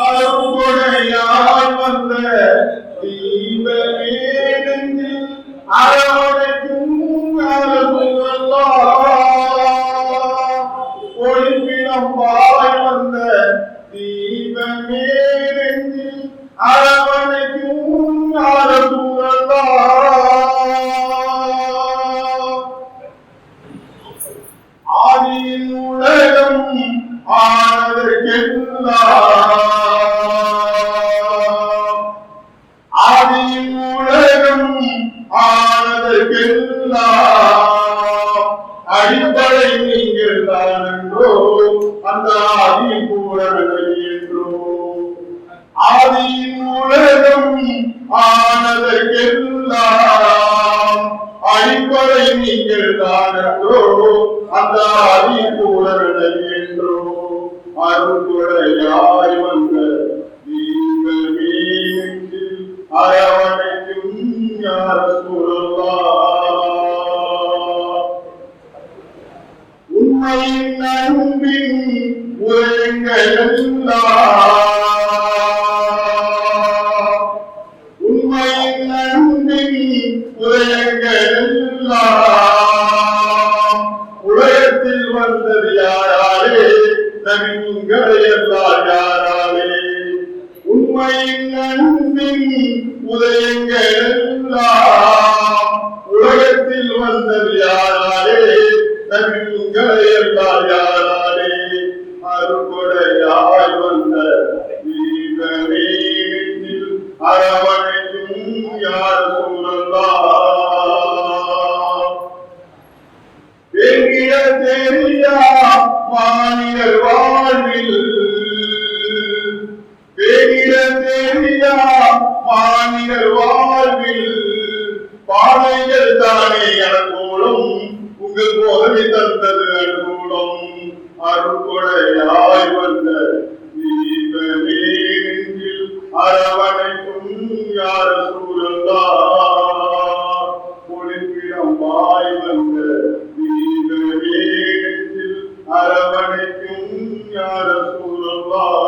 அருள்கொடையாய் வந்த தீபமே நெஞ்சில் அரவணைக்கும் ஒளிப்பிடம்பாய் வந்த தீபமே நெஞ்சில் அரவணைக்கும் ஆதியின் உலகம் ஆதியின் உலகம் ஆனதற்கெல்லாம் அடிப்படை நீங்கள் தான் என்றோ அந்த ஆதி பூரணை என்றோ ஆதியின் உலகம் ஆனதற்கெல்லாம் அடிப்படை நீங்கள் தான் என்றோ அந்த ஆதி பூரணை என்றோ அருள்கொடையாய் வந்த தீபமே நெஞ்சில் அரவணைக்கும் யா ரசூலல்லாஹ். உண்மையின் அன்பின் உரைகள் எல்லாம் உண்மையின் அன்பின் உரைகள் எல்லாம் உலகத்தில் வந்தது யாராலே நபிகளை எல்லாம் யாராலே உண்மையின் அன்பின் உதயங்கள் எல்லாம் உலகத்தில் வந்தது யாராலே நபிகளை எல்லாம் யாராலே அருள்கொடையாய் வந்த தீபமே நெஞ்சில் அரவணைக்கும் யா ரசூலல்லாஹ். என்கிற தெரியா மாநிலர் வாழ்வில் தெரியா மாநிலர் வாழ்வில் பானைகள் தானே அனுகூலம் உங்கள் போதனை தந்தது அனுகூலம் அருள்கொடையாய் வந்த தீபமே நெஞ்சில் அரவணைக்கும் யா ரசூலல்லாஹ். ஒளிப்பிடமாய் வந்த தீபமே நெஞ்சில் அரவணைக்கும் யா ரசூலல்லாஹ்.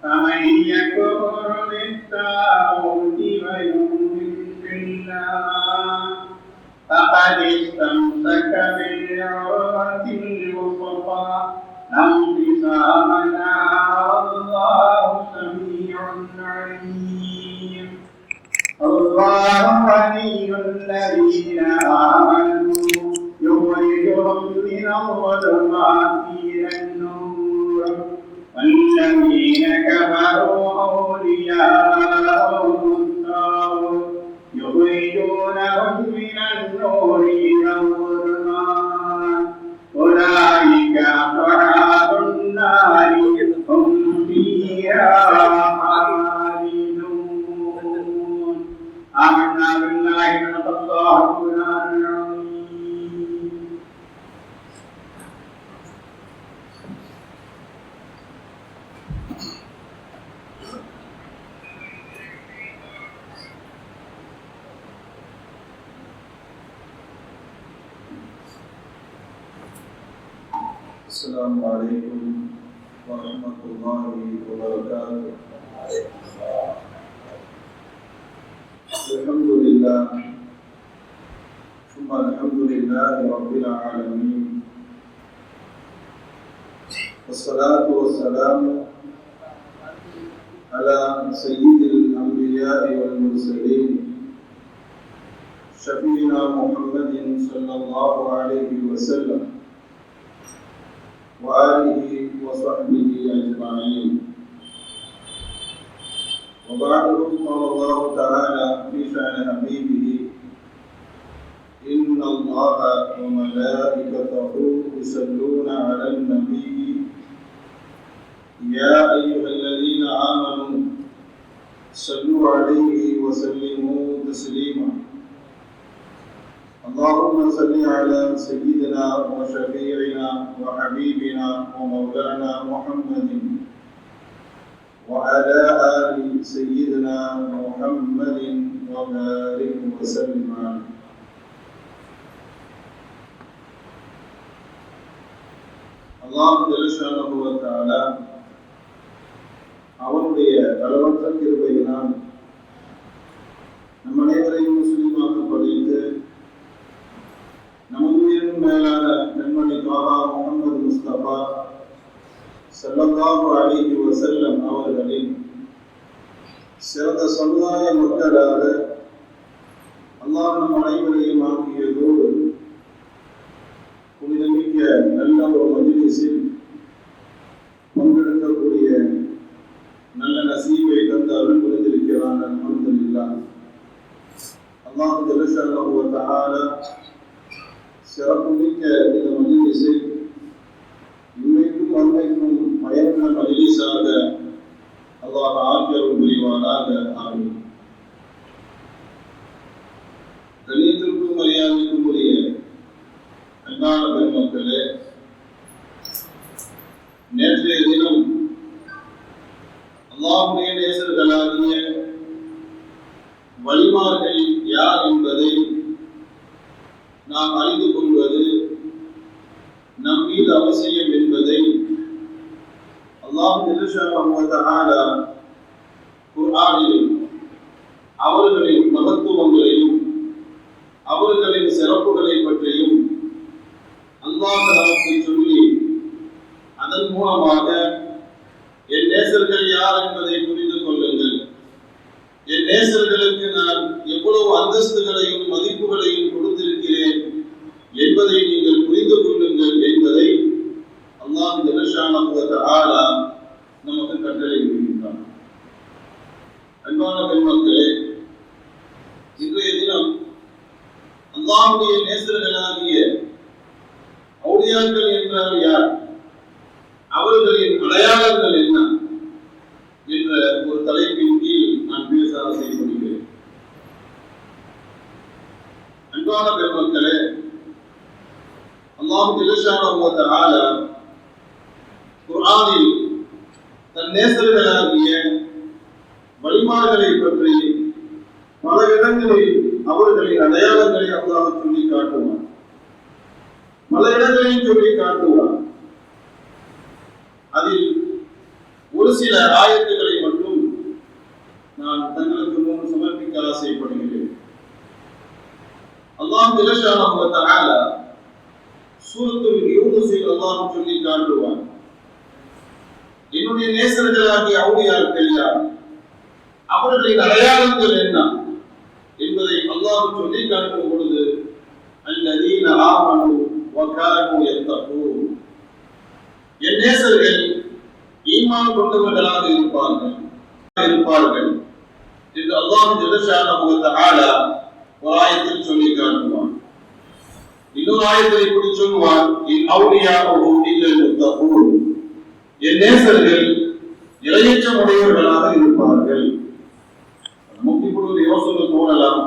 فمن يكفر بالطاغوت ويؤمن بالله فقد استمسك بالعروة الوثقى لا انفصام لها والله سميع عليم. الله ولي الذين آمنوا يخرجهم من الظلمات إلى النور والذين كفروا أولياءهم الطاغوت يخرجونهم من النور إلى الظلمات أولئك أصحاب النار هم فيها خالدون. آمنا بالله صدق الله العظيم. السلام عليكم ورحمة الله وبركاته. الحمد لله ثم الحمد لله رب العالمين والصلاة والسلام على سيد الأنبياء والمرسلين شفيعنا محمد صلى الله عليه وسلم وآله وصحبه أجمعين. وبعد قال الله تعالى في شأن حبيبه إن الله وملائكته يصلون على النبي يا أيها الذين آمنوا صلوا عليه وسلموا تسليما. اللهم صل على سيدنا وشفيعنا وحبيبنا ومولانا محمد وعلى آل سيدنا محمد وبارك وسلم عليه. அல்லாஹ் ஜல்லஷானஹு வ தஆலா அவனுடைய அளவற்ற கிருபையினால் நம் அனைவரையும் முஸ்லிமாக படைத்து நமது உயிரினும் மேலான நன்மணி தாஹா முஹம்மது முஸ்தபா ஸல்லல்லாஹு அலைஹி வஸல்லம் அவர்களின் சிறந்த சமுதாய மக்களாக அல்லாஹ் நம் அனைவரையும் ஆக்கியதோடு புனிதமிக்க நல்ல ஒரு மஜ்லிஸில் பங்கெடுக்கக்கூடிய நல்ல நசீபை தந்து அருள் புரிந்திருக்கிறான். அல்ஹம்துலில்லாஹ். அல்லாஹ் ஜல்லஷானஹு வ தஆலா சிறப்புமிக்க இந்த மஜ்லிஸில் இன்றைக்கும் மறுமைக்கும் பயனுள்ள மஜ்லிஸாக அல்லாஹ் ஆக்கியருள் புரிவானாக. ஆமீன். கண்ணியத்திற்கும் மரியாதைக்கும் உரிய அன்பான பெருமக்களே, நேற்றைய தினம் அல்லாஹ்வுடைய நேசர்களாகிய வலிமார்கள் யார் என்பதை நாம் அறிந்து கொள்வது நம் மீது அவசியம் என்பதை அல்லாஹ் ஜல்லஷானஹு வ தஆலா குர்ஆனில் அவர்களின் மகத்துவங்களையும் அவர்களின் சிறப்புகளை பற்றியும் அல்லாஹ் நமக்கு சொல்லி அதன் மூலமாக என் நேசர்கள் யார் என்பதை புரிந்து கொள்ளுங்கள், என் நேசர்களுக்கு நான் எவ்வளவு அந்தஸ்துகளையும் மதிப்புகளையும் கொடுத்திருக்கிறேன் என்பதை நீங்கள் புரிந்து கொள்ளுங்கள் என்பதை அல்லாஹ் ஜல்லஷானஹு வ தஆலா நமக்கு கட்டளையிடுகின்றான். அன்பான பெருமக்களே, இன்றைய தினம் அல்லாஹ்வுடைய நேசர்களாகிய அவுலியாக்கள் என்றால் யார், அவர்களின் அடையாளங்கள் என்ன என்ற ஒரு தலைப்பின் கீழ் நான் பேச ஆசைப்படுகிறேன். அன்பான பெருமக்களே, அல்லாஹ் ஜல்லஷானஹு வ தஆலா குர்ஆனில் தன் நேசர்களாகிய வலிமார்களை பற்றி பல இடங்களில் அவர்களின் அடையாளங்களை அல்லாஹ் சொல்லி காட்டுவார், பல இடங்களில் சொல்லி காட்டுவார். அதில் ஒரு சில ஆயத்துக்களை நான் தங்களுக்கு முன் சமர்ப்பிக்க ஆசைப்படுகிறேன். அல்லாஹ் ஜல்லஷானஹு வ தஆலா சூரத்துல் யூனுஸில் அல்லாஹ் சொல்லி காட்டுவான், என்னுடைய நேசர்களாகிய அவுலியாக்கள் யார், அவர்களின் அடையாளங்கள் என்ன என்பதை அல்லாஹ் சொல்லி காட்டும் பொழுது, அல்லதீன ஆமனு வ கானூ யத்தகூன், என் நேசர்கள் ஈமான் கொண்டவர்களாக இருப்பார்கள் என்று அல்லாஹ் ஜல்லஷானஹு வ தஆலா ஒரு ஆயத்தில் சொல்லி காட்டுவான். இன்னொரு ஆயத்தில் இப்படி சொல்லுவான், இன் அவுலியாஹு இல்லல் முத்தகூன், என் நேசர்கள் இறையச்சம் உடையவர்களாக இருப்பார்கள். நமக்கு இப்படி ஒரு யோசனை தோணலாம்,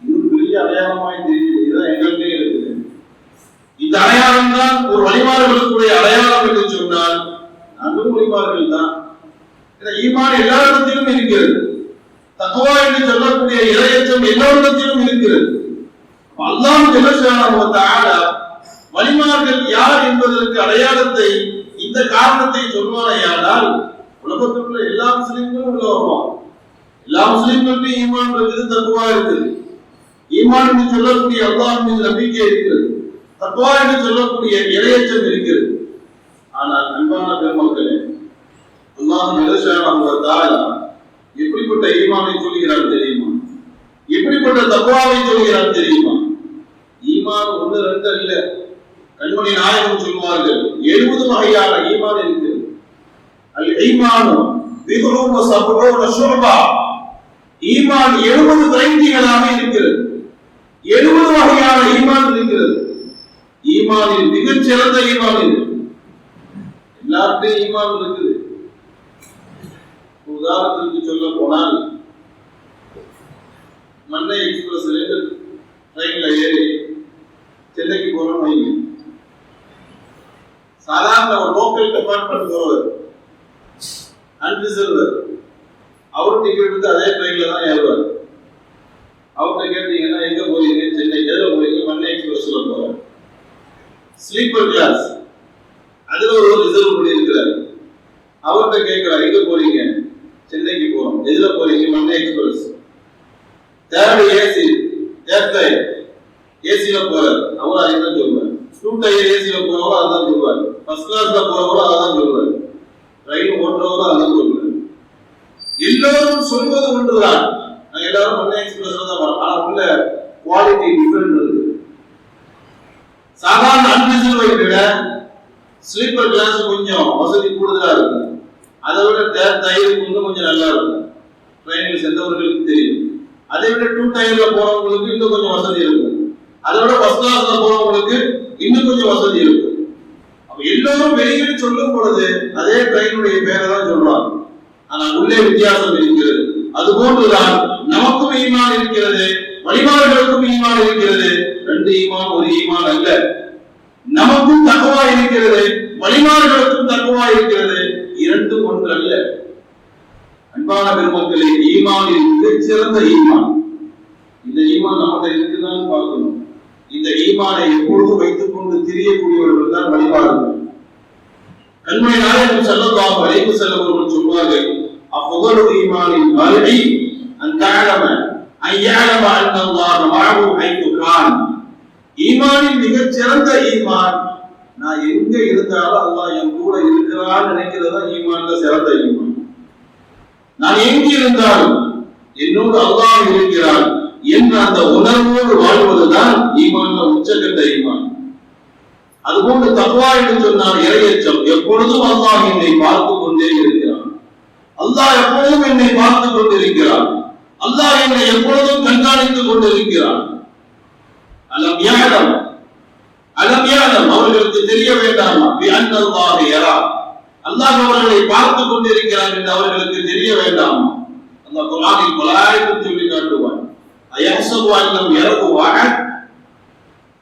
இது பெரிய அடையாளமாய் தெரியுது, இதுதான் எங்கள்கிட்டே இருக்குது. இந்த அடையாளம் தான் ஒரு வழிமாறுகளுக்குரிய அடையாளம் என்று சொன்னால் நாங்களும் வழிமாறுகள் தான். ஈமான் எல்லாரிடத்திலும் இருக்கிறது. தக்வா என்று சொல்லக்கூடிய இறையச்சம் எல்லோரிடத்திலும் இருக்கிறது. அல்லாஹ் ஜல்லஷானஹு வ தஆலா வழிமார்கள் யார் என்பதற்கு அடையாளத்தை, இந்த காரணத்தை சொல்வானேயானால், உலகத்துக்குள்ள எல்லா முஸ்லிம்களும் உள்ள வருவான். எல்லா முஸ்லிம்களுக்கும் ஈமான் இருக்குது, தக்வா இருக்குது. ஈமான் என்று சொல்லக்கூடிய அல்லாஹ் மீது நம்பிக்கை இருக்கிறது, தக்வா என்று சொல்லக்கூடிய இறையச்சம் இருக்கிறது. ஆனால் அன்பான பெருமக்களே, அல்லாஹ் ஜல்லஷானஹு வ தஆலா எப்படிப்பட்ட ஈமானை சொல்கிறார் தெரியுமா? எப்படிப்பட்ட தக்வாவை சொல்கிறார் தெரியுமா? ஈமான் 1 2 இல்ல, கண்மணி நாயகம் சொல்வார்கள் 70 வகையான ஈமான் இருக்கிறது. அல் ஈமானு பிதுஉ வ சபூன ஷுபா, ஈமான் 70 கிளைகளாக இருக்கிறது. 70 வகையான ஈமான் இருக்கிறது. ஈமானில் மிகச் சிறந்த ஈமான் இது. எல்லாருக்கும் ஈமான் இருக்குது. உதாரணத்திற்கு சொல்ல போனால், மன்னை எக்ஸ்பிரஸ் ட்ரெயின்ல ஏறி சென்னைக்கு போறோம் வைங்க. சாதாரண ஒரு லோக்கல் டிபார்ட்மெண்ட் போறவர், அன்ரிசர்வர், அவர் டிக்கெட் எடுத்து அதே ட்ரெயின்ல தான் ஏறுவார். அவர்கிட்ட கேட்டீங்கன்னா எங்க போறீங்க, சென்னை, எதில் போறீங்க, மன்னை எக்ஸ்பிரஸ்ல போறேன். ஸ்லீப்பர் கிளாஸ், அதுல ஒரு ரிசர்வ் பண்ணி இருக்கிறார். அவர்கிட்ட கேட்கிறார், எங்க போறீங்க, சென்னைக்கு போறோம். எதுல போறீங்க, Mannai express. Third AC, third tier ஏசில போறார், அவரும் அதைத்தான் சொல்லுவார். 2 டயர் ஏசில போறவரும் அதான் சொல்லுவார். ஃபர்ஸ்ட் கிளாஸ்ல போறவரும் அதான் சொல்லுவார். ட்ரெயின் ஓட்டுறவரும் அதான் சொல்லுவார். எல்லோரும் சொல்வது ஒன்றுதான், நாங்க எல்லாரும் மன்னை எக்ஸ்பிரஸ்ல தான் வரோம். ஆனா உள்ள குவாலிட்டி டிஃபரெண்ட் இருக்கு. சாதாரண அன்ரிசர்வை விட ஸ்லீப்பர் கிளாஸ் கொஞ்சம் வசதி கூடுதலா இருக்கும். அதை விட தேர்ட் டயருக்கு இன்னும் கொஞ்சம் நல்லா இருக்கும். ட்ரெயினில் சென்றவர்களுக்கு தெரியும். அதை விட 2 டயர்ல போறவங்களுக்கு இன்னும் கொஞ்சம் வசதி இருக்கும். அதை விட ஃபர்ஸ்ட் கிளாஸ்ல போறவங்களுக்கு இன்னும் கொஞ்சம் வசதி இருக்கும். அப்ப எல்லோரும் வெளியில் சொல்லும் பொழுது அதே ட்ரெயினுடைய பேரை தான் சொல்றாங்க, ஆனால் உள்ளே வித்தியாசம் இருக்கிறது. அது போன்றுதான் நமக்கும் ஈமான் இருக்கிறது, வழிமாறுகளுக்கும் ஈமான் இருக்கிறது. 2 ஈமான் ஒரு ஈமான் அல்ல. நமக்கும் தக்வா இருக்கிறது, வழிமாறுகளுக்கும் தக்வா இருக்கிறது. 2 ஒன்று அல்ல. அன்பான பெருமக்களே, ஈமானில் மிகச் சிறந்த ஈமான், இந்த ஈமான் நம்மகிட்ட இருக்குதான் பார்க்கணும். இந்த ஈமானை எப்பொழுதும் வைத்துக் கொண்டு திரியக்கூடியவர்கள் தான் வழிபாடுகள். கண்மணி நாயகம் ஸல்லல்லாஹு அலைஹி வஸல்லம் அவர்கள் சொல்வார்கள், அஃதலு ஈமானில் மர்இ அன் தஅலம அன் யஅலம அன்ன அல்லாஹ் மஅஹு ஹைது கான். ஈமானில் மிகச் சிறந்த ஈமான், நான் எங்க இருந்தாலும் அல்லாஹ் என் கூட இருக்கிறான்னு நினைக்கிறது தான் ஈமான்ல சிறந்த ஈமான். நான் எங்கு இருந்தாலும் என்னோடு அல்லாஹ் இருக்கிறான் என்ற அந்த உணர்வோடு வாழ்வதுதான் ஈமான்ல உச்சகட்ட ஈமான். அதுபோன்று தக்வா என்று சொன்னால் இறையச்சம். எப்பொழுதும் அல்லாஹ் என்னை பார்த்து கொண்டே இருக்கிறான், அல்லாஹ் எப்பொழுதும் என்னை பார்த்து கொண்டிருக்கிறான், அல்லாஹ் என்னை எப்பொழுதும் கண்காணித்துக் கொண்டிருக்கிறான். அலம் யஅலம், அலம் யஅலம், அவர்களுக்கு தெரிய வேண்டாமா, பிஅன்ன அல்லாஹ் யரா, அல்லாஹ் அவர்களை பார்த்து கொண்டிருக்கிறான் என்று அவர்களுக்கு தெரிய வேண்டாமா? அல்லாஹ் குர்ஆனில் பலாயிரம் சொல்லி காட்டுவான். அயஹ்சபு அன்னம் யரஹு அஹத்,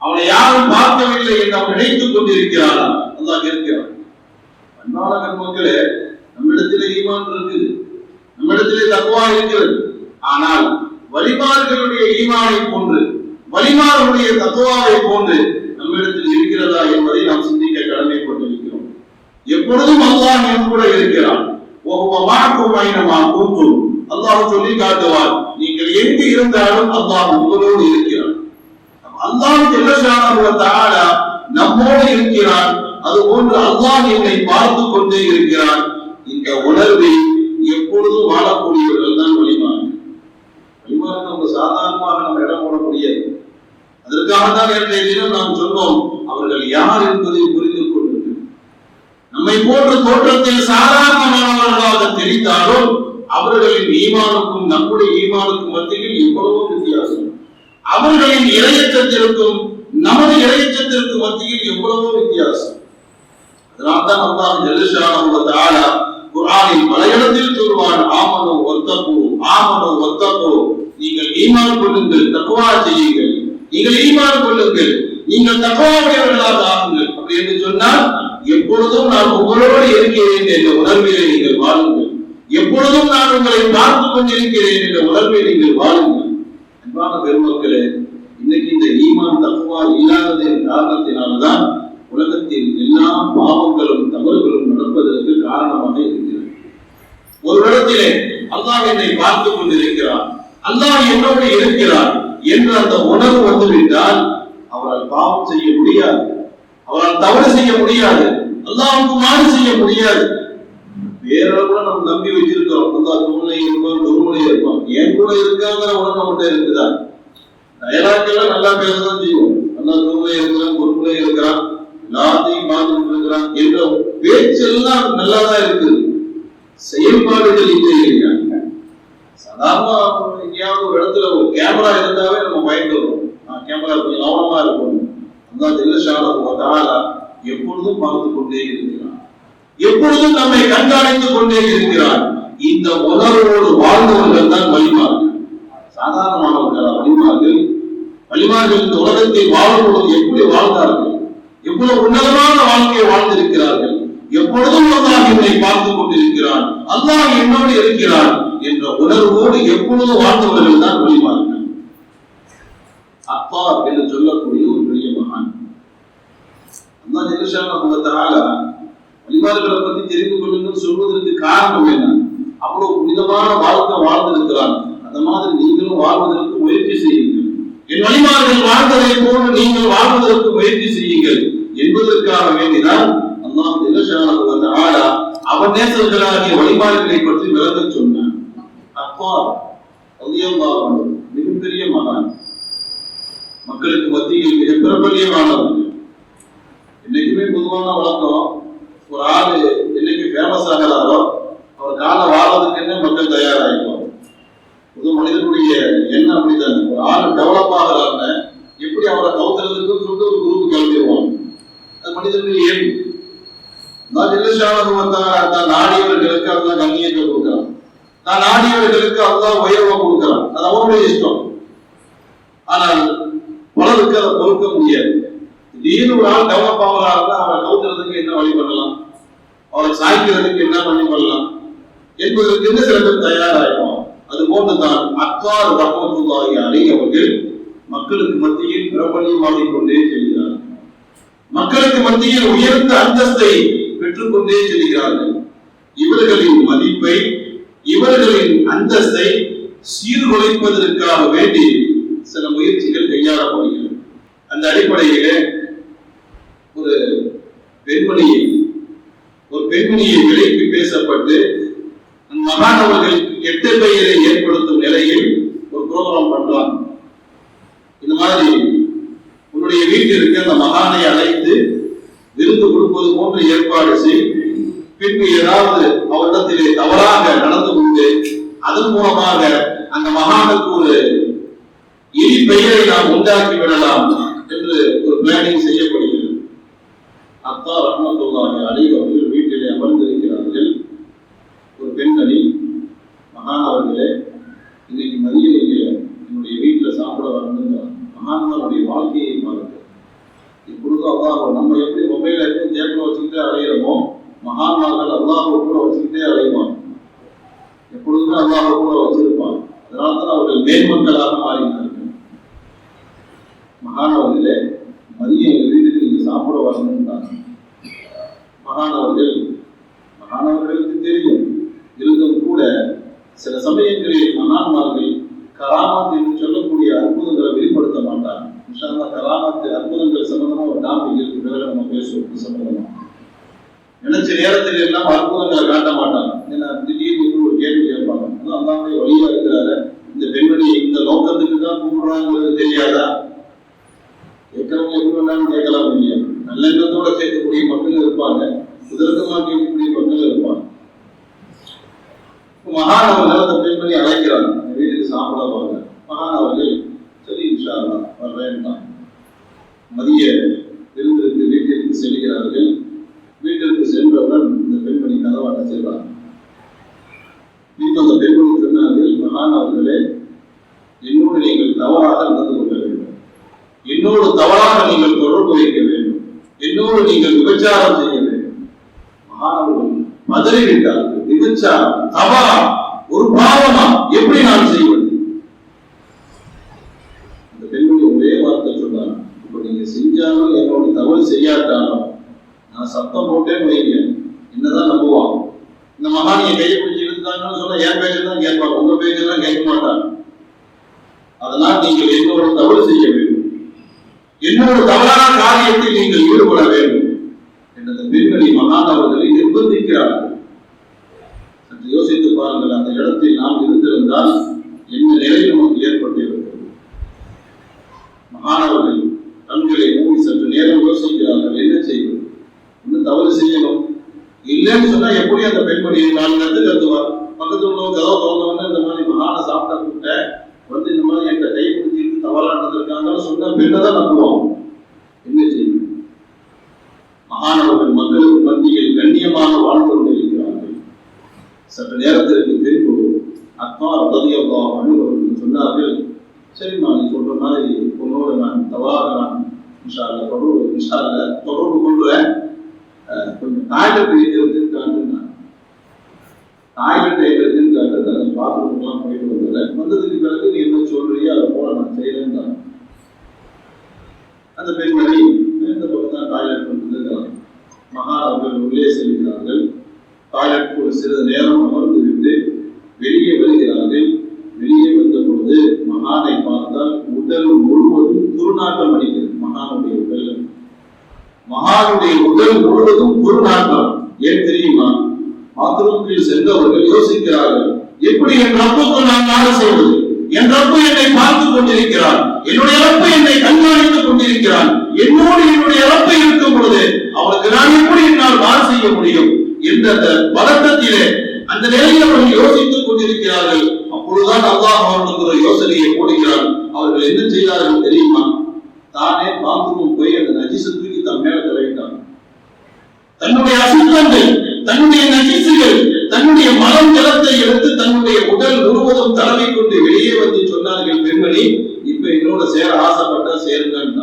அவனை யாரும் பார்க்கவில்லை என்று அவன் நினைத்துக் கொண்டிருக்கிறானா? அல்லாஹ் இருக்கிறான். அன்பான மக்களே, நம்மிடத்திலே ஈமான் இருக்குது, நம்மிடத்திலே தக்வா இருக்கிறது. ஆனால் வலிமார்களுடைய ஈமானை போன்று, வலிமார்களுடைய தக்வாவை போன்று நம்மிடத்தில் இருக்கிறதா என்பதை நாம் சிந்திக்க கடமைப்பட்டிருக்கிறோம். எப்பொழுதும் அல்லாஹ் என் கூட இருக்கிறான். அல்லாஹ் சொல்லி காட்டுவார், நீங்கள் எங்கு இருந்தாலும் அல்லாஹ் உங்களோடு இருக்கிறார். அல்லாஹ் ஜல்லஷானஹு வ தஆலா நம்மோடு இருக்கிறான். அதுபோன்று அல்லாஹ் என்னை பார்த்து கொண்டே இருக்கிறான். இந்த உணர்வை எப்பொழுதும் வாழக்கூடியவர்கள் தான் வழிமார்கள். வழிமார்கள் நம்ம சாதாரணமாக நம்ம இடம் போட முடியாது. அதற்காகத்தான் நேற்றைய தினம் நாம் சொன்னோம், அவர்கள் யார் என்பதை புரிந்து கொள்ளுங்கள். நம்மை போன்ற தோற்றத்தில் சாதாரணமானவர்களாக தெரிந்தாலும் அவர்களின் ஈமானுக்கும் நம்முடைய ஈமானுக்கும் மத்தியில் எவ்வளவோ வித்தியாசம். அவர்களின் இறையச்சத்திற்கும் நமது இறையச்சத்திற்கும் மத்தியில் எவ்வளவோ வித்தியாசம். அதனால்தான் அல்லாஹ் ஜல்லஷானஹு வ தஆலா குர்ஆனில் பல இடத்தில் சொல்வான், ஆமனு வத்தகு, நீங்கள் ஈமான் கொள்ளுங்கள், தக்வா செய்யுங்கள். நீங்கள் ஈமான் கொள்ளுங்கள், நீங்கள் தக்வாவுடையவர்களாக ஆகுங்கள். அப்படி என்று சொன்னால் எப்பொழுதும் நான் உங்களோடு இருக்கிறேன் என்ற உணர்விலே நீங்கள் வாழுங்கள். எப்பொழுதும் நான் உங்களை பார்த்து கொண்டிருக்கிறேன் என்ற உணர்வை நீங்கள் வாழுங்கள். அன்பான பெருமக்களே, இன்னைக்கு இந்த ஈமான் தக்வா இல்லாததின் காரணத்தினால்தான் உலகத்தில் எல்லா பாவங்களும் தவறுகளும் நடப்பதற்கு காரணமாக இருக்கிறது. ஒரு இடத்திலே அல்லாஹ் என்னை பார்த்துக் கொண்டிருக்கிறார், அல்லாஹ் என்னோடு இருக்கிறார் என்ற அந்த உணர்வு வந்துவிட்டால் அவரால் பாவம் செய்ய முடியாது, அவரால் தவறு செய்ய முடியாது, அல்லாஹ்வுக்கு மாறு செய்ய முடியாது. வேற கூட நம்ம நம்பி வச்சிருக்கிறோம், அல்லாஹ் தூணை இருப்பான், துருமுனை இருப்பான், என் கூட இருக்காங்கிற உணர்வு மட்டும் இருக்குதா? டயலாக்கெல்லாம் நல்லா பேசதான் செய்வோம். அல்லாஹ் தூணை இருக்கிறான், பொறுப்புல இருக்கிறான், எல்லாத்தையும் பார்த்துட்டு இருக்கிறான் என்ற பேச்செல்லாம் நல்லாதான் இருக்குது. செயல்பாடுகள் இல்லையா? சாதாரண எங்கேயாவது ஒரு இடத்துல ஒரு கேமரா இருந்தாவே நம்ம பயந்துடுறோம். கேமரா கொஞ்சம் கவனமா இருக்கும். அல்லாஹ் ஜல்லஷானஹு வ தஆலா எப்பொழுதும் பார்த்து கொண்டே இருக்கிறான், எப்பொழுதும் நம்மை கண்காணித்துக் கொண்டே இருக்கிறான். இந்த உணர்வோடு வாழ்ந்தவர்கள் தான் வழிமார்கள். சாதாரணமானவர்கள் வழிமார்கள். வழிமார்கள் இந்த உலகத்தில் வாழும் பொழுது எப்படி வாழ்ந்தார்கள், எவ்வளவு உன்னதமான வாழ்க்கையை வாழ்ந்திருக்கிறார்கள். எப்பொழுதும் அல்லாஹ் என்னை பார்த்துக் கொண்டிருக்கிறான், அல்லாஹ் என்னோடு இருக்கிறான் என்ற உணர்வோடு எப்பொழுதும் வாழ்ந்தவர்கள் தான் வழிமார்கள். அப்பா என்று சொல்லக்கூடிய ஒரு பெரிய மகான். அல்லாஹ் ஜல்லஷானஹு வ தஆலா வழிமார்களை பற்றி தெரிந்து கொள்ளுங்கள் சொல்வதற்கு காரணம் என்ன? அவ்வளவு புனிதமான வாழ்க்கை வாழ்ந்திருக்கிறான். அந்த மாதிரி நீங்களும் வாழ்வதற்கு முயற்சி செய்யுங்கள். என் வழிமார்கள் வாழ்ந்ததை போன்று நீங்கள் வாழ்வதற்கு முயற்சி செய்யுங்கள் என்பதற்காக வேண்டிதான் அல்லாஹ் ஜல்லஷானஹு வ தஆலா அவன் நேசர்களாகிய வழிமார்களை பற்றி விளக்க சொன்னான். அப்பா ரலியல்லாஹு அன்ஹு மிகப்பெரிய மகான், மக்களுக்கு மத்தியில் மிக பிரபல்யமானவர்கள். என்னைக்குமே பொதுவான வழக்கம், ஒரு ஆளு என்னைக்கு ஃபேமஸ் ஆகிறாரோ அவர் கால வாழ்றதுக்கு மக்கள் தயாராகிடுவாங்க. பொது மனிதனுடைய எண்ணம் அப்படித்தானே. ஒரு ஆள் டெவலப் ஆகிறாருன்னு எப்படி அவரை கவுத்துறதுக்கு சொல்லிட்டு ஒரு குரூப் கிளம்பிடுவாங்க. அது மனிதனுடைய இயல்பு. தான் ஜல்லஷானஹு வ தஆலா தான் நாடியவர்களுக்கு அல்லாஹ் கண்ணியத்தை கொடுக்கிறான், தான் நாடியவர்களுக்கு அல்லாஹ் உயர்வை கொடுக்கிறான். அது அவருடைய இஷ்டம். ஆனால் பலருக்கு அதை பொறுக்க முடியாது. திடீர்னு ஒரு ஆள் டெவலப் ஆகிறாருன்னா அவரை கவுத்துறதுக்கு என்ன வழி பண்ணலாம், அவரை சாய்க்கிறதுக்கு என்ன வழி பண்ணலாம் என்பதற்கு சில பேர் தயாராகும். அது போன்றுதான் அத்தார் ரஹ்மத்துல்லாஹி அலைஹி அவர்கள் மக்களுக்கு மத்தியில் பிரபல்யமாகிக் கொண்டே செல்கிறார்கள். மக்களுக்கு மத்தியில் உயர்ந்த அந்தஸ்தை பெற்றுக் கொண்டே செல்கிறார்கள். இவர்களின் மதிப்பை, இவர்களின் அந்தஸ்தை சீர்குலைப்பதற்காக வேண்டி சில முயற்சிகள் கையாளப்படுகிறது. அந்த அடிப்படையிலே ஒரு பெண்மணியை விலைக்கு பேசப்பட்டு மகானவர்களுக்கு கெட்ட பெயரை ஏற்படுத்தும் நிலையில் ஒரு புரோகிராம் பண்றாங்க. இந்த மாதிரி உன்னுடைய வீட்டிற்கு அந்த மகானை அழைத்து விருந்து கொடுப்பது போன்ற ஏற்பாடு செய், பின்பு ஏதாவது அவரிடத்திலே தவறாக நடந்து கொண்டு அதன் மூலமாக அந்த மகானுக்கு ஒரு இனி பெயரை நாம் உண்டாக்கி விடலாம் என்று ஒரு பிளானிங் செய்யப்படுகிறது. அத்தா ரஹ்மத்துல்லாஹி அலைஹி அவர்கள் வீட்டிலே அமர்ந்திருக்கிறார்கள். ஒரு பெண்மணி, மகான் அவர்களே, இன்னைக்கு மதியம் என்னுடைய வீட்டில் சாப்பிட வரணுங்கிறார். மகான்களுடைய வாழ்க்கையை பாருங்கள். இப்பொழுது அல்லாஹ் நம்ம எப்படி மொபைல இருக்கும் ஜேபில் வச்சுக்கிட்டே அலையிறோமோ, மகான்மார்கள் அல்லாஹ் கூட வச்சுக்கிட்டே அலைவாங்க. எப்பொழுதுமே அல்லாஹ் கூட வச்சிருப்பாங்க. அதனால்தான் அவர்கள் மேன்மக்களாக மாறினார்கள். மகானவர்களே, மதியம் எங்கள் வீட்டுக்கு நீங்க சாப்பிட வரணும்ன்றாங்க. மகானவர்களுக்கு தெரியும் சில சமயங்களில் மகான்மார்கள் கராமத் என்று சொல்லக்கூடிய அற்புதங்களை வெளிப்படுத்த மாட்டாங்க. கராமத்து அற்புதங்கள் சம்பந்தமா ஒரு டாபிக் இருக்கு, பிறகு நம்ம பேசுவோம் சம்பந்தமா. நினைச்ச நேரத்தில் எல்லாம் அற்புதங்களை காட்ட மாட்டாங்க. ஏன்னா திடீர்னு ஒரு கேள்வி கேட்பாங்க, அல்லாஹ்வுடைய வழியா இருக்கிறாரு, இந்த பெண்மணி இந்த நோக்கத்துக்கு தான் கூப்பிடுறாங்கிறது தெரியாதா? கேட்கறவங்க எப்படி வேணாலும் கேட்கலாம் இல்லையா? நல்லெண்ணத்தோட கேட்கக்கூடிய மக்கள் இருப்பாங்க, குதிரக்கமா கேட்கக்கூடிய மக்கள் இருப்பாங்க. மகான் அவர்கள் அந்த பெண்மணி அழைக்கிறாங்க, வீட்டுக்கு சாப்பிட போறாங்க. மகான் அவர்கள் சரி இன்ஷா அல்லாஹ் வர்றேன்தான். மதிய விருந்திற்கு வீட்டிற்கு செல்கிறார்கள். வீட்டிற்கு சென்றவுடன் இந்த பெண்மணி கதவாட்ட செல்வார். வீட்டு அந்த பெண்மணி சொன்னார்கள், மகான் அவர்களே, என்னோடு நீங்கள் தவறாக நடந்து கொள்ள வேண்டும், என்னோடு தவறாக நீங்கள் தொடர்பு வைக்க வேண்டும், என்னோடு நீங்கள் விபச்சாரம் செய்ய வேண்டும். மகான் அவர்கள் மதுரைவிட்டார்கள். விபச்சாரம் தவறா, ஒரு பாவமா, எப்படி நான் செய்வது? இந்த பெண்மணி ஒரே வார்த்தை சொன்னாங்க, இப்ப நீங்க செஞ்சாலும் என்னோட தவறு செய்யாட்டாலும் நான் சத்தம் போட்டேன்னு வைங்க, என்னதான் நம்புவான். இந்த மகானிய கையை பிடிச்சி இருந்தாங்கன்னு சொன்னா என் பேச்சு தான் கேட்பாங்க, உங்க பேச்செல்லாம் கேட்க மாட்டாங்க. அதனால் நீங்கள் என்னோட தவறு செய்ய வேண்டும், என்னோட தவறான காரியத்தில் நீங்கள் ஈடுபட வேண்டும் என்ற பெண்மணி மகான் அவர்களை நிர்பந்திக்கிறார்கள். சற்று யோசித்து பாருங்கள், அந்த இடத்தில் நாம் இருந்திருந்தால் என்ன நிலை நமக்கு ஏற்பட்டிருக்கிறது? மகானவர்கள் கண்களை மூடி சற்று நேரம் யோசிக்கிறார்கள், என்ன செய்வது, இன்னும் தவறு செய்யணும். இல்லைன்னு சொன்னா எப்படி அந்த பெண்மணி 4 நேரத்துக்கு கத்துவார். பக்கத்துல உள்ளவங்க கதவை திறந்தவொடனே இந்த மாதிரி மகான சாப்பிட்டா கூட்ட வந்து இந்த மாதிரி என்கிட்ட கை பிடிச்சிட்டு தவறா நடந்திருக்காங்கன்னு சொன்ன பெண்ணை தான் நம்புவோம். என்ன செய்யும்? மகானவர்கள் மக்களுக்கு மத்தியில் கண்ணியமாக வாழ்ந்து கொண்டிருக்கிறார்கள். சற்று நேரத்திற்கு பின்பு அத்மா ரலியல்லாஹு அன்ஹு அவர்கள் சொன்னார்கள், சரிம்மா நீ சொல்ற மாதிரி உன்னோட நான் தவறாக நான் இன்ஷா அல்லாஹ் தொடர்பு கொள்வேன், கொஞ்சம் டாய்லெட் எங்கிறதுன்னு காட்டுனா டாய்லெட் எங்கிறதுன்னு காட்டு, நான் பாத்ரூம்லாம் போயிட்டு வந்துடுறேன், வந்ததுக்கு பிறகு நீ என்ன சொல்றியோ அதை போல நான் செய்யறேன்னு. அந்த பெண்மணி இந்த பக்கம் தான் டாய்லெட் வந்துருக்கிறாங்க. மகான் அவர்கள் உள்ளே செல்கிறார்கள். டாய்லெட் ஒரு சிறிது நேரம் அமர்ந்து விட்டு வெளியே வருகிறார்கள். வெளியே வந்த பொழுது மகானை பார்த்தால் உடல் முழுவதும் துர்நாற்றம் அடிக்கிறது. மகானுடைய உடல் முழுவதும் துர்நாற்றம். ஏன் தெரியுமா? பாத்ரூமில் சென்றவர்கள் யோசிக்கிறார்கள், எப்படி என் ரப்புக்கு நான் மாறு செய்வது? என் ரப்பு என்னை பார்த்துக் கொண்டிருக்கிறான், என்னுடைய ரப்பு என்னை கண்காணித்துக் கொண்டிருக்கிறான், என்னோடு என்னுடைய ரப்பு இருக்கும் பொழுது அவனுக்கு நான் எப்படி என்னால் மாறு செய்ய முடியும் என்ற அந்த பதட்டத்திலே அந்த நிலையில் அவர்கள் யோசித்துக் கொண்டிருக்கிறார்கள். அப்பொழுதுதான் அல்லாஹ் அவர்களுக்கு ஒரு யோசனையை போடுகிறான். அவர்கள் என்ன செய்தார்கள் தெரியுமா? தானே பாத்ரூம் போய் அந்த நஜிசை தூக்கி தன் மேல தடவிட்டாங்க. தன்னுடைய அசுத்தங்கள், தன்னுடைய நஜிசுகள், தன்னுடைய மலம் ஜலத்தை எடுத்து தன்னுடைய உடல் முழுவதும் தடவி கொண்டு வெளியே வந்து சொன்னார்கள், பெண்மணி இப்ப என்னோட சேர ஆசைப்பட்டா சேருங்க.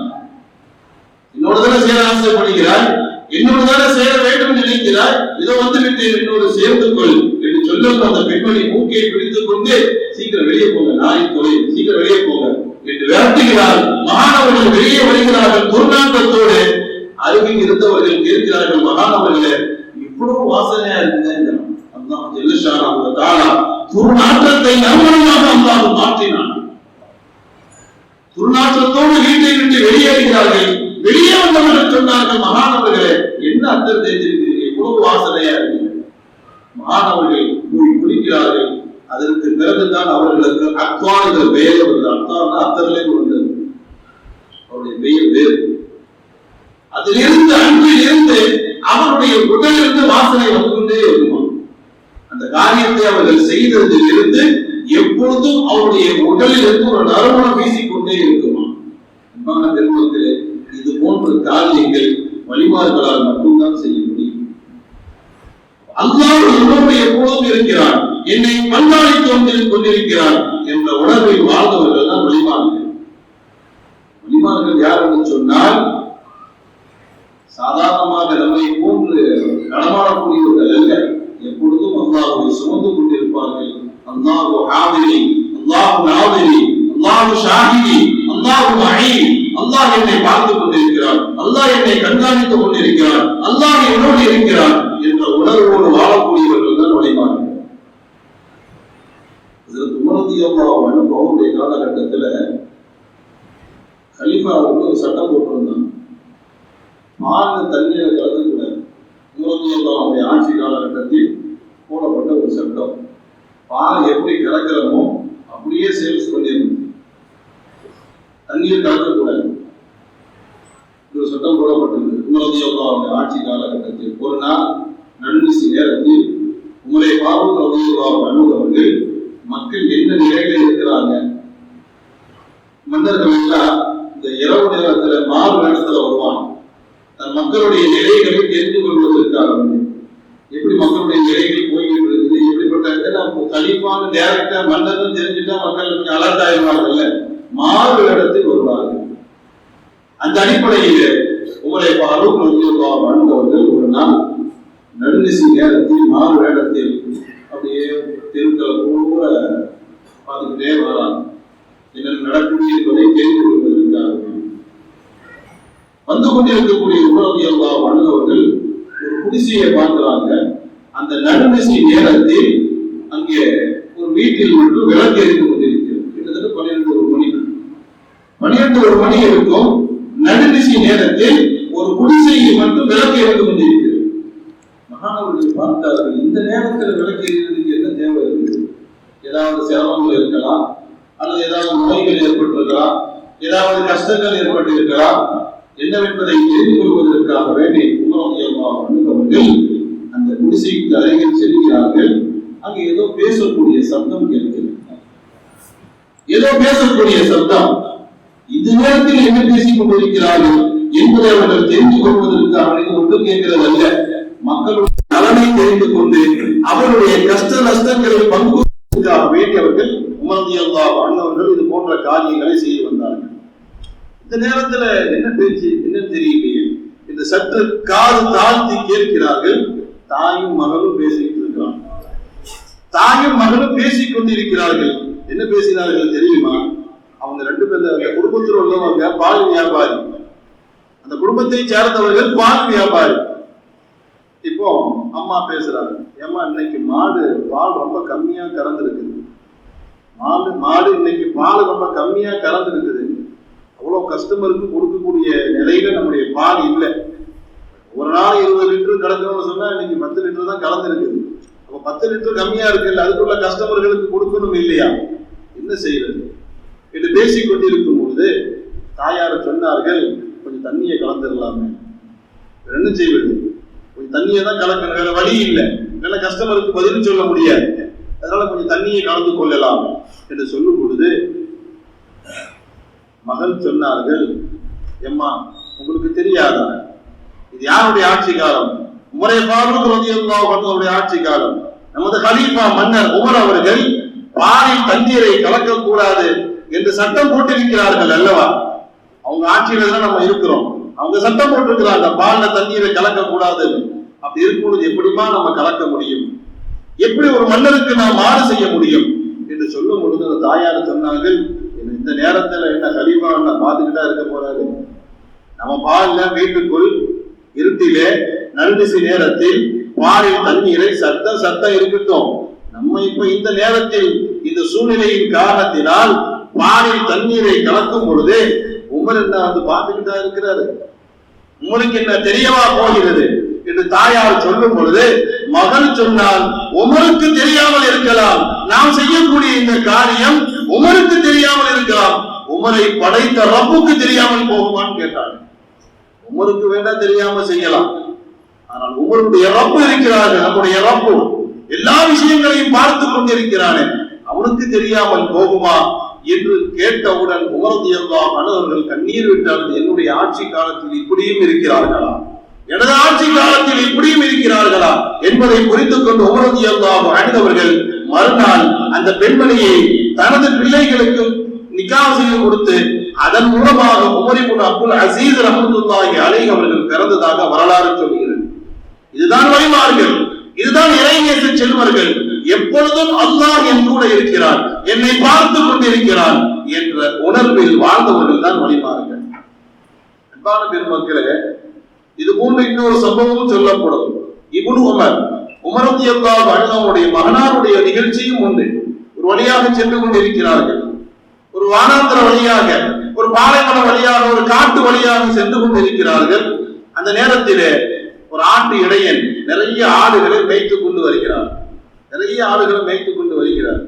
என்னோட தானே சேர ஆசைப்படுகிறாய், என்னோட தானே சேர வேண்டும் நினைக்கிறாய், இதை வந்துவிட்டு என்னோடு சேர்ந்து கொள் என்று சொல்லும். அந்த பெண்மணி மூக்கை பிடித்துக் கொண்டு சீக்கிரம் வெளியே போங்க, நாய் தொலை, சீக்கிரம் வெளியே போங்க என்று விரட்டுகிறார். மாணவர்கள் வெளியே வருகிறார்கள் துர்நாற்றத்தோடு. அருகில் இருந்தவர்கள் கேட்கிறார்கள், மகானவர்களே இவ்வளவு வாசனையா இருக்குங்க. அல்லாஹ் ஜல்லஷானஹு தஆலா துர்நாற்றத்தை நறுமணமாக அல்லாஹ் மாற்றினான். துர்நாற்றத்தோடு வீட்டை விட்டு வெளியேறுகிறார்கள். வெளியே வந்தவர்கள் சொன்னார்கள், மகானவர்களே என்ன அர்த்தம் தெரிஞ்சிருக்கிறீர்கள், இவ்வளவு வாசனையா இருக்கு. மகானவர்கள் போய் குளிக்கிறார்கள். அதற்கு பிறகுதான் அவர்களுக்கு அத்வான் என்ற பெயர் வந்தது. அத்வான் அத்தரிலே வந்தது, அவருடைய பெயர் வேறு. அதிலிருந்து அன்றிலிருந்து அவருடைய உடலிலிருந்து வாசனை வந்து கொண்டே இருக்குமா. அந்த காரியத்தை அவர்கள் செய்ததில் இருந்து எப்பொழுதும் அவருடைய உடலில் இருந்து ஒரு நறுமணம் வீசிக்கொண்டே இருக்குமா. பெருமக்களே, இது போன்ற காரியங்கள் வழிபாடுகளால் மட்டும்தான் செய்ய முடியும். அல்லாஹ் என்னோடு எப்பொழுதும் இருக்கிறான், என்னை கண்காணித்துக் கொண்டிருக்கிறான் என்ற உணர்வில் வாழ்ந்தவர்கள் தான் வழிபாடுகள். வழிபாடுகள் யார் என்று சொன்னால், சாதாரணமாக நம்மை போன்று நடமாடக்கூடியவர்கள் அல்ல. எப்பொழுதும் அல்லாஹ்வை சுமந்து கொண்டிருப்பார்கள். அல்லாஹு ஆதிரி, அல்லாஹு நாதிரி, அல்லாஹு ஷாஹிதி, அல்லாஹு மஹீம். அல்லாஹ் என்னை பார்த்துக் கொண்டிருக்கிறான், அல்லாஹ் என்னை கண்காணித்துக் கொண்டிருக்கிறான், அல்லாஹ் என்னோடு இருக்கிறான் என்ற உணர்வோடு வாழக்கூடியவர்கள் தான் வழிபாடுகள். அவருடைய காலகட்டத்தில் கலீஃபாவுக்கு ஒரு சட்டம் போட்டிருந்தாங்க, பால் தண்ணீரை கலந்துக்கூடாது. அவருடைய ஆட்சி காலகட்டத்தில் போடப்பட்ட ஒரு சட்டம். பால் எப்படி கலக்கிறமோ அப்படியே சேல்ஸ் பண்ணிடணும், தண்ணீர் கலக்கக்கூடாது. ஒரு சட்டம் போடப்பட்டிருந்தது உமரதியுல்லாஹுடைய ஆட்சி காலகட்டத்தில். ஒரு நாள் நடுநிசி நேரத்தில் உமரை ஃபாரூக் ரலியல்லாஹு அன்ஹு அவர்கள் மக்கள் என்ன நிலையில இருக்கிறாங்க, மன்னர்கள் எல்லாம் இந்த இரவு நேரத்துல மாறு நேரத்துல வருவாங்க, தன் மக்களுடைய நிலைகளை தெரிந்து கொள்வதற்காக எப்படி மக்களுடைய நிலைகள் போய்கிட்டு இருக்குது, எப்படிப்பட்ட கலீஃபான்னு டைரக்டா மன்னர்கள் தெரிஞ்சுட்டா மக்கள் கொஞ்சம் அலர்ட் ஆயிடுவாங்கல்ல, மாறு இடத்தில் வருவார்கள். அந்த அடிப்படையில் உமரை ஃபாரூக் ரலியல்லாஹு அன்ஹு அவர்கள் ஒரு நாள் நடுநிசி நேரத்தில் மாறு வேடத்தில் அப்படியே தெருக்களை கூட பார்த்துக்கிட்டே வராங்க, என்ன நடக்கும் என்பதை தெரிந்து கொள்வதற்காக. வந்து கொண்டிருக்கக்கூடிய உமர் ரலியல்லாஹு அன்ஹு அவர்கள் ஒரு குடிசையை பார்க்கிறாங்க. அந்த நடுநிசி நேரத்தில் அங்கே ஒரு வீட்டில் மட்டும் விளக்கு எரிந்து கொண்டிருக்கிறது. கிட்டத்தட்ட 12 மணி இருக்கும். நடுநிசி நேரத்தில் ஒரு குடிசையில் மட்டும் விளக்கு எரிந்து கொண்டிருக்கிறது. மகானவர்கள் பார்த்தார்கள், இந்த நேரத்தில் விளக்கு எரிகிறதுக்கு என்ன தேவை இருக்குது? ஏதாவது சிரமங்கள் இருக்கலாம், அல்லது ஏதாவது நோய்கள் ஏற்பட்டிருக்கலாம், ஏதாவது கஷ்டங்கள் ஏற்பட்டிருக்கலாம், என்னவென்பதை தெரிந்து கொள்வதற்காக வேண்டி உமர் ரலியல்லாஹு அன்ஹு அவர்கள் அந்த குடிசைக்கு அருகில் செல்கிறார்கள். அங்கே ஏதோ பேசக்கூடிய சப்தம் கேட்கிறது. ஏதோ பேசக்கூடிய சப்தம். இந்த நேரத்தில் என்ன பேசிக் கொண்டிருக்கிறார்கள் என்பதை அவர்கள் தெரிந்து கொள்வதற்காக ஒன்று கேட்கிறது அல்ல, மக்களுடைய நலனை தெரிந்து கொண்டு அவருடைய கஷ்ட நஷ்டங்களை பங்குவதற்காக வேண்டி அவர்கள் உமர் ரலியல்லாஹு அன்ஹு அவர்கள் இது போன்ற காரியங்களை செய்து வந்தார்கள். இந்த நேரத்துல என்ன பேச்சு என்ன தெரியலையே இந்த சற்று காது தாழ்த்தி கேட்கிறார்கள். தாயும் மகளும் பேசிக்கிட்டு இருக்கிறாங்க. தாயும் மகளும் பேசிக் கொண்டிருக்கிறார்கள். என்ன பேசினார்கள் தெரியுமா? அவங்க 2 பேர் அந்த குடும்பத்தில் உள்ளவங்க பால் வியாபாரி, அந்த குடும்பத்தை சேர்ந்தவர்கள் பால் வியாபாரி. இப்போ அம்மா பேசுறாங்க, ஏம்மா இன்னைக்கு பால் ரொம்ப கம்மியா கறந்துருக்குது, மாடு இன்னைக்கு பால் ரொம்ப கம்மியா கறந்துருக்குது, அவ்வளவு கஸ்டமருக்கு கொடுக்கக்கூடிய நிலையில நம்முடைய பால் இல்லை. ஒரு நாள் 20 லிட்டர் கிடக்கணும்னு சொன்னா இன்னைக்கு 10 லிட்டர் தான் கலந்துருக்குது. அப்ப 10 லிட்டர் கம்மியா இருக்குல்ல, அதுக்குள்ள கஸ்டமர்களுக்கு கொடுக்கணும் இல்லையா, என்ன செய்யறது என்று பேசிக் கொண்டிருக்கும் பொழுது தாயார் சொன்னார்கள், கொஞ்சம் தண்ணியை கலந்துடலாமே. என்ன செய்வது, கொஞ்சம் தண்ணியை தான் கலக்கணும், வேற வழி இல்லை, இல்லைன்னா கஸ்டமருக்கு பதில் சொல்ல முடியாது, அதனால கொஞ்சம் தண்ணியை கலந்து கொள்ளலாம் என்று சொல்லும் பொழுது மகள் சொன்னார்கள், எம்மா உங்களுக்கு தெரியாதா, இது யாருடைய ஆட்சி காலம்? உமரை ஃபாரூக் ரலியல்லாஹு அன்ஹு அவருடைய ஆட்சி காலம். நமது கலீஃபா மன்னர் உமர் அவர்கள் பாலில் தண்ணீரை கலக்கக்கூடாது என்று சட்டம் போட்டிருக்கிறார்கள் அல்லவா? அவங்க ஆட்சியில தான் நம்ம இருக்கிறோம். அவங்க சட்டம் போட்டிருக்கிறாங்க, பால்ல தண்ணீரை கலக்கக்கூடாது. அப்படி இருக்கும்போது எப்படிமா நம்ம கலக்க முடியும்? எப்படி ஒரு மன்னருக்கு நாம் மாறு செய்ய முடியும் என்று சொல்லும் பொழுது அந்த தாயார் சொன்னார்கள், இந்த நேரத்துல என்ன கலீஃபா பார்த்துக்கிட்டா இருக்க போறாரு? நம்ம பால்ல வீட்டுக்குள் இருட்டிலே நடுநிசி நேரத்தில் பாலில் தண்ணீரை சத்தம் இருக்கட்டும். நம்ம இப்ப இந்த நேரத்தில் இந்த சூழ்நிலையின் காரணத்தினால் பாலில் தண்ணீரை கலக்கும் பொழுது உமர் என்ன பார்த்துக்கிட்டா இருக்கிறாரு, உங்களுக்கு என்ன தெரியவா போகிறது என்று தாயார் சொல்லும் பொழுது மகள் சொன்னால், உமருக்கு தெரியாமல் இருக்கலாம், நாம் செய்யக்கூடிய இந்த காரியம் உமருக்கு தெரியாமல் இருக்கலாம், உமரை படைத்த ரப்புக்கு தெரியாமல் போகுமான்னு கேட்டாங்க. உமருக்கு வேண்டா தெரியாம செய்யலாம், ஆனால் உமருடைய ரப்பு இருக்கிறார்கள், நம்முடைய ரப்பு எல்லா விஷயங்களையும் பார்த்து கொண்டிருக்கிறானே, அவனுக்கு தெரியாமல் போகுமா என்று கேட்டவுடன் உமர் ரலியல்லாஹு அன்ஹு அவர்கள் கண்ணீர் விட்டார்கள். என்னுடைய ஆட்சி காலத்தில் இப்படியும் இருக்கிறார்களா, எனது ஆட்சி காலத்தில் இப்படியும் இருக்கிறார்களா என்பதை புரிந்து கொண்டு உமர் ரலியல்லாஹு அன்ஹு அவர்கள் மறுநாள் அந்த பெண்மணியை தனது பிள்ளைகளுக்கு நிக்காஹ் செய்து கொடுத்து அதன் மூலமாக உமர் இப்னு அப்துல் அசீஸ் ரஹ்மத்துல்லாஹி அலைஹி அவர்கள் பிறந்ததாக வரலாறு சொல்கிறது. இதுதான் வழிமார்கள், இதுதான் இறைநேச செல்வர்கள். எப்பொழுதும் அல்லாஹ் என் கூட இருக்கிறான், என்னை பார்த்து கொண்டிருக்கிறான் என்ற உணர்வில் வாழ்ந்தவர்கள் தான் வழிமார்கள். அன்பான பெருமக்களே, இது போன்ற இன்னொரு சம்பவமும் சொல்லப்படும். இப்னு உமர் ரலியல்லாஹு அன்ஹு மகனாருடைய நிகழ்ச்சியும் உண்டு. ஒரு ஒரு வழியாக சென்று கொண்டிருக்கிறார்கள். ஒரு வானாந்திர வழியாக, ஒரு பாலைவன வழியாக, ஒரு காட்டு வழியாக சென்று கொண்டிருக்கிறார்கள். அந்த நேரத்திலே ஒரு ஆட்டு இடையன் நிறைய ஆடுகளை மேய்த்துக் கொண்டு வருகிறார்.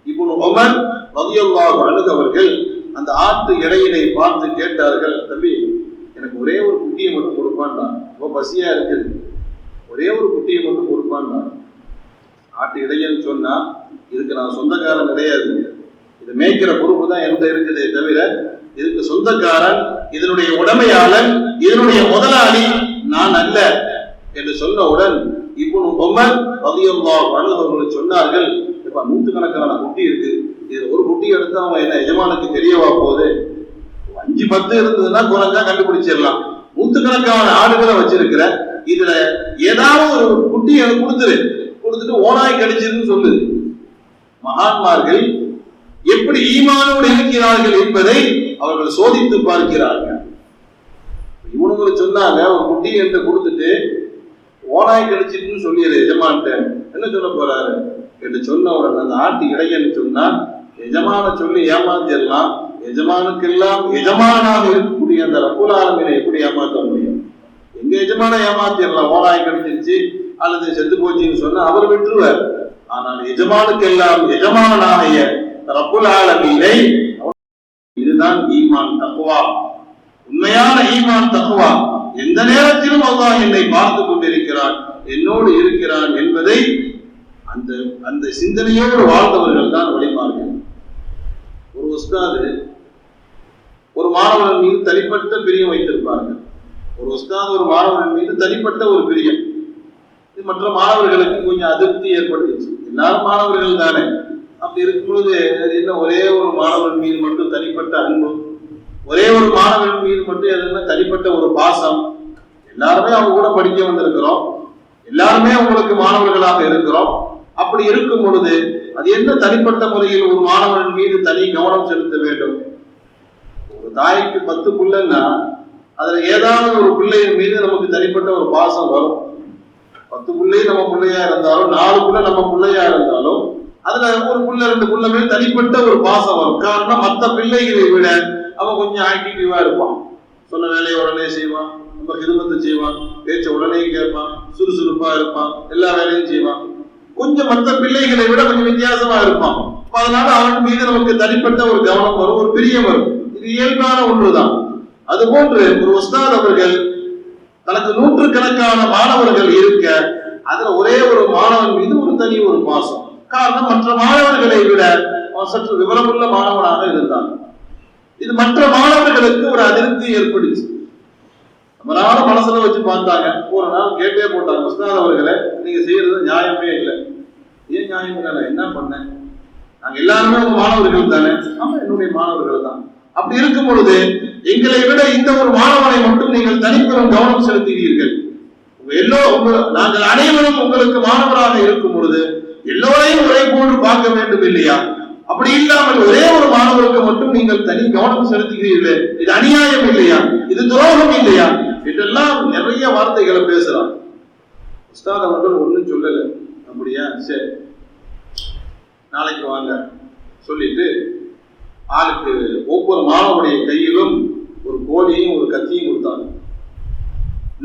இப்னு உமர் ரலியல்லாஹு அன்ஹு அவர்கள் அந்த ஆட்டு இடையனை பார்த்து கேட்டார்கள், தம்பி எனக்கு ஒரே ஒரு குட்டியை மட்டும் கொடுப்பான்டா, ரொம்ப பசியா இருக்குது, ஒரே ஒரு குட்டியை மட்டும் கொடுப்பான்டா. ஆட்டு இடையன் சொன்னா, இதுக்கு நான் சொந்தக்காரன் கிடையாது, இது மேய்க்கிற பொறுப்பு தான் என்கிட்ட இருக்குதே தவிர இதுக்கு சொந்தக்காரன், இதனுடைய உடைமையாளன், இதனுடைய முதலாளி நான் அல்ல என்று சொன்னவுடன் இப்னு உமர் ரலியல்லாஹு அன்ஹு அவர்கள் சொன்னார்கள், இப்ப நூற்றுக்கணக்கான குட்டி இருக்கு, இதுல ஒரு குட்டி எடுத்து அவன் என்ன எஜமானுக்கு தெரியவா போகுது, 5-10 இருந்ததுன்னா குறைஞ்சா கண்டுபிடிச்சிடலாம், நூற்றுக்கணக்கான ஆடுகளை வச்சிருக்கிற, இதுல ஏதாவது ஒரு குட்டியை கொடுத்துட்டு ஓனாய் கடிச்சிருன்னு சொல்லுது. மகான்மார்கள் எப்படி ஈமானோடு இருக்கிறார்கள் என்பதை அவர்கள் சோதித்து பார்க்கிறார்கள். இவனுங்களை சொன்னாங்க, ஒரு குட்டி என்று கொடுத்துட்டு ஓனாய் கடிச்சிட்டுன்னு சொல்லியது எஜமான்ட்ட என்ன சொல்ல போறாரு என்று சொன்னவுடன் அந்த ஆட்டு இடையன்னு சொன்னா, எஜமான சொல்லி ஏமாத்திடலாம், எஜமானுக்கெல்லாம் எஜமானாக இருக்கக்கூடிய அந்த ரப்புல் ஆலமீனை எப்படி ஏமாற்ற முடியும்? எங்க எஜமான ஏமாத்திடலாம், ஓனாய் கடிச்சிருச்சு அல்லது செத்து போச்சுன்னு சொன்னா அவர் விட்டுருவார். ஆனால் எஜமானுக்கெல்லாம் எஜமானாகிய ரப்புல் ஆலமீனை, இதுதான் ஈமான் தக்வா, உண்மையான ஈமான் தக்வா. எந்த நேரத்திலும் அல்லாஹ் என்னை பார்த்து கொண்டிருக்கிறான், என்னோடு இருக்கிறான் என்பதை அந்த சிந்தனையோடு வாழ்ந்தவர்கள் தான் வழிமார்கள். ஒரு உஸ்தாது ஒரு மாணவன் மீது தனிப்பட்ட பிரியம் வைத்திருப்பார்கள். ஒரு உஸ்தாது ஒரு மாணவன் மீது தனிப்பட்ட ஒரு பிரியம், மற்ற மாணவர்களுக்கு கொஞ்சம் அதிருப்தி ஏற்படுத்துச்சு. எல்லாரும் மாணவர்கள் தானே, அப்படி இருக்கும் பொழுது அது என்ன ஒரே ஒரு மாணவன் மீது மட்டும் தனிப்பட்ட அன்பு, ஒரே ஒரு மாணவன் மீது மட்டும் எதுனா தனிப்பட்ட ஒரு பாசம், எல்லாருமே அவங்க கூட படிக்க வந்திருக்கிறோம், எல்லாருமே அவங்களுக்கு மாணவர்களாக இருக்கிறோம். அப்படி இருக்கும் பொழுது அது என்ன தனிப்பட்ட முறையில் ஒரு மாணவன் மீது தனி கவனம் செலுத்த வேண்டும்? ஒரு தாய்க்கு 10 பிள்ளைன்னா அதுல ஏதாவது ஒரு பிள்ளையின் மீது நமக்கு தனிப்பட்ட ஒரு பாசம் வரும். 10 பிள்ளை நம்ம பிள்ளையா இருந்தாலும், 4 பிள்ளை நம்ம பிள்ளையா இருந்தாலும், அதுல ஒரு பிள்ளை 2 பிள்ளை மீது தனிப்பட்ட ஒரு பாசம் வரும். காரணம், மற்ற பிள்ளைகளை விட அவன் கொஞ்சம் ஆக்டிவா இருப்பான், சொன்ன வேலையை உடனே செய்வான், நம்ம ஹிதமத்தை செய்வான், பேச்ச உடனே கேட்பான், சுறுசுறுப்பா இருப்பான், எல்லா வேலையும் செய்வான், கொஞ்சம் மற்ற பிள்ளைகளை விட கொஞ்சம் வித்தியாசமா இருப்பான். அதனால அவன் மீது நமக்கு தனிப்பட்ட ஒரு கவனம் வரும், ஒரு பிரியம் வரும். இது இயல்பான ஒன்றுதான். அது போன்று ஒரு உஸ்தாத் அவர்கள் தனக்கு நூற்றுக்கணக்கான மாணவர்கள் இருக்க, அதுல ஒரே ஒரு மாணவன் மீது ஒரு தனி ஒரு பாசம். காரணம், மற்ற மாணவர்களை விட அவன் சற்று விவரமுள்ள மாணவனாக இருந்தான். இது மற்ற மாணவர்களுக்கு ஒரு அதிருப்தி ஏற்படுச்சு. நம்மளால மனசுல வச்சு பார்த்தாங்க, ஒரு நாள் கேட்டே போட்டாங்க, உஸ்தாத் அவர்களே நீங்க செய்யறது நியாயமே இல்லை. ஏன் நியாயம் இல்லை? என்ன பண்ணேன்? நாங்க எல்லாருமே உங்க மாணவர்கள் தானே. ஆமா, என்னுடைய மாணவர்கள் தான். அப்படி இருக்கும் பொழுது எங்களை விட இந்த ஒரு மாணவனை மட்டும் நீங்கள் தனிப்பெரும் கவனம் செலுத்துகிறீர்கள். நாங்கள் அனைவரும் உங்களுக்கு மாணவராக இருக்கும் பொழுது எல்லோரையும் ஒரே போன்று பார்க்க வேண்டும் இல்லையா? அப்படி இல்லாமல் ஒரே ஒரு மாணவருக்கு மட்டும் நீங்கள் தனி கவனம் செலுத்துகிறீர்கள், இது அநியாயம் இல்லையா? இது துரோகம் இல்லையா? இதெல்லாம் நிறைய வார்த்தைகளை பேசுறான். உஸ்தாத் அவர்கள் ஒன்றும் சொல்லல. அப்படியா, சரி நாளைக்கு வாங்க சொல்லிட்டு ஆளுக்கு ஒவ்வொரு மாணவனுடைய கையிலும் ஒரு கோலியும் ஒரு கத்தியும் கொடுத்தாங்க.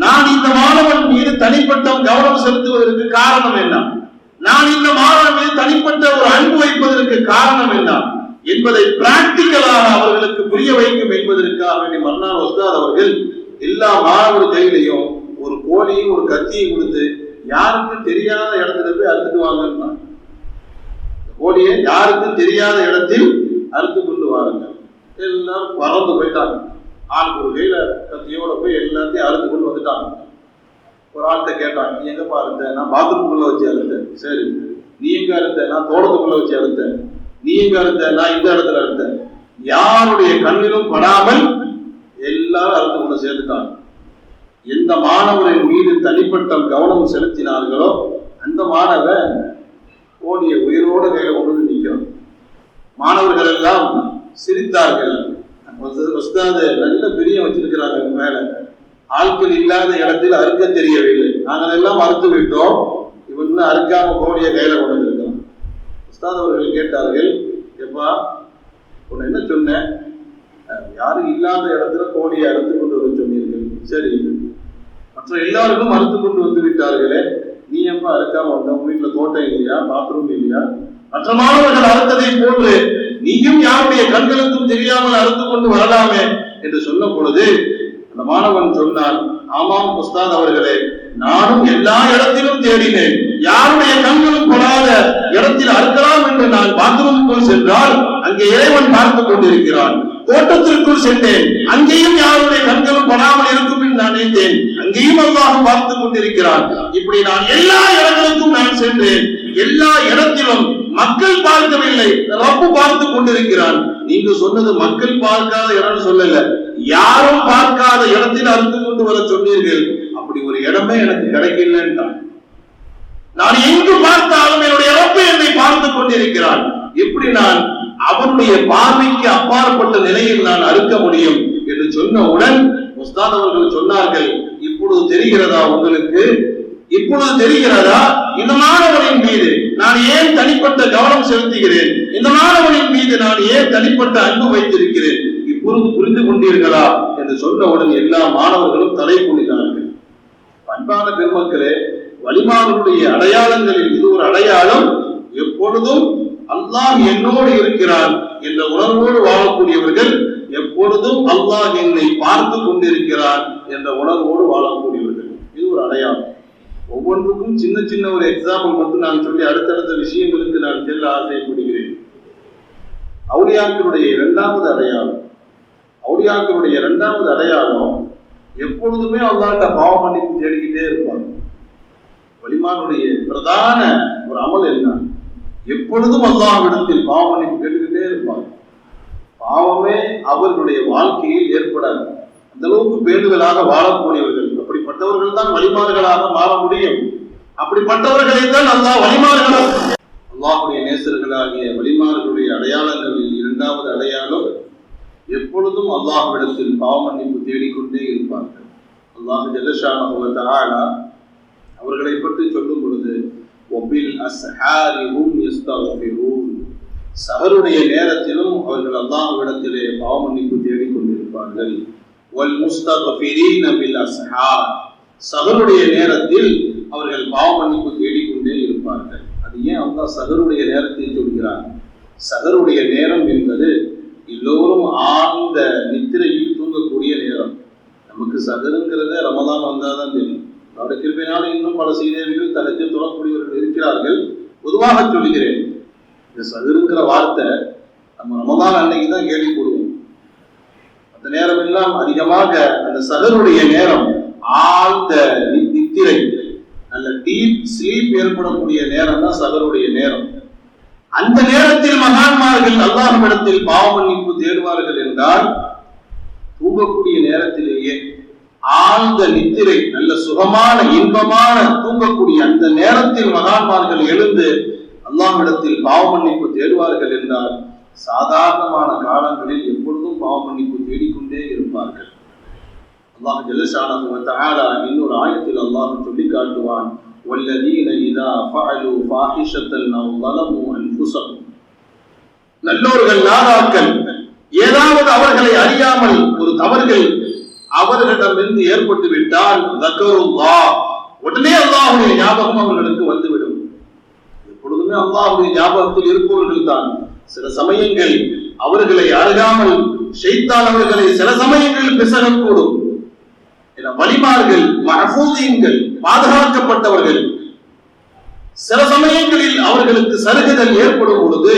நான் இந்த மாணவன் மீது தனிப்பட்ட கவனம் செலுத்துவதற்கு காரணம் என்ன, நான் இந்த மாணவன் மீது தனிப்பட்ட ஒரு அன்பு வைப்பதற்கு காரணம் என்ன என்பதை பிராக்டிக்கலாக அவர்களுக்கு புரிய வைக்கும் என்பதற்காக வேண்டி மன்னார் உஸ்தாத் அவர்கள் எல்லா மாணவர் கையிலையும் ஒரு கோலியும் ஒரு கத்தியும் கொடுத்து யாருக்கும் தெரியாத இடத்துல போய் அறுத்துட்டு வாங்க, கோலியை யாருக்கும் தெரியாத இடத்தில் அறுத்து கொண்டு வாருங்க. எல்லாரும் பறந்து போயிட்டாங்க. ஆளுக்கு ஒரு கையில கத்தியோட போய் எல்லாத்தையும் அறுத்து கொண்டு வந்துட்டாங்க. ஒரு ஆள்கிட்ட கேட்டாங்க, நீ எங்கப்பா அறுத்த? நான் பாத்ரூம்குள்ள வச்சு அறுத்தேன். சரி, நீ எங்க அறுத்த? நான் தோட்டத்துக்குள்ள வச்சு அறுத்தேன். நீ எங்க அறுத்த? நான் இந்த இடத்துல அறுத்தேன். யாருடைய கண்ணிலும் படாமல் எல்லாரும் அறுத்து கொண்டு சேர்த்துட்டாங்க. எந்த மாணவரின் மீது தனிப்பட்ட கவனம் செலுத்தினார்களோ அந்த மாணவன் கோடிய உயிரோட கையில கொண்டு நிற்கிறான். மாணவர்கள் எல்லாம் சிரித்தார்கள். நல்ல பிரியம் வச்சிருக்கிறாங்க மேல, ஆட்கள் இல்லாத இடத்தில் அறுக்க தெரியவில்லை, நாங்கள் எல்லாம் அறுத்து விட்டோம், இவன் அறுக்காம கோடிய கையில கொண்டு இருக்கிறான். உஸ்தாத் அவர்கள் கேட்டார்கள், எப்பா உன்னை என்ன சொன்னேன், யாரும் இல்லாத இடத்துல கோழியை அறுத்து கொண்டு வர சொன்னீர்கள், சரி மற்ற எல்லாருக்கும் அறுத்து கொண்டு வந்து விட்டார்களே, நீ எப்ப அறுக்காம வந்த, உங்க வீட்டுல தோட்டம் இல்லையா, பாத்ரூம் இல்லையா, மற்ற மாணவர்கள் அறுத்ததை போன்று நீயும் யாருடைய கண்களுக்கும் தெரியாமல் அறுத்து கொண்டு வரலாமே என்று சொன்ன பொழுது அந்த மாணவன் சொன்னான், ஆமாம் உஸ்தாத் அவர்களே, நானும் எல்லா இடத்திலும் தேடினேன், யாருடைய கண்களும் படாத இடத்தில் அறுக்கலாம் என்று நான் பாத்ரூமுக்குள் சென்றால் அங்கே இறைவன் பார்த்துக் கொண்டிருக்கிறான், தோட்டத்திற்குள் சென்றேன், அங்கேயும் யாருடைய கண்களும் படாமல் இருக்கும் என்று நான் நினைத்தேன், அங்கேயும் அல்லாஹ் பார்த்துக் கொண்டிருக்கிறான். இப்படி நான் எல்லா இடங்களுக்கும் நான் சென்றேன், எல்லா இடத்திலும் மக்கள் பார்க்கவில்லை, ரப்பு பார்த்துக் கொண்டிருக்கிறான். நீங்க சொன்னது மக்கள் பார்க்காத இடம் சொல்லல, யாரும் பார்க்காத இடத்தில் அறுத்து கொண்டு வர சொன்னீர்கள், அப்படி ஒரு இடமே எனக்கு கிடைக்கலன்றான். நான் எங்கு பார்த்தாலும் என்னுடைய ரப்பு என்னை பார்த்துக் கொண்டிருக்கிறான், எப்படி நான் அவனுடைய பார்வைக்கு அப்பாற்பட்ட நிலையில் நான் அறுக்க முடியும் என்று சொன்னவுடன் உஸ்தாத் அவர்கள் சொன்னார்கள், இப்பொழுது தெரிகிறதா உங்களுக்கு, இப்பொழுது தெரிகிறதா இந்த மாணவனின் மீது நான் ஏன் தனிப்பட்ட கவனம் செலுத்துகிறேன், இந்த மாணவனின் மீது நான் ஏன் தனிப்பட்ட அன்பு வைத்திருக்கிறேன், இப்பொழுது புரிந்து கொண்டீர்களா என்று சொன்னவுடன் எல்லா மாணவர்களும் தலை குனிந்தார்கள். அன்பான பெருமக்களே, வலிமார்களுடைய அடையாளங்களில் இது ஒரு அடையாளம். எப்பொழுதும் அல்லாஹ் என்னோடு இருக்கிறான் என்ற உணர்வோடு வாழக்கூடியவர்கள், எப்பொழுதும் அல்லாஹ் என்னை பார்த்து கொண்டிருக்கிறான் என்ற உணர்வோடு வாழக்கூடியவர்கள், இது ஒரு அடையாளம். ஒவ்வொன்றுக்கும் சின்ன சின்ன ஒரு எக்ஸாம்பிள் மட்டும் நான் சொல்லி அடுத்தடுத்த விஷயங்களுக்கு நான் செல்ல ஆசைப்படுகிறேன். அவுலியாக்களுடைய இரண்டாவது அடையாளம், அவுலியாக்களுடைய இரண்டாவது அடையாளம், எப்பொழுதுமே அல்லாஹ்ட்ட பாவ மன்னிப்பு தேடிக்கிட்டே இருப்பாங்க. வலிமானுடைய பிரதான ஒரு அமல் என்ன, எப்பொழுதும் அல்லாஹ்விடத்தில் பாவ மன்னிப்பு கேட்டுக்கிட்டே இருப்பாங்க. பாவமே அவர்களுடைய வாழ்க்கையில் ஏற்படாது, அந்த அளவுக்கு பேணுதலாக வாழக்கூடியவர்கள். அப்படிப்பட்டவர்கள் தான் வலிமார்களாக மாற முடியும். அப்படிப்பட்டவர்களை தான் அல்லாஹ் வலிமார்களாக, அல்லாஹ்வுடைய நேசர்களாகிய வலிமார்களுடைய அடையாளங்களில் இரண்டாவது அடையாளம், எப்பொழுதும் அல்லாஹ்விடத்தில் பாவ மன்னிப்பு தேடிக்கொண்டே இருப்பார்கள். அல்லாஹ் ஜல்லஷானஹு வ தஆலா அவர்களை பற்றி சொல்லும் பொழுது, வபில் அஸ்ஹாரி ஹும் யஸ்தக்ஃபிரூன், சஹருடைய நேரத்திலும் அவர்கள் அல்லாஹ்விடத்திலே பாவ மன்னிப்பு தேடிக்கொண்டிருப்பார்கள். வல் முஸ்தக்ஃபிரீன பில் அஸ்ஹார், சஹருடைய நேரத்தில் அவர்கள் பாவ மன்னிப்பு தேடிக்கொண்டே இருப்பார்கள். அது ஏன் அல்லாஹ் சஹருடைய நேரத்தை சொல்கிறார்? சஹருடைய நேரம் என்பது எல்லோரும் ஆழ்ந்த நித்திரையில் தூங்கக்கூடிய நேரம். நமக்கு சஹருங்கிறத ரமதான் வந்தாதான் தெரியும். அவருடைய கிருபையினால இன்னும் பல சீதேவிகள் தனத்தில் தொடரக்கூடியவர்கள் இருக்கிறார்கள். பொதுவாக சொல்கிறேன், இந்த சஹருங்கிற வார்த்தை நம்ம ரமதான் அன்னைக்கு தான் கேள்விப்படுவோம். அந்த நேரம் எல்லாம் அதிகமாக அந்த சஹருடைய நேரம் ஆழ்ந்த நித்திரை, நல்ல டீப் ஸ்லீப் ஏற்படக்கூடிய நேரம் தான் சஹருடைய நேரம். அந்த நேரத்தில் மகான்மார்கள் அல்லாஹ்விடத்தில் பாவ மன்னிப்பு தேடுவார்கள் என்றால், தூங்கக்கூடிய நேரத்திலேயே ஆழ்ந்த நித்திரை, நல்ல சுகமான இன்பமான தூங்கக்கூடிய அந்த நேரத்தில் மகான்மார்கள் எழுந்து அல்லாஹ்விடத்தில் பாவ மன்னிப்பு தேடுவார்கள் என்றால், சாதாரணமான காலங்களில் எப்பொழுதும் பாவ மன்னிப்பு தேடிக்கொண்டே இருப்பார்கள். அல்லாஹ் ஜல்லஷானஹு வ தஆலா இன்னொரு ஆயத்தில் அல்லாஹ் சொல்லி காட்டுவான், வல்லதீன இதா ஃபஅலு ஃபாஹிஷத்தன் அவ் ஸலமு அன்ஃபுஸஹும், நல்லோர்கள் நாதாக்கள் ஏதாவது அவர்களை அறியாமல் ஒரு தவறுகள் அவர்களிடமிருந்து ஏற்பட்டு விட்டால், தக்கருல்லாஹ், உடனே அல்லாஹ்வுடைய ஞாபகம் அவர்களுக்கு வந்துவிடும். எப்பொழுதுமே அல்லாஹ்வுடைய ஞாபகத்தில் இருப்பவர்கள் தான். சில சமயங்கள் அவர்களை அருகாமல் ஷைத்தான் அவர்களை சில சமயங்களில் பிசகக்கூடும். வலிமார்கள் மஹ்ஃபூதீன்கள், பாதுகாக்கப்பட்டவர்கள், சில சமயங்களில் அவர்களுக்கு சருகுதல் ஏற்படும் பொழுது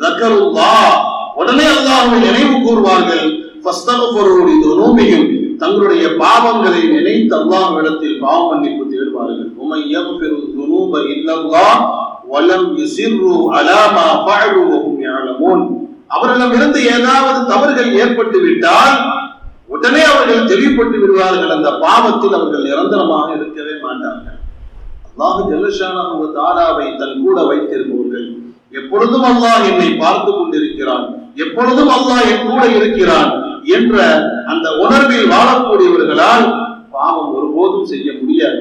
தக்கருல்லாஹ், உடனே அல்லாஹ்வை நினைவு கூறுவார்கள். ஃபஸ்தக்ஃபிரு லிதுனூபிஹிம், தங்களுடைய பாவங்களை நினைத்து அல்லாஹ்விடத்தில் பாவ மன்னிப்பு தேடுவார்கள். உமை யக்ஃபிரு ذுனூப இல்லல்லாஹ் வலம் யுஸிர்ரு அலா மா ஃபஅலு வஹும் யஅலமூன், அவர்களிடமிருந்து ஏதாவது தவறுகள் ஏற்பட்டு விட்டால் உடனே அவர்கள் தெளிவுபட்டு விடுவார்கள். அந்த பாவத்தில் அவர்கள் நிரந்தரமாக இருக்கவே மாட்டார்கள். அல்லாஹ் ஜல்லஷானஹு வ தஆலாவை தன் கூட வைத்திருப்பவர்கள், எப்பொழுதும் அல்லாஹ் என்னை பார்த்து கொண்டிருக்கிறான், எப்பொழுதும் அல்லாஹ் என் கூட இருக்கிறான் என்ற அந்த உணர்வில் வாழக்கூடியவர்களால் பாவம் ஒருபோதும் செய்ய முடியாது.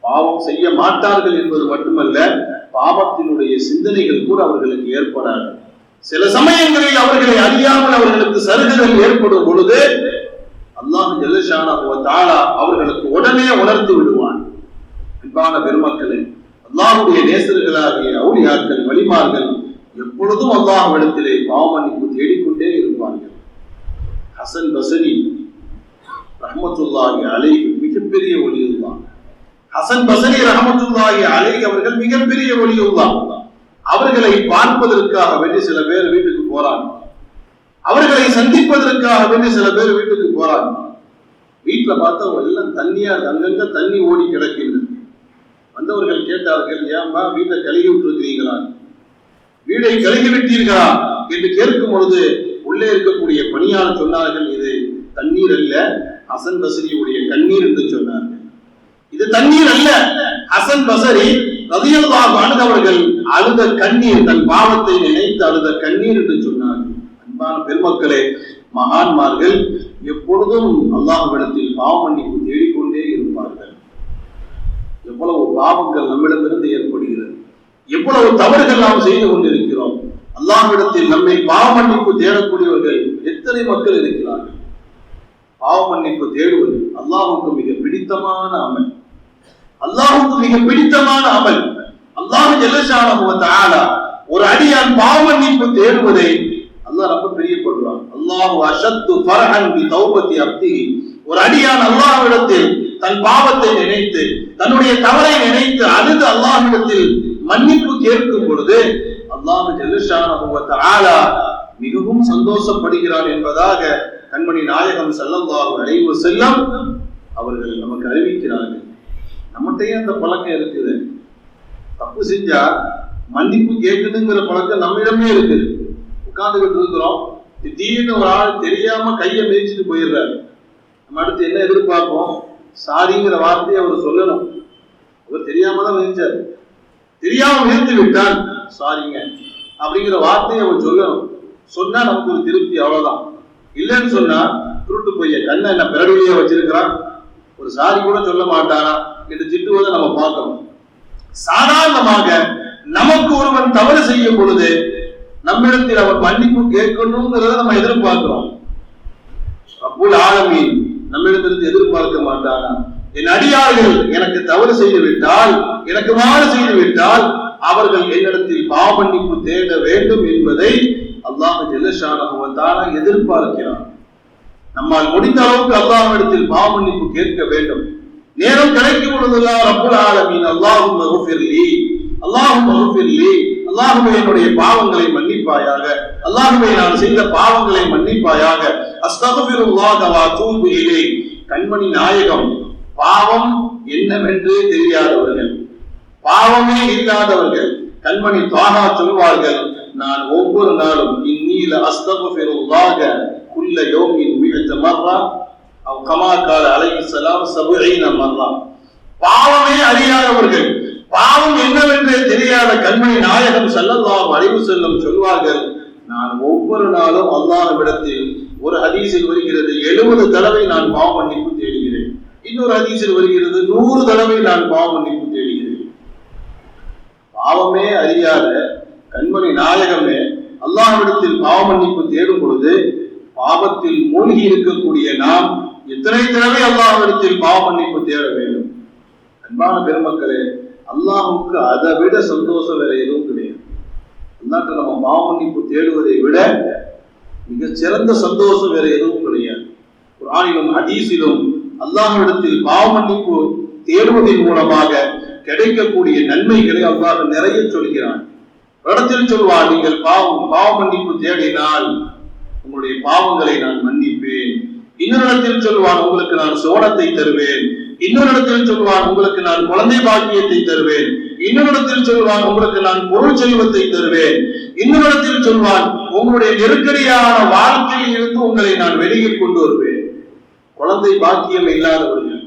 பாவம் செய்ய மாட்டார்கள் என்பது மட்டுமல்ல, பாவத்தினுடைய சிந்தனைகள் கூட அவர்களுக்கு ஏற்படாது. சில சமயங்களில் அவர்களை அறியாமல் அவர்களுக்கு சருகுகள் ஏற்படும் பொழுது அல்லாஹ் ஜல்ல ஷானஹு வ தஆலா அவர்களுக்கு உடனே உணர்த்தி விடுவான். அன்பான பெருமக்களே, அல்லாஹ்வுடைய நேசர்களாகிய அவுலியாக்கள் வலிமார்கள் எப்பொழுதும் அல்லாஹ்விடத்திலே பாவ மன்னிப்பு தேடிக்கொண்டே இருப்பார்கள். ஹசன் பஸ்ரி ரஹ்மத்துல்லாஹி அலைஹி மிகப்பெரிய ஒலியுல்லாஹ். ஹசன் பஸ்ரி ரஹ்மத்துல்லாஹி அலைஹி அவர்கள் மிகப்பெரிய ஒலியுல்லாஹ். அவர்களை பார்ப்பதற்காக வேண்டி சில பேர் வீட்டுக்கு போறாங்க. அவர்களை சந்திப்பதற்காக வேண்டி சில பேர் வீட்டுக்கு போறாங்க. வீட்டுல பார்த்தா எல்லாம் தண்ணியா, அங்கங்க தண்ணி ஓடி கிடக்கிறது. வந்தவர்கள் கேட்டார்கள், ஏன்பா வீட்டை கழுகி விட்டுருக்கிறீங்களா, வீடை கழுகி விட்டீர்களா என்று கேட்கும் பொழுது உள்ளே இருக்கக்கூடிய பணியாளர் சொன்னார்கள், இது தண்ணீர் அல்ல, ஹசன் பஸ்ரியுடைய கண்ணீர் என்று சொன்னார்கள். இது தண்ணீர் அல்ல, ஹசன் பஸ்ரி ரலியல்லாஹு அன்ஹு அவர்கள் அழுத கண்ணீர், தன் பாவத்தை நினைத்து அழுத கண்ணீர் என்று சொன்னார்கள். அன்பான பெருமக்களே, மகான்மார்கள் எப்பொழுதும் அல்லாஹ்விடத்தில் பாவ மன்னிப்பு தேடிக்கொண்டே இருப்பார்கள். எவ்வளவு பாவங்கள் நம்மிடமிருந்து ஏற்படுகிறது, எவ்வளவு தவறுகள் நாம் செய்து கொண்டிருக்கிறோம். அல்லாஹ்விடத்தில் நம்மை பாவ மன்னிப்பு தேடக்கூடியவர்கள் எத்தனை மக்கள் இருக்கிறார்கள். பாவ மன்னிப்பு தேடுவது அல்லாஹ்வுக்கு மிக பிடித்தமான அமல். அல்லாஹ்வுக்கு மிக பிடித்தமான அமல். அல்லாஹ் ஜல்ல ஷானஹு வ தஆலா ஒரு அடியான் பாவ மன்னிப்பு தேடுவதை அல்லாஹ் ரொம்ப பிரியப்படுறான். அல்லாஹு அஷத்து ஃபர்ஹன் பி தௌபத்தி அப்திஹி. ஒரு அடியான் அல்லாஹ்விடத்தில் தன் பாவத்தை நினைத்து, தன்னுடைய தவறை நினைத்து அழுது அல்லாஹ்விடத்தில் மன்னிப்பு கேட்கும் பொழுது அல்லாஹ் ஜல்ல ஷானஹு வ தஆலா மிகவும் சந்தோஷப்படுகிறான் என்பதாக கண்மணி நாயகம் ஸல்லல்லாஹு அலைஹி வஸல்லம் அவர்கள் நமக்கு அறிவிக்கிறார்கள். நம்மகிட்டயே அந்த பழக்கம் இருக்குது. தப்பு செஞ்சா மன்னிப்பு கேட்கணுங்கிற பழக்கம் நம்மிடமே இருக்குது. உட்கார்ந்துகிட்டு இருக்கிறோம், திடீர்னு ஒரு ஆள் தெரியாம கையை மிதிச்சுட்டு போயிடுறாரு. நம்ம அடுத்து என்ன எதிர்பார்ப்போம்? சாரிங்கிற வார்த்தையை அவர் சொல்லணும். அவர் தெரியாம தான் மிதிச்சாரு, தெரியாம மிதித்து விட்டால் சாரிங்க அப்படிங்கிற வார்த்தையை அவர் சொல்லணும். சொன்னா நமக்கு ஒரு திருப்தி, அவ்வளவுதான். இல்லைன்னு சொன்னா துருட்டு போய் கண்ணை என்ன பிறவிலேயே வச்சிருக்கிறான், ஒரு சாரி கூட சொல்ல மாட்டானா என்று திட்டுவதை நம்ம பார்க்கணும். சாதாரணமாக நமக்கு ஒருவன் தவறு செய்யும் பொழுது நம்மிடத்தில் அவர் மன்னிப்பு கேட்கணுங்கிறத நம்ம எதிர்பார்க்கிறோம். ரப்புல் ஆலமீன் நம்மிடத்திலிருந்து எதிர்பார்க்க மாட்டானா? என் அடியார்கள் எனக்கு தவறு செய்து விட்டால், எனக்கு மாறு செய்து விட்டால் அவர்கள் என்னிடத்தில் பாவ மன்னிப்பு தேட வேண்டும் என்பதை அல்லாஹ் ஜல்ல ஷானஹு வ தஆலா எதிர்பார்க்கிறான். நம்மால் முடிந்த அளவுக்கு அல்லாஹ்விடத்தில் பாவ மன்னிப்பு கேட்க வேண்டும். நேரம் கிடைக்கும் பொழுதெல்லாம் ரப்புல் ஆலமீன் அல்லாஹும்ம குஃபிர்லி, அல்லாஹும்ம குஃபிர்லி, அல்லாஹ்வே என்னுடைய பாவங்களை மன்னிப்பாயாக, அல்லாஹ்வே நான் செய்த பாவங்களை மன்னிப்பாயாக, அஸ்தக்ஃபிருல்லாஹ வ அதூபு இலைஹ். கண்மணி நாயகம் பாவம் என்னவென்று தெரியாதவர்கள், பாவமே இல்லாதவர்கள் கண்மணி த்வாஹா சொல்வார்கள், நான் ஒவ்வொரு நாளும் இன்னீல அஸ்தக்ஃபிருல்லாஹ குல்ல யௌமின் 100 மர்ரா அவ் கமா கால அலைஹிஸ்ஸலாம் 70 மர்ரா. பாவமே அறியாதவர்கள், பாவம் என்னவென்று தெரியாத கண்மணி நாயகம் ஸல்லல்லாஹு அலைஹி வஸல்லம் சொல்வார்கள், நான் ஒவ்வொரு நாளும் அல்லாஹ்விடத்தில், ஒரு ஹதீஸில் வருகிறது 70 தடவை நான் பாவ மன்னிப்பு தேடுகிறேன், இன்னொரு ஹதீஸில் வருகிறது 100 தடவை நான் பாவ மன்னிப்பு தேடுகிறேன். பாவமே அறியாத கண்மணி நாயகமே அல்லாஹ்விடத்தில் பாவ மன்னிப்பு தேடும் பொழுது பாவத்தில் மூழ்கி இருக்கக்கூடிய நாம் எத்தனை தடவை அல்லாஹ்விடத்தில் பாவ மன்னிப்பு தேட வேண்டும். அன்பான பெருமக்களே, அல்லாஹ்வுக்கு அதை விட சந்தோஷம் வேற எதுவும் கிடையாது. அல்லாஹ்ட்ட நம்ம பாவ மன்னிப்பு தேடுவதை விட மிக சிறந்த சந்தோஷம் வேற எதுவும் கிடையாது. குர்ஆனிலும் ஹதீஸிலும் அல்லாஹ்விடத்தில் பாவ மன்னிப்பு தேடுவதன் மூலமாக கிடைக்கக்கூடிய நன்மைகளை அல்லாஹ் நிறைய சொல்கிறான். இடத்தில் சொல்வான், நீங்கள் பாவ மன்னிப்பு தேடினால் உங்களுடைய பாவங்களை நான் மன்னிப்பேன். இன்னொரு இடத்தில் சொல்வான், உங்களுக்கு நான் சோனத்தை தருவேன். இன்னொரு இடத்தில் சொல்வான், உங்களுக்கு நான் குழந்தை பாக்கியத்தை தருவேன். இன்னொரு இடத்தில் சொல்வான், உங்களுக்கு நான் பொருள் செல்வத்தை தருவேன். இன்னொரு இடத்தில் சொல்வான், உங்களுடைய நெருக்கடியான வாழ்க்கையில் இருந்து உங்களை நான் வெளியில் கொண்டு வருவேன். குழந்தை பாக்கியம் இல்லாதவர்கள்,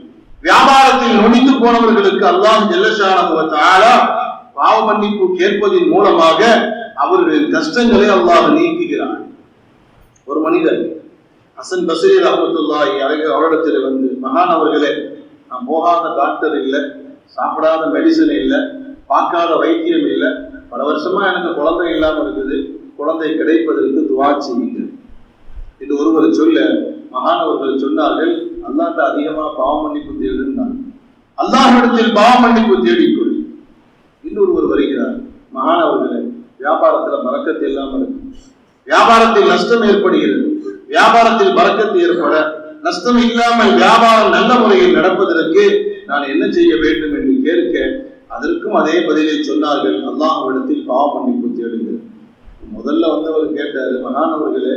வியாபாரத்தில் நொடித்து போனவர்களுக்கு அல்லாஹ் ஜல்ல ஷானஹு வ தஆலா பாவ மன்னிப்பு கேட்பதின் மூலமாக அவர்களின் கஷ்டங்களை அல்லாஹ் நீக்குகிறான். ஒரு மனிதர் ஹசன் பஸ்ரி ரஹ்மத்துல்லாஹி அலைஹி அவரிடத்தில் வந்து, மகான் அவர்களே, நான் போகாத டாக்டர் இல்லை, சாப்பிடாத மெடிசன் இல்லை, பார்க்காத வைத்தியம் இல்லை, பல வருஷமா எனக்கு குழந்தை இல்லாம இருக்குது, குழந்தை கிடைப்பதற்கு துவா செய்யுங்க என்று ஒருவர் சொல்ல மகானவர்கள் சொன்னார்கள், அல்லாஹ்ட்ட அதிகமா பாவ மன்னிப்பு தேடுனாங்க. அல்லாஹ்விடத்தில் பாவ மன்னிப்பு தேடிக்கொள். இன்னொருவர் வருகிறார், மகானவர்களே வியாபாரத்துல பரக்கத்து இல்லாம இருக்கு, வியாபாரத்தில் நஷ்டம் ஏற்படுகிறது, வியாபாரத்தில் பரக்கத்து ஏற்பட நஷ்டம் இல்லாமல் வியாபாரம் நல்ல முறையில் நடப்பதற்கு நான் என்ன செய்ய வேண்டும் என்று கேட்க அதற்கும் அதே பதிலை சொன்னார்கள், அல்லாஹ்விடத்தில் பாவ மன்னிப்பு தேடுங்கள். முதல்ல வந்தவர் கேட்டாரு, மகானவர்களே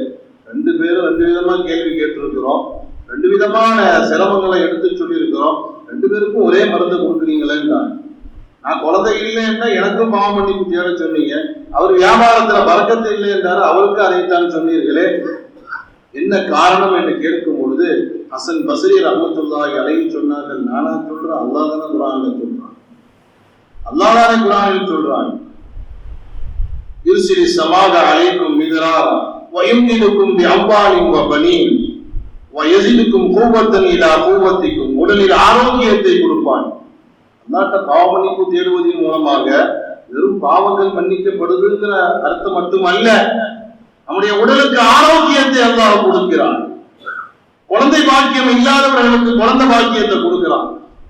2 பேரும் 2 விதமா கேள்வி கேட்டிருக்கிறோம், 2 விதமான சிரமங்களை எடுத்து சொல்லியிருக்கிறோம், 2 பேருக்கும் ஒரே மருந்து கொடுக்குறீங்களேன்னு. நான் குழந்தை இல்லைன்னா எனக்கும் பாவ மன்னிப்பு தேட சொன்னீங்க, அவர் வியாபாரத்துல பரக்கத்து இல்லை என்றாரு, அவருக்கு அதைத்தான் சொன்னீர்களே, என்ன காரணம் என்று கேட்கும் பொழுது ஹசன் பஸ்ரி ரஹ்மத்துல்லாஹி அலைஹி சொன்னார்கள், நானா சொல்றேன், அல்லாஹ் தானே குர்ஆன்ல சொல்றான், அல்லாஹ் தானே குர்ஆனில் சொல்றான், யுர்சிலி ஸமாக அலைக்கும் மித்ராரா வயும்திதுக்கும் பிஅம்வாலின் வபனீன் வயஸிதுக்கும் குவத்தன் இலா குவத்திக்கும், உடலில் ஆரோக்கியத்தை கொடுப்பான். அல்லாஹ்ட்ட பாவ மன்னிப்பு தேடுவதன் மூலமாக வெறும் பாவங்கள் மன்னிக்கப்படுதுங்கிற அர்த்தம் மட்டுமல்ல, நம்முடைய உடலுக்கு ஆரோக்கியத்தை அல்லாஹ் கொடுக்கிறான். குழந்தை பாக்கியம் இல்லாதவர்களுக்கு குழந்தை பாக்கியத்தை கொடுக்கிறான்.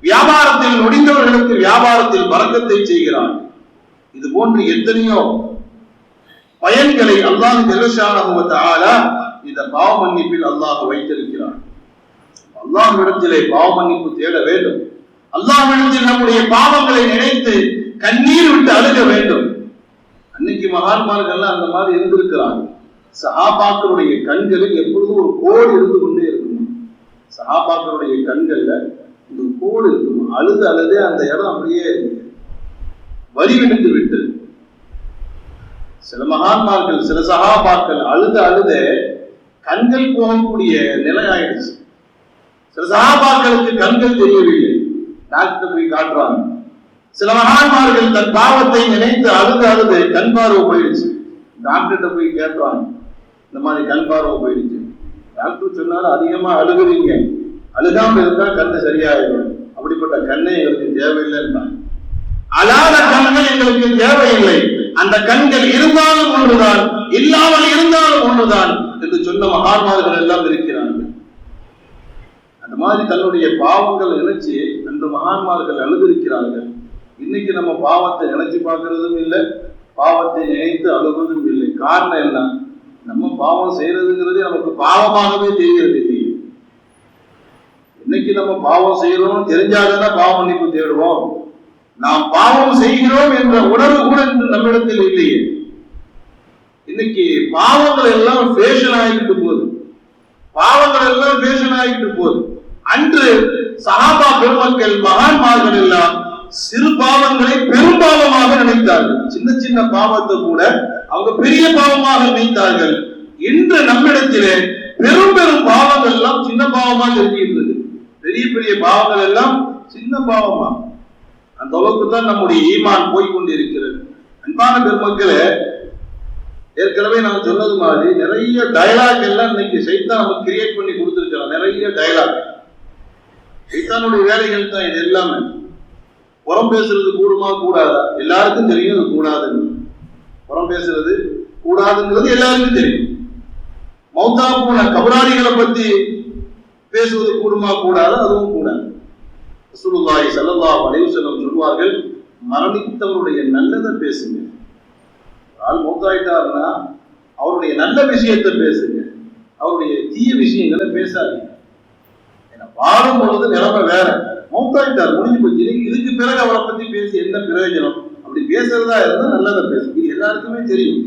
வியாபாரத்தில் நொடிந்தவர்களுக்கு வியாபாரத்தில் பரக்கத்தை செய்கிறான். இது போன்று எத்தனையோ பயன்களை அல்லாஹ் ஜல்லஷானஹு வ தஆலா இந்த பாவ மன்னிப்பில் அல்லாஹ் வைத்திருக்கிறான். அல்லாஹ்விடத்திலே பாவ மன்னிப்பு தேட வேண்டும். அல்லாஹ்விடத்தில் நம்முடைய பாவங்களை நினைத்து கண்ணீர் விட்டு அழுக வேண்டும். அன்னைக்கு மகான்மார்கள் அந்த மாதிரி இருந்திருக்கிறாங்க. சஹாபாக்களுடைய கண்களில் எப்பொழுதும் ஒரு கோடு இருந்து கொண்டே இருக்கும். சஹாபாக்களுடைய கண்கள்ல இந்த கோடு இருக்கும். அழுது அழுதே அந்த இடம் அப்படியே வரிவிடுத்து விட்டு, சில மகான்மார்கள் சில சஹாபாக்கள் அழுது அழுதே கண்கள் போகக்கூடிய நிலை ஆயிடுச்சு. சில சஹாபாக்களுக்கு கண்கள் தெரியவில்லை, டாக்டர் போய் காட்டுறாங்க. சில மகான்மார்கள் தன் பாவத்தை நினைத்து அழுது அழுது கண் பார்வை போயிடுச்சு. டாக்டர்கிட்ட போய் கேட்கிறாங்க, இந்த மாதிரி கண் பார்வை போயிடுச்சு. டாக்டர் சொன்னாலும் அதிகமா அழுகுறீங்க, அழுகாம இருந்தா கண்ணு சரியாயிடும், அப்படிப்பட்ட கண்ணே எங்களுக்கு தேவையில்லைன்னா. அழாத கண்கள் எங்களுக்கு தேவையில்லை, அந்த கண்கள் இருந்தாலும் ஒன்றுதான், இல்லாமல் இருந்தாலும் ஒன்றுதான் என்று சொன்ன மகான்மார்கள் எல்லாம் இருக்கிறார்கள். அந்த மாதிரி தன்னுடைய பாவங்கள் நினைச்சு அன்று மகான்மார்கள் அழுதிருக்கிறார்கள். இன்னைக்கு நம்ம பாவத்தை நினைச்சு பார்க்கறதும் இல்லை, பாவத்தை நினைத்து அழுவதும் இல்லை. காரணம் என்ன? நம்ம பாவம் செய்யறதுங்கிறது நமக்கு பாவமாகவே தெரிகிறது இல்லையே. இன்னைக்கு நம்ம பாவம் செய்யறோம் தெரிஞ்சாதானே பாவ மன்னிப்பு தேடுவோம். நாம் பாவம் செய்கிறோம் என்ற உணர்வு கூட நம்மிடத்தில் இல்லையே. இன்னைக்கு பாவங்கள் எல்லாம் ஃபேஷன் ஆகிட்டு போகுது, பாவங்கள் எல்லாம் ஃபேஷன் ஆகிட்டு போகுது. அன்று சஹாபா பெருமக்கள் மகான்மார்கள் எல்லாம் சிறு பாவங்களை பெரும் பாவமாக நினைத்தார்கள். சின்ன சின்ன பாவத்தை கூட அவங்க பெரிய பாவமாக நினைத்தார்கள். இன்று நம்மிடத்திலே பெரும் பெரும் பாவங்கள் எல்லாம் சின்ன பாவமாக இருக்கின்றது. பெரிய பெரிய பாவங்கள் எல்லாம் சின்ன பாவமா. அந்த அளவுக்கு தான் நம்முடைய ஈமான் போய்கொண்டிருக்கிறது. அன்பான பெருமக்களே, ஏற்கனவே நான் சொன்னது மாதிரி நிறைய டயலாக் எல்லாம் இன்னைக்கு சைத்தான் நமக்கு கிரியேட் பண்ணி கொடுத்திருக்கிறோம். நிறைய டயலாக் சைத்தானுடைய வேலைகள் தான் இது எல்லாமே. புறம் பேசுறது கூடுமா கூடாதா? எல்லாருக்கும் தெரியும் அது கூடாதுன்னு. புறம் பேசுறது கூடாதுங்கிறது எல்லாருக்கும் தெரியும். மௌத்தா போன கபராளிகளை பத்தி பேசுவது கூடுமா கூடாது? அதுவும் கூடாது. ரசூலுல்லாஹி ஸல்லல்லாஹு அலைஹி வஸல்லம் சொல்வார்கள், மரணித்தவருடைய நல்லதை பேசுங்க. ஆள் மௌத்தாயிட்டாருன்னா அவருடைய நல்ல விஷயத்தை பேசுங்க, அவருடைய தீய விஷயங்களை பேசாதீங்க. ஏன்னா வாழும் பொழுது நிலைமை வேற, மௌத்தாயிட்டார் முடிஞ்சு போச்சு, இதுக்கு பிறகு அவரை பத்தி பேசி என்ன பிரயோஜனம்? அப்படி பேசுறதா இருந்தா நல்லதை பேசுங்க. இது எல்லாருக்குமே தெரியும்.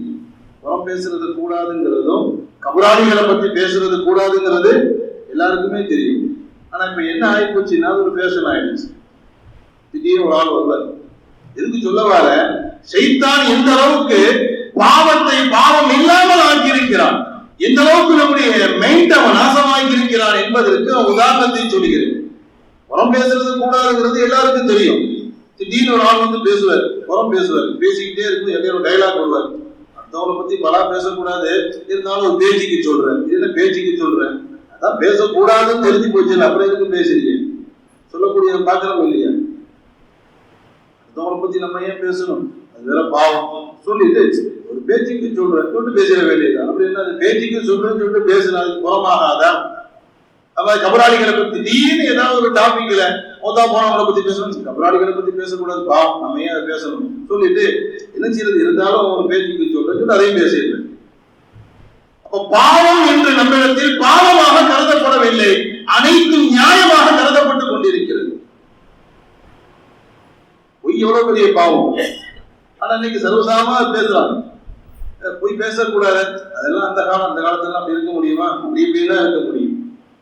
புறம் பேசுறது கூடாதுங்கிறதும் கபராளிகளை பத்தி பேசுறது கூடாதுங்கிறது எல்லாருக்குமே தெரியும். ஆனா இப்ப என்ன ஆகி போச்சுன்னா ஒரு ஃபேஷன் ஆயிடுச்சு. திடீர்னு ஒரு ஆள் வருவார், எதுக்கு சொல்ல வர, சைத்தான் எந்த அளவுக்கு பாவத்தை பாவம் இல்லாமல் ஆக்கியிருக்கிறான், எந்த அளவுக்கு நம்முடைய மைண்டை நாசமாக்கி இருக்கிறான் என்பதற்கு உதாரணத்தை சொல்லுகிறேன். புறம் பேசுறது கூடாதுங்கிறது எல்லாருக்கும் தெரியும். திடீர்னு ஒரு ஆள் வந்து பேசுவார், புறம் பேசுவார், பேசிக்கிட்டே இருக்கும், எல்லாரும் டைலாக் வருவார். அடுத்தவங்களை பத்தி பலா பேசக்கூடாது, இருந்தாலும் ஒரு பேச்சுக்கு சொல்றேன். இது என்ன பேச்சுக்கு சொல்றேன்? அதான் பேசக்கூடாதுன்னு தெரிஞ்சு போச்சு, அப்புறம் எதுக்கு பேசுறீங்க? சொல்லக்கூடிய பாக்கிறோம் இல்லையா? மற்றவங்களை பத்தி நம்ம ஏன் பேசணும், அது வேற பாவம் சொல்லிட்டு ஒரு பேச்சுக்கு சொல்லிட்டு பேசிட வேண்டியது. அப்படி என்ன அது பேச்சுக்கு சொல்றேன்னு சொல்லிட்டு பேசுறது அது புறமாகாதான்? அப்ப கபராளிகளை பத்தி திடீர்னு ஏதாவது ஒரு டாபிக்ல மொத்தா போனவங்களை பத்தி பேசணும், கபராளிகளை பத்தி பேசக்கூடாது, பாவம் நம்ம ஏன் அதை பேசணும் சொல்லிட்டு என்ன செய்யறது, இருந்தாலும் ஒரு பேச்சுக்கு சொல்றேன்னு அதையும் பேசிடுறேன். அப்ப பாவம் என்று நம்மிடத்தில் பாவமாக கருதப்படவில்லை, அனைத்தும் நியாயமாக கருதப்பட்டுக் கொண்டிருக்கிறது. பொய் எவ்வளவு பெரிய பாவம், ஆனா இன்னைக்கு சர்வசாதாரணமா பேசுறாங்க. பொய் பேசக்கூடாது, அதெல்லாம் அந்த காலத்துல அப்படி இருக்க முடியுமா? அப்படி இப்படிதான் இருக்க முடியும்.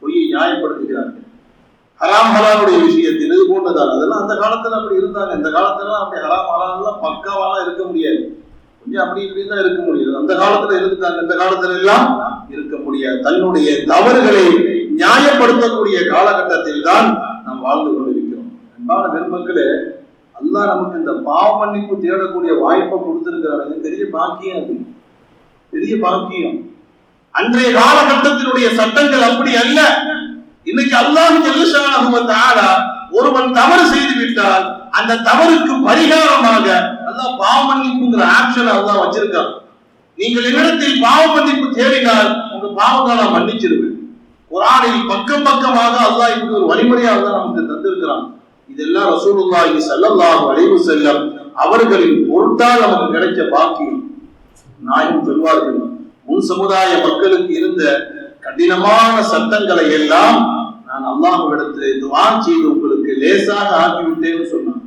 பொய்யை நியாயப்படுத்துகிறார்கள். ஹராம் ஹலாலுடைய விஷயத்தில் இது போன்றதால் அதெல்லாம் அந்த காலத்துல அப்படி இருந்தாங்க. இந்த காலத்துல அப்படி ஹராம் ஹலாலாம் பக்காவாலாம் இருக்க முடியாது, கொஞ்சம் அப்படி இப்படி தான் இருக்க முடியாது. அந்த காலத்துல இருந்தாங்க, இந்த காலத்துல எல்லாம் இருக்க முடியாது. தன்னுடைய தவறுகளை நியாயப்படுத்தக்கூடிய காலகட்டத்தில் தான் நாம் வாழ்ந்து கொண்டிருக்கிறோம். அன்பான பெருமக்களே, அல்லாஹ் நமக்கு இந்த பாவ மன்னிப்பு தேடக்கூடிய வாய்ப்பை கொடுத்திருக்கிறாங்க. பெரிய பாக்கியம், அது பெரிய பாக்கியம். அன்றைய காலகட்டத்தினுடைய சட்டங்கள் அப்படி அல்ல. இன்னைக்கு அல்லாஹ் ஜல்ல ஷானஹு வ தஆலா ஒருவன் தவறு செய்து விட்டால் அந்த தவறுக்கு பரிகாரமாக அல்லாஹ் பாவ மன்னிப்புங்கிற ஆப்ஷன் அல்லாஹ் வச்சிருக்கான். நீங்கள் என்னிடத்தில் பாவ மன்னிப்பு தேடினால் உங்க பாவங்களை நான் மன்னிச்சிருவேன். குர்ஆனில் பக்கம் பக்கமாக அல்லாஹ் இப்படி ஒரு வழிமுறையாக அல்லாஹ் நமக்கு தந்திருக்கிறான். இதெல்லாம் ரசூலுல்லாஹி ஸல்லல்லாஹு அலைஹி வஸல்லம் அவர்களின் பொருட்டால் நமக்கு கிடைச்ச பாக்கியம். நாயகம் சொல்வார்கள், முன் சமுதாய மக்களுக்கு இருந்த கடினமான சட்டங்களை எல்லாம் நான் அல்லாஹ்விடத்திலே துஆ செய்து உங்களுக்கு லேசாக ஆக்கிவிட்டேன்னு சொன்னான்.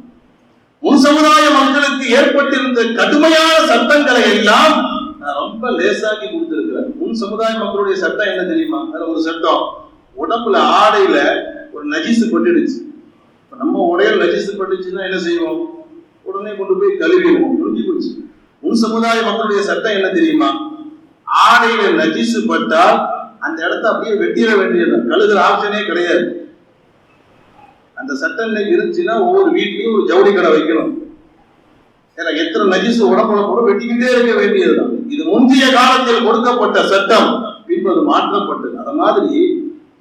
முன் சமுதாய மக்களுக்கு ஏற்பட்டிருந்த கடுமையான சட்டங்களை எல்லாம் நான் ரொம்ப லேசாக்கி கொடுத்திருக்கிறேன். முன் சமுதாய மக்களுடைய சட்டம் என்ன தெரியுமா? அதுல ஒரு சட்டம், உடம்புல ஆடையில ஒரு நஜீசு பட்டுடுச்சு. நம்ம உடையில நஜீசு பட்டுச்சுன்னா என்ன செய்வோம்? உடனே கொண்டு போய் கழுவிடுவோம், முடிஞ்சு போச்சு. முன் சமுதாய மக்களுடைய சட்டம் என்ன தெரியுமா? ஆடையில நஜீசு பட்டால் அந்த இடத்த அப்படியே வெட்டிட வேண்டியது, கழுகுற ஆப்ஷனே கிடையாது. அந்த சட்டம் இன்னைக்கு இருந்துச்சுன்னா ஒவ்வொரு வீட்லயும் ஒரு ஜவுளி கடை வைக்கணும். ஏன்னா எத்தனை நஜீசு உடம்புல கூட வெட்டிக்கிட்டே இருக்க வேண்டியதுதான். இது முந்தைய காலத்தில் கொடுக்கப்பட்ட சட்டம், பின்பது மாற்றப்பட்டது. அத மாதிரி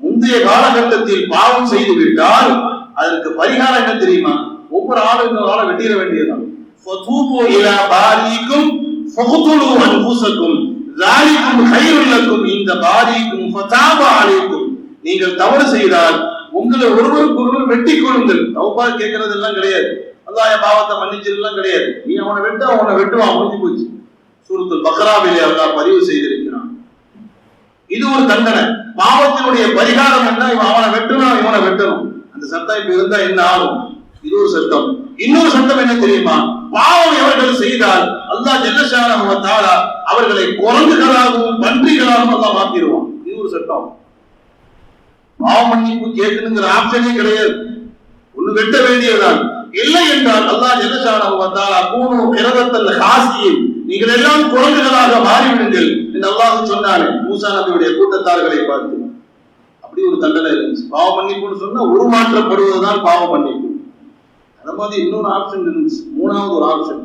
முந்தைய காலகட்டத்தில் பாவம் செய்து விட்டால் அதற்கு பரிகாரம் என்ன தெரியுமா? ஒவ்வொரு ஆளும் இன்னொரு ஆளை வெட்டிட வேண்டியதுதான். ஃபதூபு இலா பாரிக்கும் ஃபகுதுலு அன்ஃபுஸக்கும் ذَلِكُمْ خَيْرٌ لَكُمْ عِندَ بَارِئِكُمْ فَتَابَ عَلَيْكُمْ. நீங்கள் தவறு செய்தால் உங்களை ஒருவருக்கு ஒருவர் வெட்டிக் கொள்ளுங்கள். தௌபா கேட்கறது எல்லாம் கிடையாது, அல்லாஹ் என் பாவத்தை மன்னிச்சிருக்கலாம் கிடையாது. நீ அவனை வெட்ட, அவனை வெட்டுவான், முடிஞ்சு போச்சு. சூரத்துல் பக்ராவிலே அல்லாஹ் பதிவு செய்திருக்கிறான். இது ஒரு தண்டனை. பாவத்தினுடைய பரிகாரம் என்ன? அவனை வெட்டணும், இவனை வெட்டணும். அந்த சட்டம் இப்ப இருந்தா என்ன ஆகும்? இது ஒரு சட்டம். இன்னொரு சட்டம் என்ன தெரியுமா? பாவம் எவர்கள் செய்தால் அல்லாஹ் ஜல்ல ஷானஹு வ தஆலா அவர்களை குரங்குகளாகவும் பன்றிகளாகவும் அல்லாஹ் மாத்திடுவான். இது ஒரு சட்டம். பாவ மன்னிப்பு கேட்கணுங்கிற ஆப்ஷனே கிடையாது, ஒண்ணு வெட்ட வேண்டியதுதான். இல்லை என்றால் அல்லாஹ் ஜல்ல ஷானஹு வ தஆலா கூனு கிரதத்தல் ஹாசியின், நீங்கள் எல்லாம் குரங்குகளாக மாறிவிடுங்கள் என்று அல்லாஹ் சொன்னானே மூசா நபியுடைய கூட்டத்தார்களை பார்த்து. அப்படி ஒரு தண்டனை இருந்துச்சு. பாவ மன்னிப்புன்னு சொன்னா உருமாற்றப்படுவதுதான் பாவ மன்னிப்பு. அந்த மாதிரி இன்னொரு ஆப்ஷன் இருந்துச்சு, மூணாவது ஒரு ஆப்ஷன்.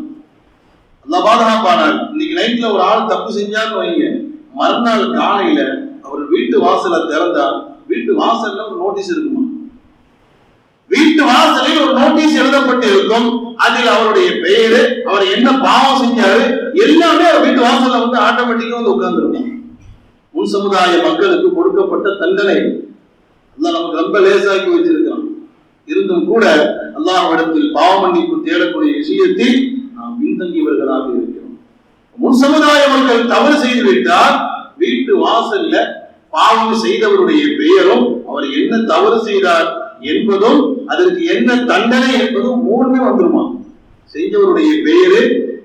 அல்லாஹ் பாதுகாப்பானார். இன்னைக்கு நைட்ல ஒரு ஆள் தப்பு செஞ்சான்னு வைங்க, மறுநாள் காலையில அவர் வீட்டு வாசலை திறந்தா வீட்டு வாசல்ல ஒரு நோட்டீஸ் இருக்குமா? வீட்டு வாசலில் ஒரு நோட்டீஸ் எழுதப்பட்டு இருக்கும். அதில் அவருடைய பெயரு, அவர் என்ன பாவம் செஞ்சாரு எல்லாமே வீட்டு வாசல்ல வந்து ஆட்டோமேட்டிக்கா வந்து உட்கார்ந்துருக்கும். முன் சமுதாய மக்களுக்கு கொடுக்கப்பட்ட தண்டனை அல்லாஹ் நமக்கு ரொம்ப லேசாக்கி வச்சிருக்கான். இருந்தும் கூட அல்லாஹ்விடத்தில் பாவ மன்னிப்பு தேடக்கூடிய விஷயத்தில் நாம் பின்தங்கியவர்களாக இருக்கிறோம். முன் சமுதாய மக்கள் தவறு செய்து விட்டால் வீட்டு வாசல்ல பாவம் செய்தவருடைய பெயரும், அவர் என்ன தவறு செய்தார் என்பதும், அதற்கு என்ன தண்டனை என்பதும் மூணுமே வந்துருமா? செஞ்சவருடைய பெயரு,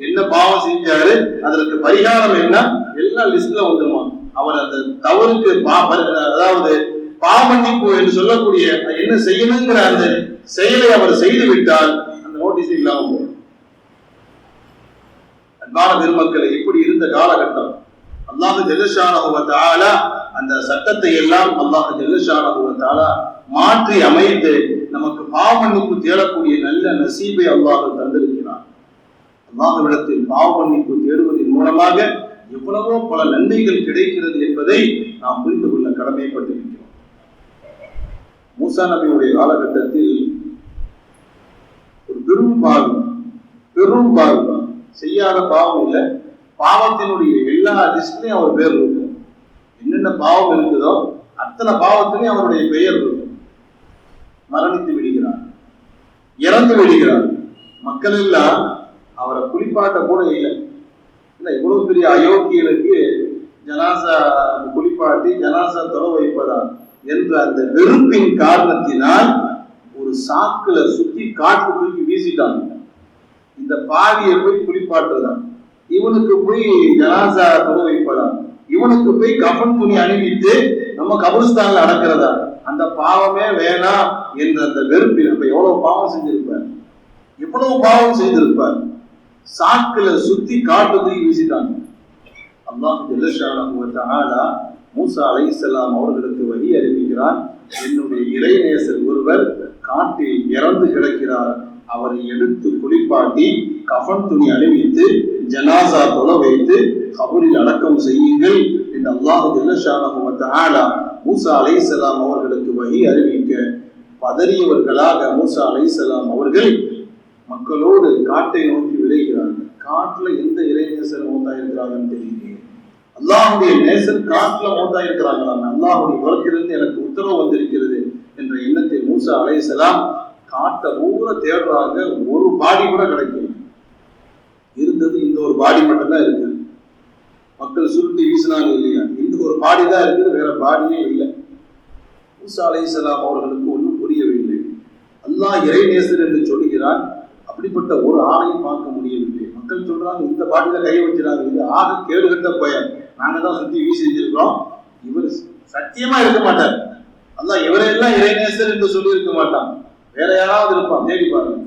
என்ன பாவம் செஞ்சாரு, அதற்கு பரிகாரம் என்ன, எல்லாம் லிஸ்ட்ல வந்துருமா? அவர் அந்த தவறுக்கு அதாவது பாவ மன்னிப்பு என்று சொல்லக்கூடிய என்ன செய்யணுங்கிற அந்த செயலை அவர் செய்து விட்டால் அந்த நோட்டீஸ் இல்லாம போகும். அன்பான பெருமக்களை, இப்படி இருந்த காலகட்டம் அல்லாஹ் ஜல்ல ஷானஹு வ தஆலா அந்த சட்டத்தை எல்லாம் அல்லாஹ் ஜல்ல ஷானஹு வ தஆலா மாற்றி அமைத்து நமக்கு பாவ மன்னிப்பு தேடக்கூடிய நல்ல நசீபை அல்லாஹ் தந்திருக்கிறார். அல்லாஹ்விடத்தில் பாவ மன்னிப்பு தேடுவதன் மூலமாக எவ்வளவோ பல நன்மைகள் கிடைக்கிறது என்பதை நாம் புரிந்து கொள்ள கடமைப்பட்டிருக்கிறோம். மூசா நபியுடைய காலகட்டத்தில் ஒரு பெரும் பாவி பெரும் பாவம், செய்யாத பாவம் இல்லை, பாவத்தினுடைய எல்லா லிஸ்ட்லையும் அவர் பேர் இருக்கும். என்னென்ன பாவம் இருக்குதோ அத்தனை பாவத்திலையும் அவருடைய பெயர் இருக்கும். மரணித்து விடுகிறார், இறந்து விடுகிறார். மக்கள் எல்லாம் அவரை குளிப்பாட்ட கூட இல்லை. இவ்வளவு பெரிய அயோக்கியனுக்கு ஜனாசா குளிப்பாட்டி ஜனாசா தொலை வைப்பதா என்ற அந்த வெறுப்பின் காரணத்தினால் ஒரு சாக்குல சுத்தி காட்டு தூக்கி வீசிட்டாங்க. இந்த பாவியை போய் குளிப்பாட்டுதான், இவனுக்கு போய் ஜனாசா தொலை வைப்பதா, இவனுக்கு போய் கஃன் துணி அணிவித்து நம்ம கபரிஸ்தான்ல அடக்கிறதா, அந்த பாவமே வேணாம் என்ற அந்த வெறுப்பில் நம்ம எவ்வளவு பாவம் செஞ்சிருப்பார், எவ்வளவு பாவம் செய்திருப்பார். சாக்குல சுத்தி காட்டு தூக்கி வீசிட்டாங்க. அல்லாஹ் ஜல்ல ஷானஹு வ தஆலா மூசா அலைஹிஸ்ஸலாம் அவர்களுக்கு வஹி அறிவிக்கிறார், என்னுடைய இறைநேசர் ஒருவர் காட்டில் இறந்து கிடக்கிறார், அவரை எடுத்து குளிப்பாட்டி கஃன் துணி அணிவித்து ஜனாசா தொலை வைத்து கபரில் அடக்கம் செய்யுங்கள் என்று அல்லாஹ் ஜல்ல ஷானஹு வ தஆலா மூசா அலைஹிஸ்ஸலாம் அவர்களுக்கு வஹி அறிவிக்க பதறியவர்களாக மூசா அலைஹிஸ்ஸலாம் அவர்கள் மக்களோடு காட்டை நோக்கி விளைகிறார்கள். காட்டுல எந்த இறைநேசர் மூத்தா இருக்கிறாங்கன்னு தெரியல, அல்லாஹுடைய நேசர் காட்டுல மூத்தா இருக்கிறாங்களாம், அல்லாஹுடைய புறத்திலிருந்து எனக்கு உத்தரவு வந்திருக்கிறது என்ற எண்ணத்தில் மூசா அலைஹிஸ்ஸலாம் காட்டை ஊர தேடுறாங்க. ஒரு பாடி கூட கிடைக்கல, இருந்தது இந்த ஒரு பாடி மட்டும்தான் இருக்கு. மக்கள் சுருட்டி வீசினாங்க இல்லையா, இந்த ஒரு பாடி தான் இருக்குது, வேற பாடியே இல்லை. மூசா அலைஹிஸ்ஸலாம் அவர்களுக்கு ஒன்றும் புரியவில்லை. அல்லாஹ் இறைநேசர் என்று சொல்லுகிறான், அப்படிப்பட்ட ஒரு ஆணையும் பார்க்க முடியவில்லை. மக்கள் சொல்றாங்க இந்த பாட்டில கையை வச்சுறாங்க, இது ஆக கேடுகட்ட பயன், நாங்க தான் சுத்தி வீசி செஞ்சிருக்கிறோம், இவர் சத்தியமா இருக்க மாட்டார். அல்லாஹ் இவரையெல்லாம் இறைநேசர் என்று சொல்லி இருக்க மாட்டான், வேற யாராவது இருப்பான். தேடி பாருங்க,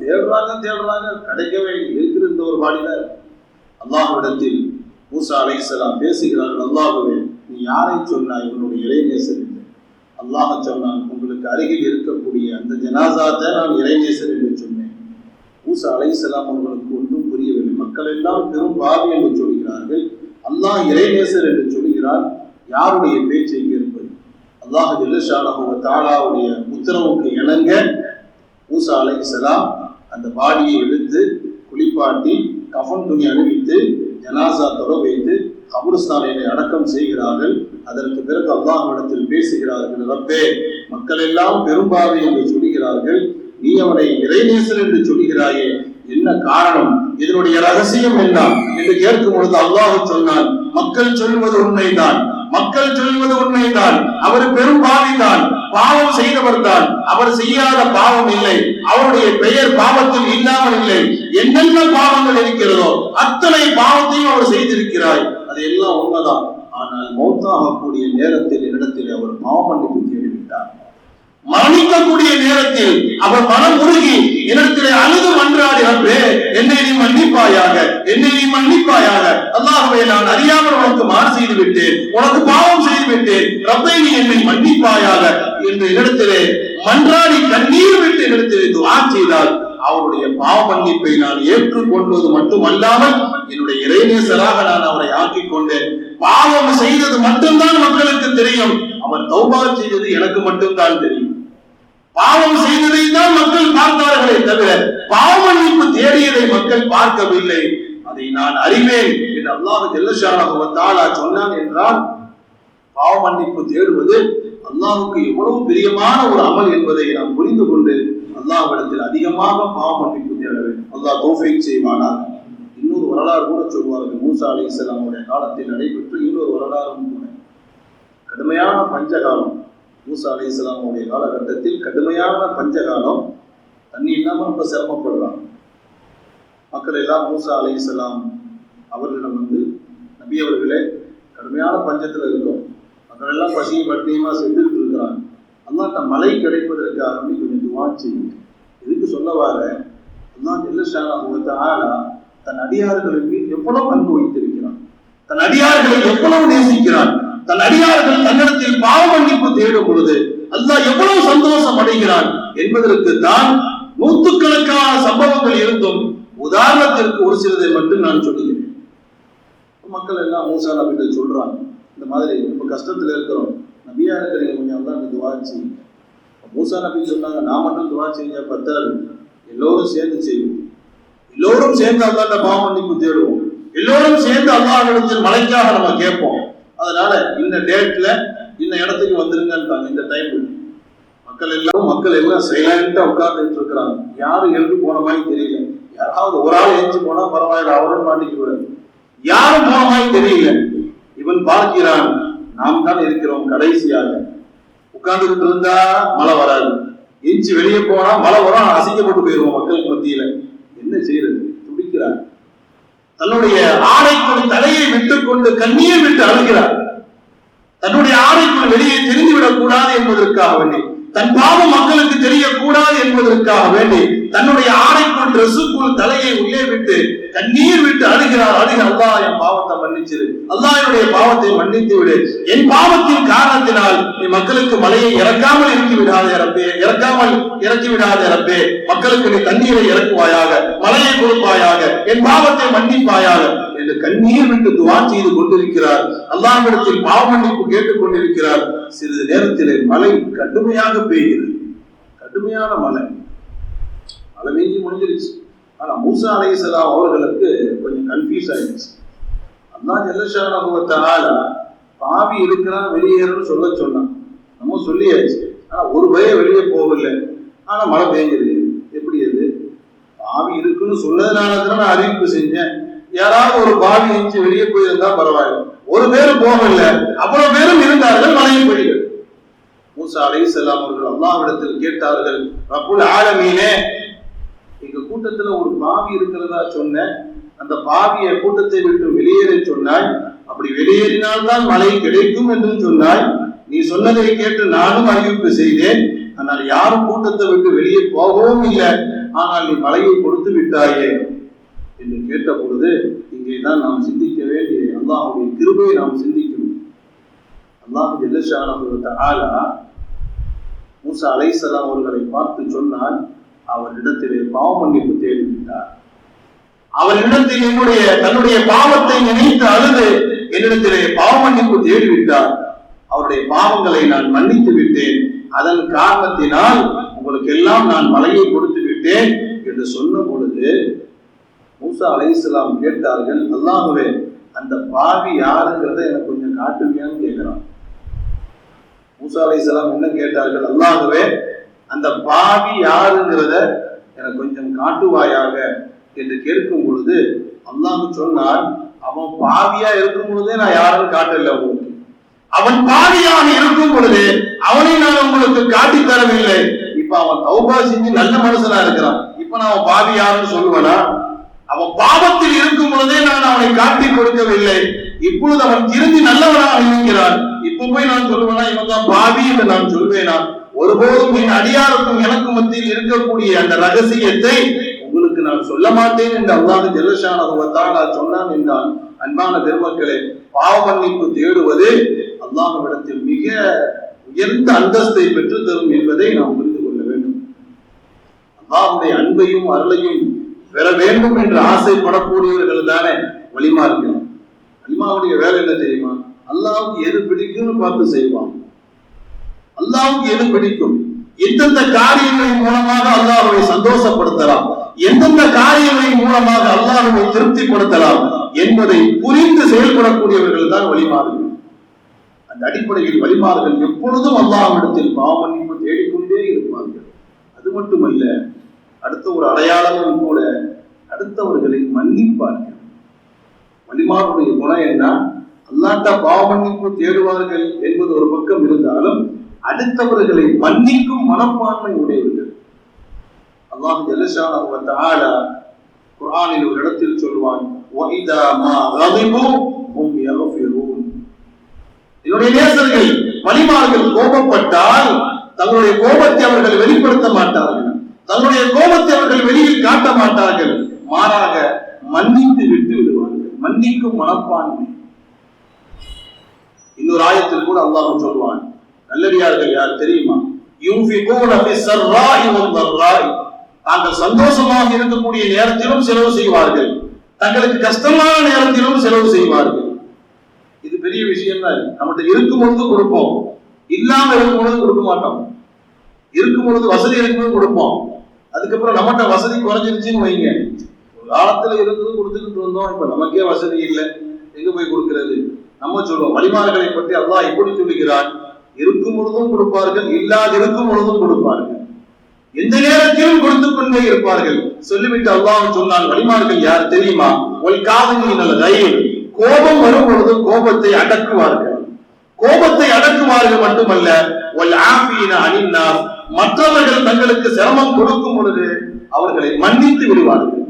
தேடுறாங்க கிடைக்கவே இருக்கிற இந்த ஒரு பாடியில. அல்லாஹ்விடத்தில் மூசா அலைஹிஸ்ஸலாம் பேசுகிறார்கள், அல்லாஹ்வே நீ யாரை சொன்னாய் இவனுடைய இறைநேசர் என்று? அல்லாஹ் சொன்னான், உங்களுக்கு அருகில் இருக்கக்கூடிய அந்த ஜனாசாத்தை நான் இறைநேசர் என்று சொன்னேன். மூசா அலைஹிஸ்ஸலாம் அவர்களுக்கு ஒன்றும் புரியவில்லை. மக்கள் எல்லாம் பெரும் பாவி என்று சொல்கிறார்கள், அல்லாஹ் இறைநேசர் என்று சொல்கிறார், யாருடைய பேச்சை கேட்பது? அல்லாஹ் ஜல்ல ஷானஹு வ தஆலாவுடைய உத்தரவுக்கு இணங்க மூசா அலைஹிஸ்ஸலாம் அந்த பாடியை எடுத்து குளிப்பாட்டி கஃன் துணி அணிவித்து ஜனாசா தொலை வைத்து கபரிஸ்தானிலே அடக்கம் செய்கிறார்கள். அதற்கு பிறகு அல்லாஹ்விடத்தில் பேசுகிறார்கள், ரப்பே மக்கள் எல்லாம் பெரும்பாவி என்று சொல்கிறார்கள், நீ அவனை இறைநேசர் என்று சொல்கிறாயே, என்ன காரணம், இதனுடைய ரகசியம் என்ன என்று கேட்கும் பொழுது அல்லாஹ் சொன்னான், மக்கள் சொல்வது உண்மைதான், மக்கள் சொல்வது உண்மைதான், அவர் பெரும் பாவிதான், பாவம் செய்தவர் தான், அவர் செய்யாத பாவம் இல்லை, அவருடைய பெயர் பாவத்தில் இல்லாமல் இல்லை, என்னென்ன பாவங்கள் இருக்கிறதோ அத்தனை பாவத்தையும் அவர் செய்திருக்கிறாய், அது எல்லாம் உண்மைதான். ஆனால் மௌத்தாகக்கூடிய நேரத்தில் என்னிடத்தில் அவர் பாவ மன்னிப்பு தேடிவிட்டார். மரணிக்கக்கூடிய நேரத்தில் அவர் மனம் உருகி என்னிடத்திலே அழுது மன்றாடி, ரப்பே என்னை நீ மன்னிப்பாயாக, என்னை நீ மன்னிப்பாயாக, அல்லாஹ்வே நான் அறியாமல் உனக்கு மாறு செய்து விட்டேன், உனக்கு பாவம் செய்து விட்டேன், ரப்பே நீ என்னை மன்னிப்பாயாக என்று என்னிடத்திலே மன்றாடி கண்ணீர் விட்டு என்னிடத்திலே துஆ செய்தால் அவருடைய பாவ மன்னிப்பை நான் ஏற்றுக்கொள்வது மட்டுமல்லாமல் என்னுடைய இறைநேசராக நான் அவரை ஆக்கிக் கொண்டேன். பாவம் செய்தது மட்டும்தான் மக்களுக்கு தெரியும், அவர் தௌபா செய்தது எனக்கு மட்டும்தான் தெரியும். பாவம் செய்ததை தான் மக்கள் பார்த்தார்களே தவிர பாவ மன்னிப்பு தேடியதை மக்கள் பார்க்கவில்லை. அதை நான் அறிவேன் என்று அல்லாஹ் ஜல்ல ஷானஹு வ தஆலா சொன்னான் என்றால், பாவ மன்னிப்பு தேடுவது அல்லாஹ்வுக்கு எவ்வளவு பிரியமான ஒரு அமல் என்பதை நாம் புரிந்து கொண்டு அல்லாஹ்விடத்தில் அதிகமாக பாவ மன்னிப்பு தேட வேண்டும். அல்லாஹ் தௌஃபீக் செய்வானாக. இன்னொரு வரலாறு கூட சொல்வார்கள், மூசா அலைஹிஸ்ஸலாமுடைய காலத்தில் நடைபெற்ற இன்னொரு வரலாறும் கூட. கடுமையான பஞ்சகாலம், மூசா அலைஹிஸ்ஸலாமுடைய காலகட்டத்தில் கடுமையான பஞ்சகாலம், தண்ணி இல்லாம ரொம்ப சிரமப்படுறாங்க மக்கள் எல்லாம். மூசா அலைஹிஸ்ஸலாம் அவர்களிடம் வந்து, நபி அவர்களே கடுமையான பஞ்சத்துல இருக்கும், மக்கள் எல்லாம் பசியும் பட்டினியுமா செஞ்சுட்டு இருக்கிறாங்க, அல்லாஹ்ட்ட மழை கிடைப்பதற்காக கொஞ்சம் துஆ செய்யுங்க. இதுக்கு சொல்ல வார அல்லாஹ் ஜல்ல ஷானஹு வ தஆலா தன் அடியார்களின் மீது எவ்வளவு அன்பு வைத்திருக்கிறான், தன் அடியார்களை எவ்வளவு நேசிக்கிறான், தன் அடியார்கள் தன்னிடத்தில் பாவ மன்னிப்பு தேடும் பொழுது அல்லாஹ் எவ்வளவு சந்தோஷம் அடைகிறான் என்பதற்கு தான் நூற்றுக்கணக்கான சம்பவங்கள் இருந்தும் உதாரணத்திற்கு ஒரு சிலதை மட்டும் நான் சொல்லுகிறேன். மக்கள் எல்லாம் மூசா நபிகள் சொல்றாங்க, இந்த மாதிரி ரொம்ப கஷ்டத்துல இருக்கிறோம், நபியா இருக்கிறீங்க, கொஞ்சம் தான் துஆ செய்யுங்க. மூசா நபி சொன்னாங்க, நான் மட்டும் துஆ செய்ய பத்தாது, எல்லோரும் சேர்ந்து செய்வோம். எல்லோரும் சேர்ந்து அல்லாஹ்ட்ட பாவ மன்னிப்பு தேடுவோம், எல்லோரும் சேர்ந்து அல்லாஹ்விடத்தில் மலைக்காக நம்ம கேட்போம். அதனால இந்த டேட்ல இந்த இடத்துக்கு வந்துருங்கன்றாங்க. இந்த டைம்ல மக்கள் எல்லாம் சைலண்டா உட்கார்ந்துட்டு இருக்கிறாங்க. யாரும் எழுந்து போன மாதிரி தெரியல. யாராவது ஒரு ஆள் எழுந்து போனா பரவாயில்ல, அவரும் மாட்டிக்குவாரு. யாரும் போன மாதிரி தெரியல. இவன் பார்க்கிறான், நாம் தான் இருக்கிறோம் கடைசியாக. உட்கார்ந்துகிட்டு இருந்தா மழை வராது, எஞ்சி வெளியே போனா மழை வரும், அசிங்கப்பட்டு போயிருவோம் மக்களுக்கு மத்தியில. என்ன செய்யறது? துடிக்கிறார். தன்னுடைய ஆடைக்குள் தலையை விட்டுக் கொண்டு கண்ணீர் விட்டு அழுகிறார். தன்னுடைய ஆடைக்குள் வெளியே தெரிந்துவிடக் கூடாது என்பதற்காக வேண்டி, தன் பாவம் மக்களுக்கு தெரியக்கூடாது என்பதற்காக வேண்டி தன்னுடைய ஆடைக்குள் ட்ரெஸ்ஸுக்குள் தலையை உள்ளே விட்டு கண்ணீர் விட்டு அழுகிறார். அல்லாஹ் என் பாவத்தை மன்னிச்சிரு, அல்லாஹ் என்னுடைய பாவத்தை மன்னித்து விடு, என் பாவத்தின் காரணத்தினால் நீ மக்களுக்கு மழையை இறக்காமல் இறக்கி விடாதே ரப்பே, இறக்கி விடாதே ரப்பே, மக்களுக்கு நீ தண்ணீரை இறக்குவாயாக, மழையை கொடுப்பாயாக, என் பாவத்தை மன்னிப்பாயாக என்று கண்ணீர் விட்டு துஆ செய்து கொண்டிருக்கிறார். அல்லாஹ்விடத்தில் பாவ மன்னிப்பு கேட்டுக் கொண்டிருக்கிறார். சிறிது நேரத்திலே மழை கடுமையாக பெய்கிறது. கடுமையான மழை பெய்ஞ்சு முடிஞ்சிருச்சு. ஆனா மூசா அலைஹிஸ்ஸலாம் அவர்களுக்கு கொஞ்சம் கன்ஃபியூஸ் ஆயிடுச்சு. அல்லாஹ் ஜல்லஷானஹு வ தஆலா பாவி இருக்கிறான் வெளியேறன்னு சொன்னான். நம்ம சொல்லியாச்சு. ஆனா ஒரு பய வெளியே போகல. ஆனா மழை பெய்ஞ்சிருக்கு. எப்படி அது? பாவி இருக்குன்னு சொன்னதுனால நான் அறிவிப்பு செஞ்சேன். யாராவது ஒரு பாவி எஞ்சி வெளியே போயிருந்தா பரவாயில்ல. ஒரு பேரும் போகல, அவ்வளவு பேரும் இருந்தார்கள், மழையும் பெய்கிறது. மூசா அலைஹிஸ்ஸலாம் அவர்கள் அல்லாஹ்விடத்தில் கேட்டார்கள், ரப்புல் ஆலமீனே, எங்க கூட்டத்துல ஒரு பாவி இருக்கிறதா சொன்ன, அந்த பாவிய கூட்டத்தை விட்டு வெளியேற சொன்னாய், அப்படி வெளியேறினால்தான் மழை கிடைக்கும் என்று சொன்னாய். நீ சொன்னதை கேட்டு நானும் அறிவிப்பு செய்தேன். ஆனால் யாரும் கூட்டத்தை விட்டு வெளியே போகவும் இல்லை. ஆனால் நீ மழையை கொடுத்து விட்டாயே என்று கேட்ட பொழுது, இங்கேதான் நாம் சிந்திக்க வேண்டிய அல்லாஹ்வுடைய கிருபையை நாம் சிந்திக்கணும். அல்லாஹ் ஜல்லஷானஹு வ தஆலா மூசா அலைஹிஸ்ஸலாம் அவர்களை பார்த்து சொன்னான், அவரிடத்திலே பாவ மன்னிப்பு தேடிவிட்டார். அவரிடத்தில் தன்னுடைய பாவத்தை நினைத்து அழுது என்னிடத்திலே பாவ மன்னிப்பு தேடிவிட்டார். அவருடைய பாவங்களை நான் மன்னித்து விட்டேன். அதன் காரணத்தினால் உங்களுக்கு எல்லாம் நான் மழையை கொடுத்து விட்டேன் என்று சொன்ன பொழுது மூசா அலைஹிஸ்ஸலாம் கேட்டார்கள், அல்லாஹ்வே, அந்த பாவி யாருங்கிறத எனக்கு கொஞ்சம் காட்டுவியான்னு கேட்கிறான். மூசா அலைஹிஸ்ஸலாம் என்ன கேட்டார்கள்? அல்லாஹ்வே, அந்த பாவி யாருங்கிறத எனக்கு கொஞ்சம் காட்டுவாயாக என்று கேட்கும் பொழுது அல்லாஹ் சொன்னான், அவன் பாவியா இருக்கும் பொழுதே நான் யாரும் காட்டல உங்களுக்கு. அவன் பாவியாக இருக்கும் பொழுது அவனை நான் உங்களுக்கு காட்டி தரவில்லை. இப்ப அவன் தௌபா செஞ்சு நல்ல மனுஷனா இருக்கிறான். இப்ப நான் அவன் பாவி யாருன்னு சொல்லுவனா? அவன் பாவத்தில் இருக்கும் பொழுதே நான் அவனை காட்டி கொடுக்கவில்லை. இப்பொழுது அவன் திரும்பி நல்லவனாக இருக்கிறான். இப்ப போய் நான் சொல்லுவேனா இவன் தான் பாவி என்று நான் சொல்வேனா? ஒருபோதும் என் அடியாருக்கும் எனக்கு மத்தியில் இருக்கக்கூடிய அந்த ரகசியத்தை உங்களுக்கு நான் சொல்ல மாட்டேன் என்று அல்லாஹ் ஜல்லஷானஹு வ தஆலா சொன்னான் என்றால், அன்பான பெருமக்களே, பாவ மன்னிப்பு தேடுவது அல்லாஹ்விடத்தில் மிக உயர்ந்த அந்தஸ்தை பெற்று தரும் என்பதை நாம் புரிந்து கொள்ள வேண்டும். அல்லாஹ்வுடைய அன்பையும் அருளையும் பெற வேண்டும் என்று ஆசைப்படக்கூடியவர்கள் தானே வலிமார்கள். வலிமாவுடைய வேலை என்ன தெரியுமா? அல்லாஹ்வுக்கு எது பிடிக்கும்னு பார்த்து செய்வான். அல்லாஹ்வுக்கு எது பிடிக்கும், எந்தெந்த காரியங்களின் மூலமாக அல்லாஹ்வை சந்தோஷப்படுத்தலாம், எந்தெந்த காரியங்களின் மூலமாக அல்லாஹ்வை திருப்திப்படுத்தலாம் என்பதை புரிந்து செயல்படக்கூடியவர்கள் தான் வலிமார்கள். அந்த அடிப்படையில் வலிமார்கள் எப்பொழுதும் அல்லாஹ்விடத்தில் பாவ மன்னிப்பு தேடிக்கொண்டே இருப்பார்கள். அது மட்டுமல்ல, அடுத்த ஒரு அடையாளமும் கூட அடுத்தவர்களை மன்னிப்பார்கள். வலிமாருடைய குணம் என்ன? அல்லாஹ்ட்ட பாவ மன்னிப்பு தேடுவார்கள் என்பது ஒரு பக்கம் இருந்தாலும் அடுத்தவர்களை மன்னிக்கும் மனப்பான்மை உடையவர்கள். அல்லாஹ் ஜல்லஷானஹு வ தஆலா குர்ஆனில் ஒரு இடத்தில் சொல்வான், வஇதா மா கதிபு ஹும் யக்ஃபிரூன். என்னுடைய நேசர்கள் வலிமார்கள் கோபப்பட்டால் தங்களுடைய கோபத்தை அவர்கள் வெளிப்படுத்த மாட்டார்கள், தங்களுடைய கோபத்தை அவர்கள் வெளியில் காட்ட மாட்டார்கள், மாறாக மன்னித்து விட்டு விடுவார்கள். மன்னிக்கும் மனப்பான்மை. இன்னொரு ஆயத்தில் கூட அல்லாஹ் சொல்வான், நல்லடியார்கள் யார் தெரியுமா? யுன்ஃபிகூன ஃபிஸ்ஸர்ராஇ வல்-ضراء. தாங்கள் சந்தோஷமாக இருக்கக்கூடிய நேரத்திலும் செலவு செய்வார்கள், தங்களுக்கு கஷ்டமான நேரத்திலும் செலவு செய்வார்கள். இது பெரிய விஷயம் தான். நம்மகிட்ட இருக்கும் பொழுது கொடுப்போம், இல்லாம இருக்கும் பொழுது கொடுக்க மாட்டோம். இருக்கும் பொழுது வசதி இருக்கும்போது கொடுப்போம், அதுக்கப்புறம் நம்மகிட்ட வசதி குறைஞ்சிருச்சுன்னு வைங்க, காலத்துல இருந்தது கொடுத்துக்கிட்டு இருந்தோம், இப்ப நமக்கே வசதி இல்லை, எங்க போய் கொடுக்கிறது? நம்ம சொல்லுவோம் வலிமார்களை பற்றி அல்லாஹ் இப்படி சொல்லுகிறான், இருக்கும் பொழுதும் கொடுப்பார்கள், இல்லாதிருக்கும் பொழுதும் கொடுப்பார்கள், எந்த நேரத்திலும் கொடுத்துக் கொண்டே இருப்பார்கள். சொல்லிவிட்டு அல்லாஹ் சொன்னான், வலிமார்கள் யார் தெரியுமா? ஒரு காதலியின் ரயில், கோபம் வரும் பொழுது கோபத்தை அடக்குவார்கள். கோபத்தை அடக்குவார்கள் மட்டுமல்ல, ஒல் ஆஃபீன அனின்னா, மற்றவர்கள் தங்களுக்கு சிரமம் கொடுக்கும் பொழுது அவர்களை மன்னித்து விடுவார்கள்.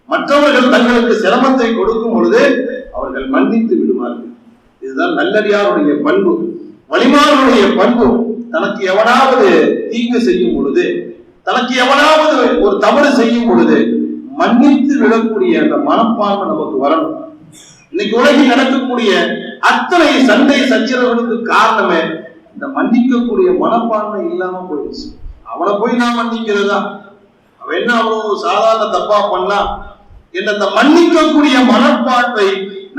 மற்றவர்கள் தங்களுக்கு சிரமத்தை கொடுக்கும் பொழுது அவர்கள் மன்னித்து விடுவார்கள். இதுதான் நல்லடியாருடைய பண்பு, வலிமாருடைய பண்பு. தனக்கு எவனாவது தீங்கு செய்யும் பொழுது, தனக்கு எவனாவது ஒரு தவறு செய்யும் பொழுது மன்னித்து விடக்கூடிய அந்த மனப்பான்மை நமக்கு வரணும். இன்னைக்கு உலகில் நடக்கக்கூடிய அத்தனை சண்டை சச்சரவுகளுக்கு காரணமே இந்த மன்னிக்கக்கூடிய மனப்பான்மை இல்லாம போயிடுச்சு. அவனை போய் நான் மன்னிக்கிறதா, அவன் என்ன அவ்வளவு சாதாரண தப்பா பண்ணா என்ற அந்த மன்னிக்கக்கூடிய மனப்பான்மை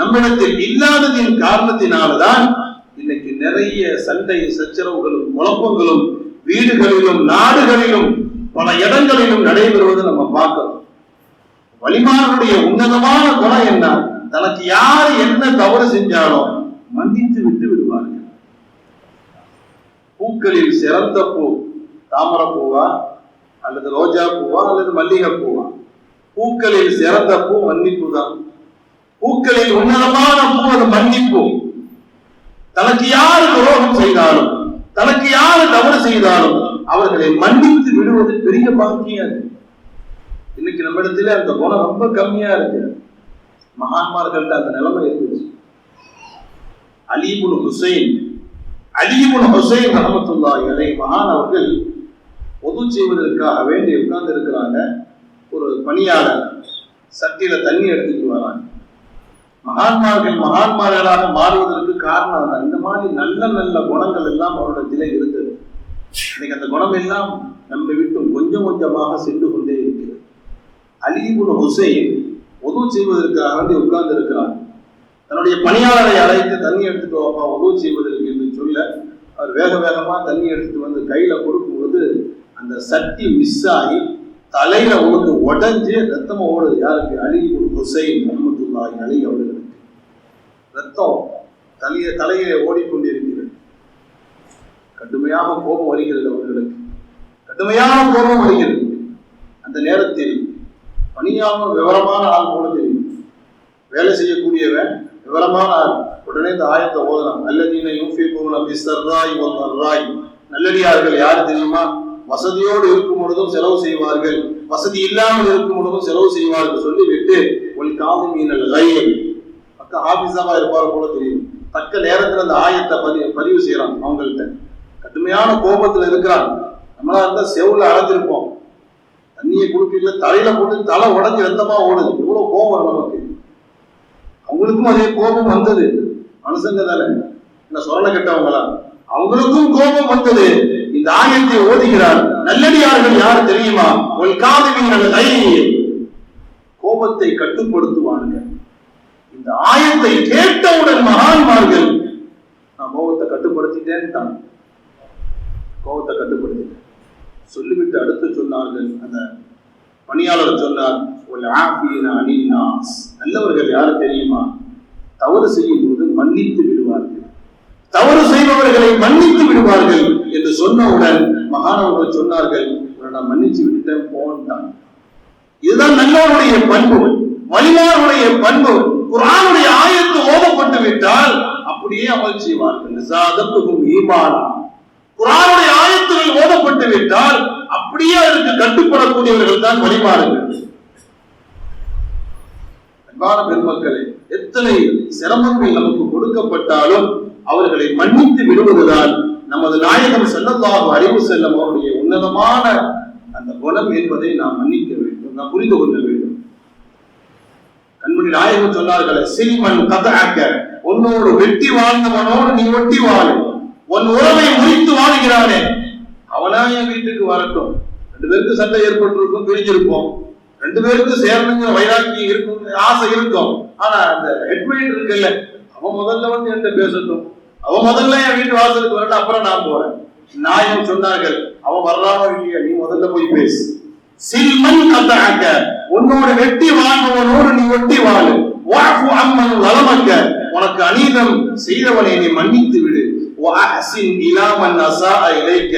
நம்மிடத்தில் இல்லாததின் காரணத்தினால்தான் இன்னைக்கு நிறைய சண்டை சச்சரவுகளும் குழப்பங்களும் வீடுகளிலும் நாடுகளிலும் பல இடங்களிலும் நடைபெறுவதை நம்ம பார்க்கிறோம். வலிமாருடைய உன்னதமான குணம் என்ன? தனக்கு யார் என்ன தவறு செஞ்சாலும் மன்னித்து விட்டு விடுவார்கள். பூக்களில் சிறந்த பூ தாமரை பூவா அல்லது ரோஜா பூவா அல்லது மல்லிகை பூவா? பூக்களில் சிறந்த பூ மன்னிப்பு தான். பூக்களில் உன்னதமான பூ அது மன்னிப்பு. தனக்கு யாரு துரோகம் செய்தாலும், தனக்கு யாரு தவறு செய்தாலும் அவர்களை மன்னித்து விடுவது பெரிய பாக்கியம். இன்னைக்கு நம்ம இடத்துல அந்த குணம் ரொம்ப கம்மியா இருக்கு. மகான்மார்கள்ட்ட அந்த நிலைமை இருந்துச்சு. அலி இப்னு ஹுசைன் ரஹ்மத்துல்லாஹி அலைஹி மகான் அவர்கள் ஒது செய்வதற்காக வேண்டி உட்கார்ந்து இருக்கிறாங்க. ஒரு பணியாளர் சட்டியில தண்ணி எடுத்துட்டு வராங்க. மகான்மார்களாக மாறுவதற்கு காரணம் தான் இந்த மாதிரி நல்ல நல்ல குணங்கள் எல்லாம் அவரிடத்திலே இருந்தது. இன்னைக்கு அந்த குணம் எல்லாம் நம்ம விட்டும் கொஞ்சம் கொஞ்சமாக சென்று கொண்டே இருக்கிறது. அலி இப்னு ஹுசைன் ஒது செய்வதற்காக வேண்டி உட்கார்ந்து இருக்கிறாங்க. தன்னுடைய பணியாளரை அழைத்து தண்ணி எடுத்துட்டு வாப்பா ஒது செய்வதற்கு என்று சொல்ல, அவர் வேக வேகமா தண்ணி எடுத்துட்டு வந்து கையில கொடுக்கும் பொழுது அந்த சட்டி மிஸ் ஆகி தலையில ஒன்று உடஞ்சு ரத்தமா ஓடுது. யாருக்கு? அலி இப்னு ஹுசைன் ரஹ்மத்துல்லாஹி அலைஹி அவர்களுக்கு ரத்தம் தலையை ஓடிக்கொண்டிருக்கிறது. கடுமையான கோபம் வருகிறது அவர்களுக்கு, கடுமையான கோபம் வருகிறது. அந்த நேரத்தில் பணியாளர் விவரமான ஆள் போல தெரியும், வேலை செய்யக்கூடியவன் விவரமான ஆள். உடனே இந்த ஆயத்தை ஓதலாம். அல்லதீன யுன்ஃபிகூன பிஸ்ஸர்ராய் வல்தர்ராய், நல்லடியார்கள் யார் தெரியுமா? வசதியோடு இருக்கும் பொழுதும் செலவு செய்வார்கள், வசதி இல்லாமல் இருக்கும் பொழுதும் செலவு செய்வார்கள். சொல்லிவிட்டு ஒல் காதிமீனல் கைல், பக்க ஆபீஸாவா இருப்பார் போல தெரியும். தக்க நேரத்தில் அந்த ஆயத்தை பதிவு செய்யறான். அவங்கள்ட்ட கடுமையான கோபத்துல இருக்கிறான். நம்மளா இருந்தா செவுல அழைச்சிருப்போம், தண்ணியை குடுக்கல தலையில போட்டு தலை உடஞ்சி ரத்தமா ஓடுது. எவ்வளவு கோபம் வரும் நமக்கு. அவங்களுக்கும் அதே கோபம் வந்தது. மனுஷங்க தானே, என்ன சொரண கெட்டவங்களா? அவங்களுக்கும் கோபம் வந்தது. இந்த ஆயத்தை ஓதுகிறார். நல்லடியார்கள் யார் தெரியுமா? ஒரு காதுவின் கோபத்தை கட்டுப்படுத்துவார்கள். இந்த ஆயத்தை கேட்டவுடன் மகான்மார்கள் நான் கோபத்தை கட்டுப்படுத்திட்டேன், கோபத்தை கட்டுப்படுத்திட்டேன் சொல்லிவிட்டு அடுத்து சொன்னார்கள். அந்த பணியாளர் சொன்னார், நல்லவர்கள் யாரு தெரியுமா? தவறு செய்யும் போது மன்னித்து விடுவார்கள், தவறு செய்பவர்களை மன்னித்து விடுவார்கள் என்று சொன்னவுடன் மகானவர்கள் சொன்னார்கள், நான் மன்னிச்சு விட்டுட்டேன் போன்றான். இதுதான் நல்லவருடைய பண்பு, வலிமாருடைய பண்பு. குர்ஆனுடைய ஆயத்து ஓதப்பட்டு விட்டால் அப்படியே அமல் செய்வார்கள். ஈமான், குர்ஆனுடைய ஆயத்துகள் ஓதப்பட்டு விட்டால் அப்படியே அதற்கு கட்டுப்படக்கூடியவர்கள் தான் வலிமாறுகள். அன்பான பெருமக்களே, எத்தனை சிரமங்கள் நமக்கு கொடுக்கப்பட்டாலும் அவர்களை மன்னித்து விடுவதுதான் நமது நாயகம் ஸல்லல்லாஹு அலைஹி வஸல்லம் அவருடைய உன்னதமான அந்த குணம் என்பதை நாம் மன்னிக்க வேண்டும், நாம் புரிந்து கொள்ள வேண்டும். கண்மணி நாயகம் சொன்னார்களே, சில்மன் கதஅக, உன்னோடு வெட்டி வாழ்ந்தவனோடு நீ ஒட்டி வாழு. உன் உறவை முறித்து வாழ்கிறானே அவனா என் வீட்டுக்கு வரட்டும். 2 பேருக்கு சண்டை ஏற்பட்டிருக்கும், பிரிஞ்சிருப்போம், 2 பேருக்கு சேரணுங்கிற வைராக்கியம் இருக்கும், ஆசை இருக்கும். ஆனா அந்த ஹெட்மேட் இருக்குல்ல, அவன் முதல்ல வந்து என்கிட்ட பேசட்டும், அவன் முதல்ல என் வீட்டு வாசலுக்கு வரட்டும், அப்புறம் நான் போறேன். நாயகம் சொன்னார்கள், அவன் வர்றானோ இல்லையா, நீ முதல்ல போய் பேசு. சில்மன் கதஅக, உன்னோட வெட்டி வாழ்பவனோடு நீ ஒட்டி வாழு. வஅஃபு அம்மன் ஸலமக, உனக்கு அநீதம் செய்தவனை நீ மன்னித்து விடு. வஅஹ்சின் இலா மன் அஸாஅ இலைக,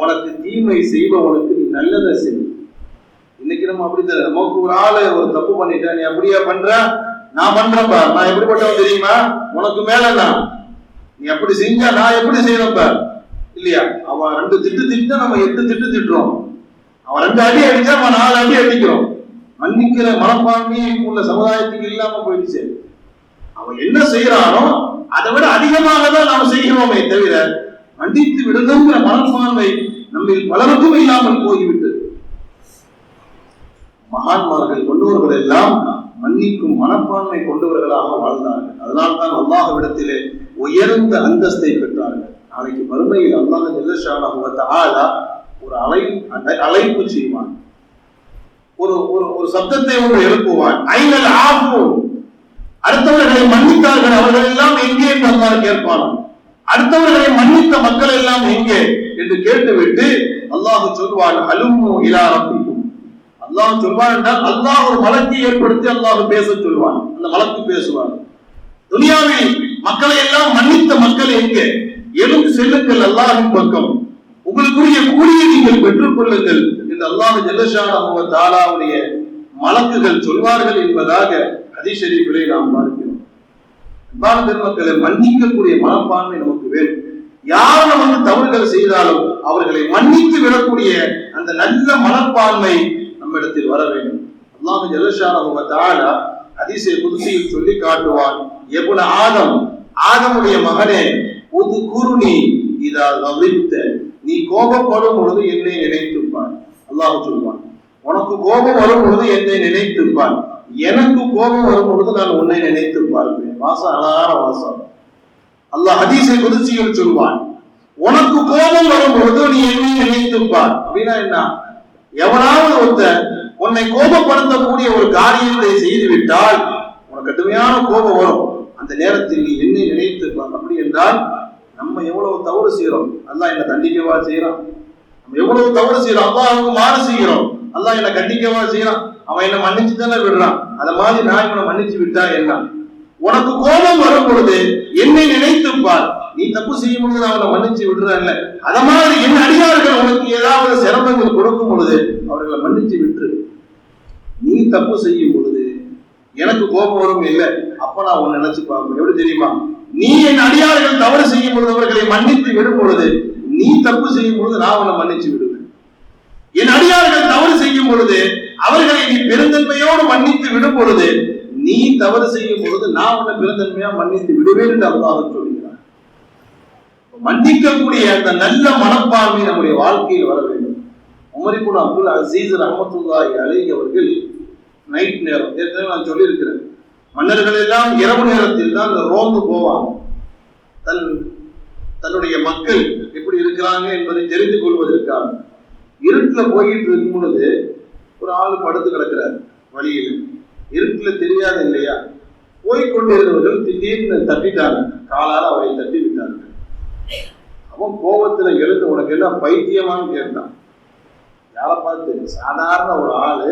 உனக்கு தீமை செய்பவனுக்கு நீ நல்லதை செய். இன்னைக்கு நம்ம அப்படிதான், நமக்கு ஒரு ஆளு ஒரு தப்பு பண்ணிட்டா, நீ அப்படியா பண்ற, நான் பண்றேன்பா, நான் எப்படிப்பட்டவன் தெரியுமா, உனக்கு மேல நான், நீ அப்படி செஞ்சா நான் எப்படி செய்யறப்ப இல்லையா? அவன் 2 திட்டு திட்டா நம்ம 8 திட்டு திட்டுறோம். அவன் 2 அடி அடிச்சா அவன் 4 அடி அடிக்கிறோம். மன்னிக்கிற மனப்பான்மையே உள்ள சமுதாயத்துக்கு இல்லாம போயிடுச்சு. அவன் என்ன செய்யறானோ அதை விட அதிகமாக தான் நாம் செய்கிறோமே தவிர மன்னித்து விடுங்கிற மனப்பான்மை நம்மில் பலருக்கும் இல்லாமல் போய்விட்டது. மகான்மார்கள் கொண்டவர்கள் எல்லாம் மன்னிக்கும் மனப்பான்மை கொண்டவர்களாக வாழ்ந்தார்கள். அதனால்தான் அல்லாஹ்விடத்திலே உயர்ந்த அந்தஸ்தை பெற்றார்கள். நாளைக்கு மறுமையில் அல்லாஹ் ஜல்ல ஷானஹு வ தஆலா ஒரு அழைப்பு செய்வான், ஒரு சப்தத்தை ஒன்று எழுப்புவான். ஐனல் ஆஃபு, அடுத்தவர்களை மன்னித்தார்கள் அவர்கள் எல்லாம் எங்கே என்று அல்லாஹ் கேட்பான். அடுத்தவர்களை மன்னித்த மக்கள் எல்லாம் எங்கே என்று கேட்டுவிட்டு அல்லாஹ் சொல்வான், அலும்மு இலா ரப்பிக்கும். அல்லாஹ் சொல்வான் என்றால் அல்லாஹ் ஒரு மலக்கை ஏற்படுத்தி அல்லாஹ் பேச சொல்வான். அந்த மலக்கு பேசுவான், துனியாவில் மக்களை எல்லாம் மன்னித்த மக்கள் எங்கே, எழுந்து செல்லுங்கள் அல்லாஹ்வின் பக்கம், உங்களுக்குரிய கூலியை நீங்கள் பெற்றுக் கொள்ளுங்கள் என்று அல்லாஹ் ஜல்ல ஷானஹு வ தஆலாவுடைய மலக்குகள் சொல்வார்கள் என்பதாக ஹதீஸ் ஷரீஃபிலே நாம் பார்க்கிறோம். அன்பான பெருமக்களே, மன்னிக்கக்கூடிய மனப்பான்மை நமக்கு வேண்டும். யார் நமக்கு தவறுகள் செய்தாலும் அவர்களை மன்னித்து விடக்கூடிய அந்த நல்ல மனப்பான்மை நம்மிடத்தில் வர வேண்டும். அல்லாஹ் ஜல்ல ஷானஹு வ தஆலா ஹதீஸை குத்ஸியில் சொல்லி காட்டுவான், இப்னு ஆதம், ஆதமுடைய மகனே, உத்குருனி இதா கலிப்த, நீ கோபப்படும் பொழுது என்னை நினைத்துப்பார். அல்லாஹ் சொல்வான், உனக்கு கோபம் வரும் பொழுது என்னை நினைத்துப்பார், எனக்கு கோபம் வரும் பொழுது நான் உன்னை நினைத்து பார்ப்பேன். வாசம் அழகான வாசம். அல்லாஹ் ஹதீஸை குத்ஸியில் சொல்வான், உனக்கு கோபம் வரும் பொழுது நீ என்னை நினைத்துப்பார். அப்படின்னா என்ன? எவனாவது ஒருத்தன் உன்னை கோபப்படுத்தக்கூடிய ஒரு காரியத்தை செய்து விட்டால் உனக்கு கடுமையான கோபம் வரும். அந்த நேரத்தில் நீ என்னை நினைத்துப்பார். அப்படி என்றால் நம்ம எவ்வளவு தவறு செய்யறோம், அல்லாஹ் என்ன தண்டிக்கவா செய்யறான்? நம்ம எவ்வளவு தவறு செய்யறோம், அல்லாஹ்வுக்கு மாறு செய்கிறோம், அல்லாஹ் என்ன கண்டிக்கவா செய்யறான்? அவன் என்ன மன்னிச்சு தானே விடுறான். அத மாதிரி நான் இவனை மன்னிச்சு விட்டா என்ன? உனக்கு கோபம் வரும் பொழுது என்னை நினைத்துப்பார். நீ தப்பு செய்யும் பொழுது நான் அவனை மன்னிச்சு விடுறான்ல, அத மாதிரி என் அடியார்கள் உனக்கு ஏதாவது சிரமங்கள் கொடுக்கும் பொழுது அவர்களை மன்னிச்சு விட்டுரு. நீ தப்பு செய்யும் பொழுது எனக்கு கோபம் வரும் இல்லை, அப்ப நான் உன்னை நினைச்சு பார்ப்பேன். எப்படி தெரியுமா? நீ என் அடியார்கள் தவறு செய்யும் பொழுது அவர்களை மன்னித்து விடும் பொழுது நீ தப்பு செய்யும் பொழுது நான் உன்னை மன்னிச்சு விடுவேன். என் அடியார்கள் தவறு செய்யும் பொழுது அவர்களை நீ பெருந்தன்மையோடு மன்னித்து விடும் பொழுது நீ தவறு செய்யும் பொழுது நான் உன்னை பெருந்தன்மையா மன்னித்து விடுவேன் என்று அல்லாஹ் சொல்கிறார். மன்னிக்கக்கூடிய அந்த நல்ல மனப்பான்மை நம்முடைய வாழ்க்கையில் வர வேண்டும். உமர் இப்னு அப்துல் அசீஸ் ரஹ்மத்துல்லாஹி அலைஹி அவர்கள் நைட் நேரம், ஏற்கனவே நான் சொல்லியிருக்கிறேன், மன்னர்கள் எல்லாம் இரவு நேரத்தில் தான் ரோந்து போவாங்க. தன்னுடைய மக்கள் எப்படி இருக்கிறாங்க என்பதை தெரிந்து கொள்வதற்காக. இருட்டுல போயிட்டு இருக்கும் பொழுது ஒரு ஆள் படுத்து கிடக்கிறார் வழியில். இருட்டுல தெரியாது இல்லையா? போய்கொண்டிருந்தவர்கள் திடீர்னு தட்டிட்டாங்க, காலால் அவரை தட்டி விட்டார்கள். அவன் கோபத்துல எழுந்து, உனக்கு என்ன பைத்தியமான்னு கேட்டான். யாரை பார்த்து? சாதாரண ஒரு ஆளு,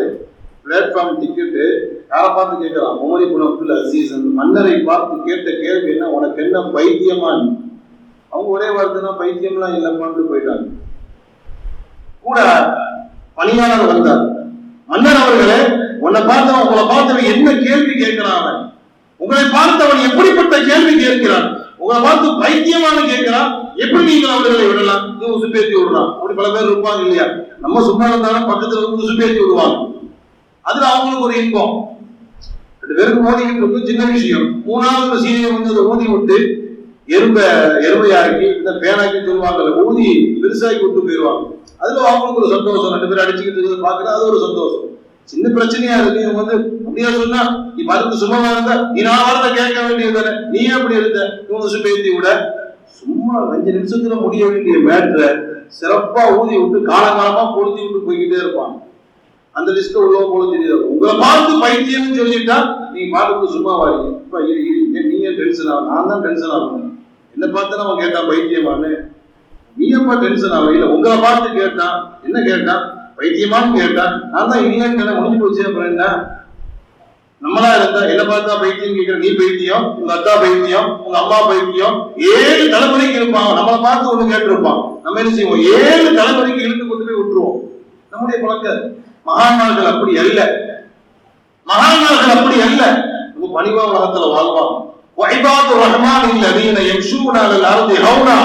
பிளாட்ஃபார்ம் டிக்கெட்டு, யாரை பார்த்து கேட்கிறான்? உமர் இப்னு அப்துல் அசீஸ் அந்த மன்னரை பார்த்து கேட்ட கேள்வி என்ன? உனக்கு என்ன பைத்தியமான்னு. அவங்க ஒரே வார்த்தைனா பைத்தியம்லாம் இல்லைப்பான்னு போயிட்டாங்க. கூட பணியாளர் வந்தார், மன்னர் அவர்களே, உங்களை பார்த்தவன் என்ன கேள்வி கேட்கிறான்? உங்களை பார்த்தவன் எப்படிப்பட்ட கேள்வி கேட்கிறான்? உங்களை பார்த்து பைத்தியமான கேட்கிறான், எப்படி நீங்கள் அவர்களை விடலாம்? உசுப்பேத்தி விடுறான். அப்படி பல பேர் இருப்பாங்க இல்லையா? நம்ம சும்மா இருந்தாலும் பக்கத்துல வந்து உசுப்பேத்தி விடுவாங்க. அதுல அவங்களுக்கு ஒரு இன்பம். 2 பேருக்கு ஓதிக்கிட்டு இருக்கும், சின்ன விஷயம். 3வது சீனியர் வந்து அதை ஊதி விட்டு எருமையாக்கி இந்த பேனாக்கி சொல்லுவாங்கல்ல, ஊதி பெருசாக்கி விட்டு போயிடுவாங்க. அதுல அவங்களுக்கு ஒரு சந்தோஷம். 2 பேரும் அடிச்சுக்கிட்டு இருக்கிறத பாக்குறது அது ஒரு சந்தோஷம். சின்ன பிரச்சனையா இருக்கு. இவங்க வந்து அப்படியா சொன்னா, நீ மருந்து சும்மா இருந்தா நீ 4 வாரத்தை கேட்க வேண்டியது தானே, நீ எப்படி இருந்த? இவங்க சுப்பேத்தி விட சும்மா 5 நிமிஷத்துல முடிய வேண்டிய மேட்ரை சிறப்பா ஊதி விட்டு காலகாலமா பொழுதி விட்டு போய்கிட்டே இருப்பாங்க. அந்த லிஸ்ட் உள்ளவங்க போல தெரியாது. உங்களை பார்த்து பைத்தியம்னு சொல்லிட்டா நீங்க பாட்டுக்கு சும்மா வாரீங்க. இப்ப நீங்க டென்ஷன் ஆகும், நான் தான் டென்ஷன் ஆகணும். என்ன பார்த்து நம்ம கேட்டான் பைத்தியமானு, நீ எப்ப டென்ஷன் ஆகும்? இல்ல உங்களை பார்த்து கேட்டான். என்ன கேட்டான்? பைத்தியமான்னு கேட்டா நான் தான் இல்லைன்னு முடிஞ்சு போச்சு. அப்புறம் என்ன? நம்மளா இருந்தா என்ன பார்த்தா பைத்தியம் கேட்கிற, நீ பைத்தியம், உங்க அக்கா பைத்தியம், உங்க அம்மா பைத்தியம், 7 தலைமுறைக்கு இருப்பான். நம்மளை பார்த்து ஒண்ணு கேட்டிருப்பான். நம்ம என்ன செய்வோம்? 7 தலைமுறைக்கு இழுத்து கொண்டு போய் விட்டுருவோம். நம்முடைய பழக்கம். மகான்மார்கள் அப்படி அல்ல. மகான்மார்கள் அப்படி அல்ல. ரொம்ப பணிவா உலகத்துல வாழ்வாங்க. வஇபாதுர் ரஹ்மானில் லதீன யம்ஷூன அலல் அர்தி ஹௌனா.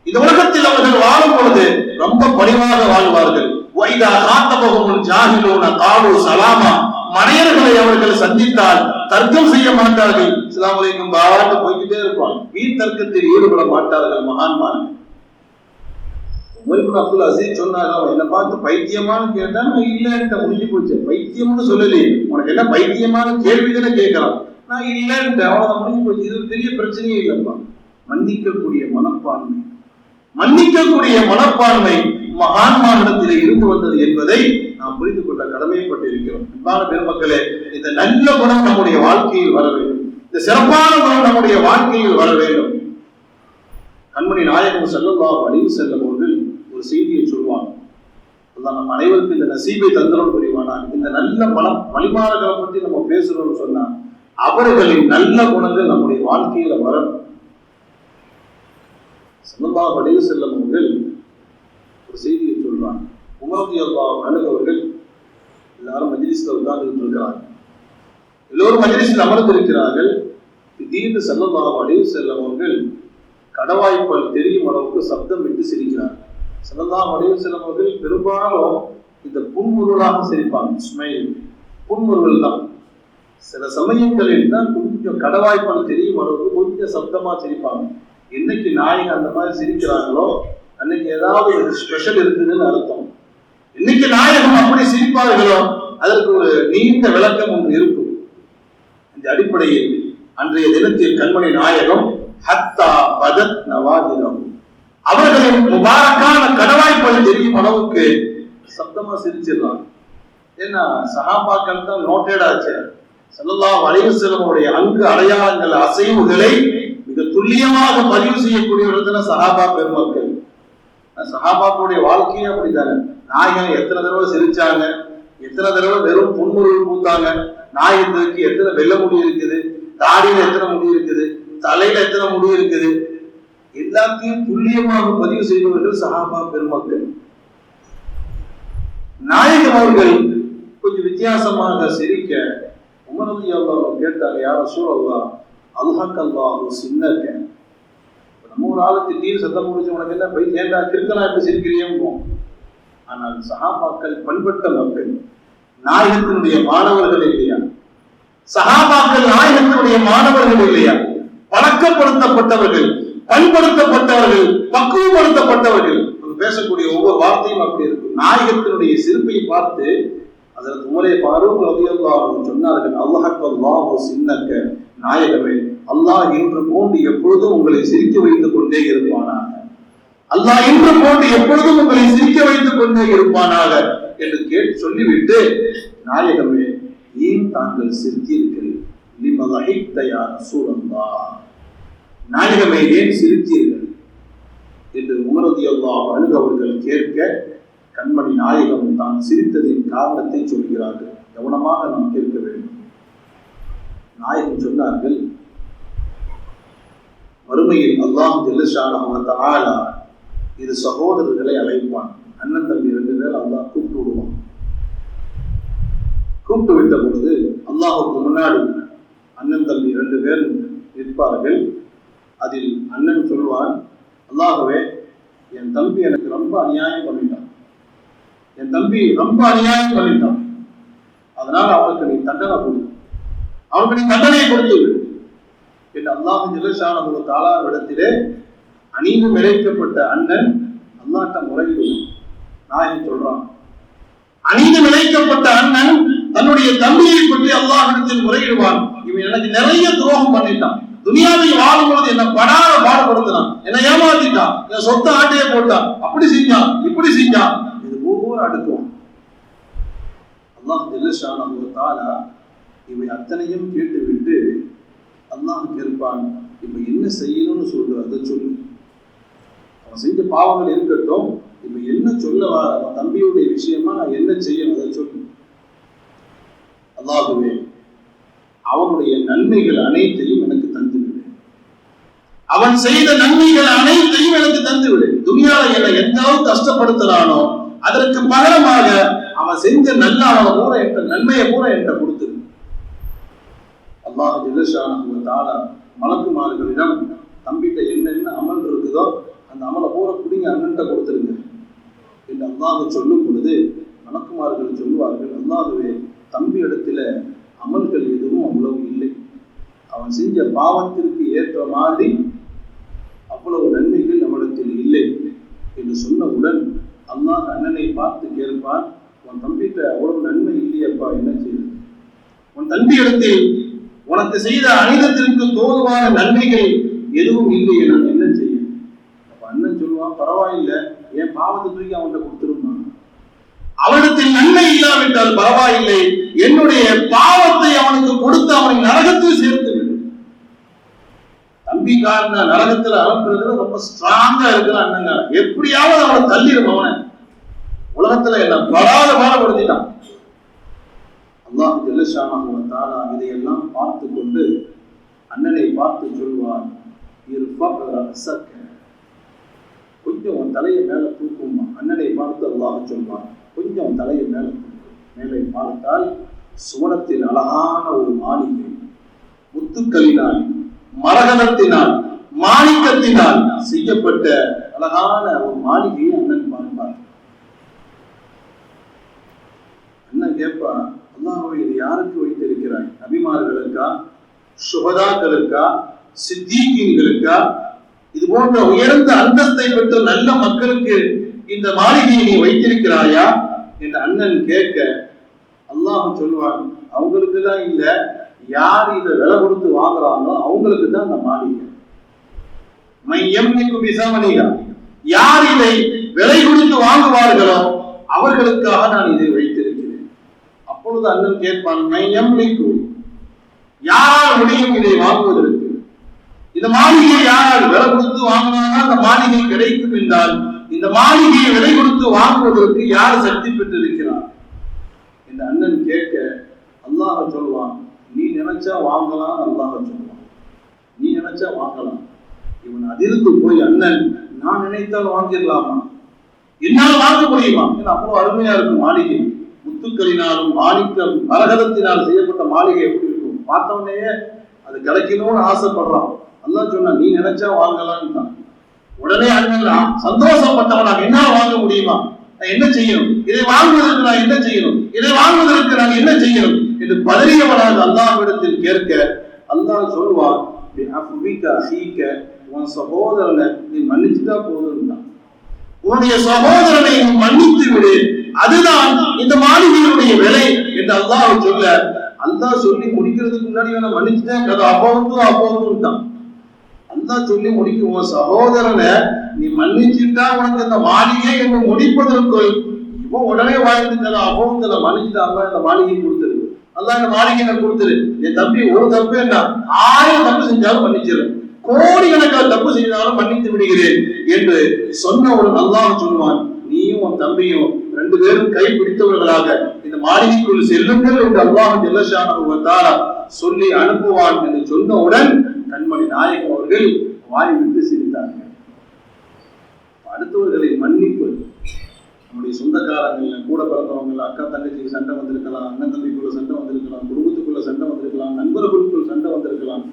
இந்த உலகத்தில் அவர்கள் வாழும் பொழுது ரொம்ப பணிவாக வாழ்வார்கள். வைதா காத்தபஹுல் ஜாஹிலூன காலு சலாமா. மனையர்களை அவர்கள் சந்தித்தால் தர்க்கம் செய்ய மாட்டார்கள். அஸ்ஸலாமு அலைக்கும் பாவாட்டு போய்கிட்டே இருப்பாங்க. வீண் தர்க்கத்தில் ஈடுபட மாட்டார்கள் மகான்மார்கள். உமர் இப்னு அப்துல் அசீஸ் சொன்னாங்க, அவன் என்ன பார்த்து பைத்தியமானு கேட்டா நான் இல்லைன்ட்ட முடிஞ்சு போச்சு. பைத்தியம்னு சொல்லலையே, உனக்கு என்ன பைத்தியமான கேள்வி தானே கேட்கலாம். நான் இல்லைன்ட்டு அவ்வளவு முடிஞ்சு போச்சு. இது ஒரு பெரிய பிரச்சனையே இல்லைப்பா. மன்னிக்கக்கூடிய மனப்பான்மை, மன்னிக்கக்கூடிய மனப்பான்மை மகான்மானிடத்திலே இருந்து வந்தது என்பதை நாம் புரிந்து கொள்ள கடமைப்பட்டு இருக்கிறோம். அன்பான பெருமக்களே, இந்த நல்ல குணம் நம்முடைய வாழ்க்கையில் வர வேண்டும். இந்த சிறப்பான குணம் நம்முடைய வாழ்க்கையில் வர வேண்டும். கண்மணி நாயகம் ஸல்லல்லாஹு அலைஹி வஸல்லம் அவர்கள் ஒரு செய்தியை சொல்வாங்க. அல்லாஹ் நம்ம அனைவருக்கும் இந்த நசீபை தந்தருள் புரிவானாக. இந்த நல்ல வழிமாறுகளை பற்றி நம்ம பேசுறோம்னு சொன்னா அவர்களின் நல்ல குணங்கள் நம்முடைய வாழ்க்கையில வரணும். ஸல்லல்லாஹு அலைஹி வஸல்லம் அவர்கள் ஒரு செய்தியை சொல்றாங்க. உமர் ரலியல்லாஹு அன்ஹு அவர்கள் எல்லாரும் மஜ்லிஸ்ல உட்கார்ந்துட்டு இருக்கிறாங்க. எல்லோரும் மஜ்லிஸில் அமர்ந்திருக்கிறார்கள். திடீர்னு ஸல்லல்லாஹு அலைஹி வஸல்லம் அவர்கள் கடவாய்ப்பல் தெரியும் அளவுக்கு சப்தம் விட்டு சிரிக்கிறார். ஸல்லல்லாஹு அலைஹி வஸல்லம் அவர்கள் பெரும்பாலும் இந்த புன்முறுவலாக சிரிப்பாங்க. ஸ்மைல், புன்முறுவல் தான். சில சமயங்களில் தான் கொஞ்சம் கடவாய்ப்பல் தெரியும் அளவுக்கு கொஞ்சம் சப்தமா சிரிப்பாங்க. என்னைக்கு நாயகம் அந்த மாதிரி சிரிக்கிறாங்களோ அன்னைக்கு ஏதாவது ஒரு ஸ்பெஷல் இருக்குதுன்னு அர்த்தம். இன்னைக்கு நாயகம் அப்படி சிரிப்பார்களோ அதற்கு ஒரு நீண்ட விளக்கம் ஒன்று இருக்கும். இந்த அடிப்படையில் அன்றைய தினத்தில் கண்மணி நாயகம் ஹத்தா பதத் நவாஜிலம் அவர்களின் முபாரக்கான கடவாய்ப்பல் தெரியும் அளவுக்கு சப்தமா சிரிச்சிடலாம். ஏன்னா சஹாபாக்கள் தான் நோட்டேட் ஆச்சு. ஸல்லல்லாஹு அலைஹி வஸல்லம் உடைய அங்கு அடையாளங்கள் அசைவுகளை மிக துல்லியமாக பதிவு செய்யக்கூடியவர்கள் சஹாபா பெருமக்கள். சஹாபாக்களுடைய வாழ்க்கையே அப்படித்தானே. நாயகம் எத்தனை தடவை சிரிச்சாங்க, எத்தனை தடவை வெறும் புன்முறுவல் பூத்தாங்க, நாயகத்துக்கு எத்தனை வெள்ள முடி இருக்குது, தாடியில எத்தனை முடி இருக்குது, தலையில எத்தனை முடி இருக்குது, எல்லாத்தையும் துல்லியமாக பதிவு செய்தவர்கள் சஹாபா பெருமக்கள். நாயகம் அவர்கள் கொஞ்சம் வித்தியாசமாக சிரிக்க உமர் ரலியல்லாஹு அன்ஹு கேட்டாங்க, யா ரசூலல்லாஹ் அல்ஹக்கல்லாஹு சின்னக. நம்ம ஒரு ஆளு திடீர் சத்தம் முடிச்சு உனக்கு என்ன போய் ஏண்டா கிறுக்கனா எப்படி சிரிக்கிறியோ. ஆனால் சஹாபாக்கள் பண்பட்ட மக்கள், நாயகத்தினுடைய மாணவர்கள் இல்லையா? சஹாபாக்கள் நாயகத்தினுடைய மாணவர்கள் இல்லையா? பழக்கப்படுத்தப்பட்டவர்கள், பண்படுத்தப்பட்டவர்கள், பக்குவப்படுத்தப்பட்டவர்கள். பேசக்கூடிய ஒவ்வொரு வார்த்தையும் அப்படி இருக்கும். நாயகத்தினுடைய சிரிப்பை பார்த்து அதற்கு உமரே ஃபாரூக் ரலியல்லாஹு அன்ஹு சொன்னார்கள், அல்ஹக்கல்லாஹு சின்னக, நாயகமே அல்லாஹ் இன்று போன்று எப்பொழுதும் உங்களை சிரிக்க வைத்துக் கொண்டே இருப்பானாக, அல்லாஹ் இன்று போன்று எப்பொழுதும் உங்களை சிரிக்க வைத்துக் கொண்டே இருப்பானாக என்று கேட்டு சொல்லிவிட்டு, நாயகமே ஏன் தாங்கள் சிரித்தீர்கள், லிம லஹிக்த யா ரசூலல்லாஹ், நாயகமே ஏன் சிரித்தீர்கள் என்று உமர் ரலியல்லாஹு அன்ஹு அவர்கள் கேட்க, கண்மணி நாயகம் தான் சிரித்ததின் காரணத்தை சொல்கிறார்கள். கவனமாக நாம் கேட்க வேண்டும். நாயகம் சொன்னார்கள், மறுமையில் அல்லாஹ் ஜல்ல ஷானஹு வ தஆலா இது சகோதரர்களை அழைப்பான். அண்ணன் தம்பி 2 பேர் அல்லாஹ் கூப்பிட்டு விடுவான். கூப்பிட்டு விட்ட பொழுது அல்லாஹுக்கு முன்னாடி அண்ணன் தம்பி 2 பேர் நிற்பார்கள். அதில் அண்ணன் சொல்வான், அல்லாஹ்வே என் தம்பி எனக்கு ரொம்ப அநியாயம் பண்ணிட்டான், என் தம்பி ரொம்ப அநியாயம் பண்ணிட்டான், அதனால அவனுக்கு நீ தண்டனை கொடு, அவனுக்கு நீ தண்டனையை கொடுத்து என்று அல்லாஹ் ஜல்ல ஷானஹு வ தஆலா இடத்திலே அநீதி இழைக்கப்பட்ட அண்ணன் அல்லாஹ்ட்ட முறையிடுவான். நாயகம் சொல்றான், அநீதி இழைக்கப்பட்ட அண்ணன் தன்னுடைய தம்பியை பற்றி அல்லாஹ்விடத்தில் முறையிடுவான். இவன் எனக்கு நிறைய துரோகம் பண்ணிட்டான், துனியாவில் வாழும் பொழுது என்ன படாத பாடுபடுத்தினான், என்னை ஏமாத்திட்டான், என் சொத்த ஆட்டையே போட்டான், அப்படி செஞ்சான், இப்படி செஞ்சான், இது ஒவ்வொரு அடுக்குவான். அல்லாஹ் ஜல்ல ஷானஹு வ தஆலா இவை அத்தனையும் கேட்டுவிட்டு அல்லாஹ் கேட்பான், இப்ப என்ன செய்யணும்னு சொல்ற அதை சொல்லு. அவன் செஞ்ச பாவங்கள் இருக்கட்டும், இப்ப என்ன சொல்ல வர அவன் தம்பியுடைய விஷயமா நான் என்ன செய்யணும் அதை சொல்லு. அல்லாஹ்வே அவனுடைய நன்மைகள் அனைத்தையும் எனக்கு தந்துவிடு, அவன் செய்த நன்மைகள் அனைத்தையும் எனக்கு தந்துவிடு. துனியால என்னை எந்த அளவுக்கு கஷ்டப்படுத்துறானோ அதற்கு பகரமாக அவன் செஞ்ச நல்ல அவனை பூரா என்ற நன்மையை பூரா என்கிட்ட கொடுத்துரு. அல்லாஹ் ஜல்ல ஷானஹு வ தஆலா மலக்குமார்களிடம் தம்பிட்ட என்னென்ன அமல் இருக்குதோ அந்த அமலை பூரா பிடிங்க அண்ணன்ட்ட கொடுத்துருங்க என்று அல்லாஹ் சொல்லும் பொழுது மலக்குமார்கள் சொல்லுவார்கள், அல்லாஹ்வே தம்பி இடத்துல அமல்கள் எதுவும் அவ்வளவு இல்லை, அவன் செஞ்ச பாவத்திற்கு ஏற்ற மாதிரி அவ்வளவு நன்மைகள் நம்மிடத்தில் இல்லை என்று சொன்னவுடன் அல்லாஹ் அண்ணனை பார்த்து கேட்பான், உன் தம்பிட்ட அவ்வளவு நன்மை இல்லையப்பா, என்ன செய்யுது? உன் தம்பி இடத்தில் உனக்கு செய்த அனிதத்திற்கு தோதுவான நன்மைகள் எதுவும் இல்லையே, நான் என்ன செய்ய? அப்ப அண்ணன் சொல்லுவான், பரவாயில்லை, என் பாவத்தை தூக்கி அவன்கிட்ட கொடுத்துருந்தான், அவனிடத்தில் நன்மை இல்லாவிட்டால் பரவாயில்லை, என்னுடைய பாவத்தை அவனுக்கு கொடுத்து அவனை நரகத்தில் சேர்த்து விடும். தம்பிக்காரன நரகத்துல அனுப்புறதுல ரொம்ப ஸ்ட்ராங்கா இருக்கிற அண்ணங்க, எப்படியாவது அவனை தள்ளிடும், அவனை உலகத்துல என்ன படாத பாடப்படுத்திட்டான். அல்லாஹ் ஜல்ல ஷானஹு வ தஆலா இதையெல்லாம் பார்த்து கொண்டு அண்ணனை பார்த்து சொல்வான், கொஞ்சம் உன் தலையை மேல தூக்குமா. அண்ணனை பார்த்து அல்லாஹ் சொல்வான், கொஞ்சம் உன் தலையை மேல தூக்கும். மேலே பார்த்தால் சுவனத்தில் அழகான ஒரு மாளிகை, முத்துக்களினால் மரகதத்தினால் மாணிக்கத்தினால் செய்யப்பட்ட அழகான ஒரு மாளிகையை அண்ணன் பார்ப்பார். அண்ணன் கேட்பா, அல்லாஹ்வே இது யாருக்கு வைத்திருக்கிறாய்? நபிமார்களுக்கா, சுஹதாக்களுக்கா, சித்தீகீன்களுக்கா, இது போன்ற உயர்ந்த அந்தஸ்தை பெற்ற நல்ல மக்களுக்கு இந்த மாளிகையை நீ வைத்திருக்கிறாயா என்று அண்ணன் கேட்க அல்லாஹ் சொல்வான், அவங்களுக்கு எல்லாம் இல்ல, யார் இதை விலை கொடுத்து வாங்குறாங்களோ அவங்களுக்கு தான் அந்த மாளிகை. மையம் பிசாமணிகா, யார் இதை விலை கொடுத்து வாங்குவார்களோ அவர்களுக்காக நான் இதை வைத்திருக்கிறேன். அப்பொழுது அண்ணன் கேட்பான், மையம் யாரால் முடியும் இதை வாங்குவதற்கு? இந்த மாளிகையை யாரால் விலை கொடுத்து வாங்கினாங்க அந்த மாளிகை கிடைக்கும் என்றால் இந்த மாளிகையை விலை கொடுத்து வாங்குவதற்கு யார் சக்தி பெற்றிருக்கிறார் என்று அண்ணன் கேட்க அல்லாஹ் சொல்வான், நீ நினைச்சா வாங்கலாம். அல்லாஹ் சொல்வான், நீ நினைச்சா வாங்கலாம். இவன் அதிர்ந்து போய், அண்ணன் நான் நினைத்தால் வாங்கிடலாமா, என்னால் வாங்க முடியுமா? அவ்வளவு அருமையா இருக்கும் மாளிகை, முத்துக்களினாலும் மாணிக்கம் மரகதத்தினால் செய்யப்பட்ட மாளிகை எப்படி இருக்கும், பார்த்தவனே அது கிடைக்கணும்னு ஆசைப்படுறான். அல்லாஹ் சொன்னா நீ நினைச்சா வாங்கலான்னு தான். உடனே அண்ணன் சந்தோஷப்பட்டவனாக, என்னால் வாங்க முடியுமா, நான் என்ன செய்யணும், இதை வாங்குவதற்கு நான் என்ன செய்யணும், இதை வாங்குவதற்கு நான் என்ன செய்யணும் என்று பதறியவனாக அல்லாஹ்விடத்தில் கேட்க அல்லாஹ் சொல்வான், உன் சகோதரனை நீ மன்னிச்சுட்டா போதும், உன்னுடைய சகோதரனை மன்னித்து விடு, அதுதான் இந்த மாளிகையுடைய விலை என்று அல்லாஹ் சொல்ல, அல்லாஹ் சொல்லி முடிக்கிறதுக்கு முன்னாடி மன்னிச்சுட்டேன் கதை அப்போதும் தான். அல்லாஹ் சொல்லி முடிக்கும், உன் சகோதரனை நீ மன்னிச்சுட்டா உனக்கு இந்த மாளிகை என்று முடிப்பதற்குள் இவன் உடனே வாழ்ந்துட்டா அப்போதுல மன்னிச்சுட்டா அல்லாஹ் இந்த மாளிகை கொடுத்துரு, அல்லாஹ் இந்த மாளிகை கொடுத்துரு, என் தம்பி ஒரு தப்பு என்ன 1000 தப்பு செஞ்சாலும் மன்னிச்சிடும், கோடிக்கணக்கான தப்பு செய்தாலும் மன்னித்து விடுகிறேன் என்று சொன்ன ஒரு அல்லாஹ் சொல்லுவான், நீயும் உன் தம்பியும் 2 பேரும் கை பிடித்தவர்களாக இந்த மாளிகைக்குள் செல்லுங்கள் என்று அல்லாஹ் ஜல்ல ஷானஹு வ தஆலா சொல்லி அனுப்புவான் என்று சொன்னவுடன் கண்மணி நாயகம் அவர்கள் வாய் விட்டு சிரித்தார்கள். அடுத்தவர்களை மன்னிப்பு, நம்முடைய சொந்தக்காரங்கள்ல கூட பிறந்தவங்க, அக்கா தங்கச்சிக்கு சண்டை வந்திருக்கலாம், அண்ணன் தம்பிக்குள்ள சண்டை வந்திருக்கலாம், குடும்பத்துக்குள்ள சண்டை வந்திருக்கலாம், நண்பர்களுக்குள் சண்டை வந்திருக்கலாம்,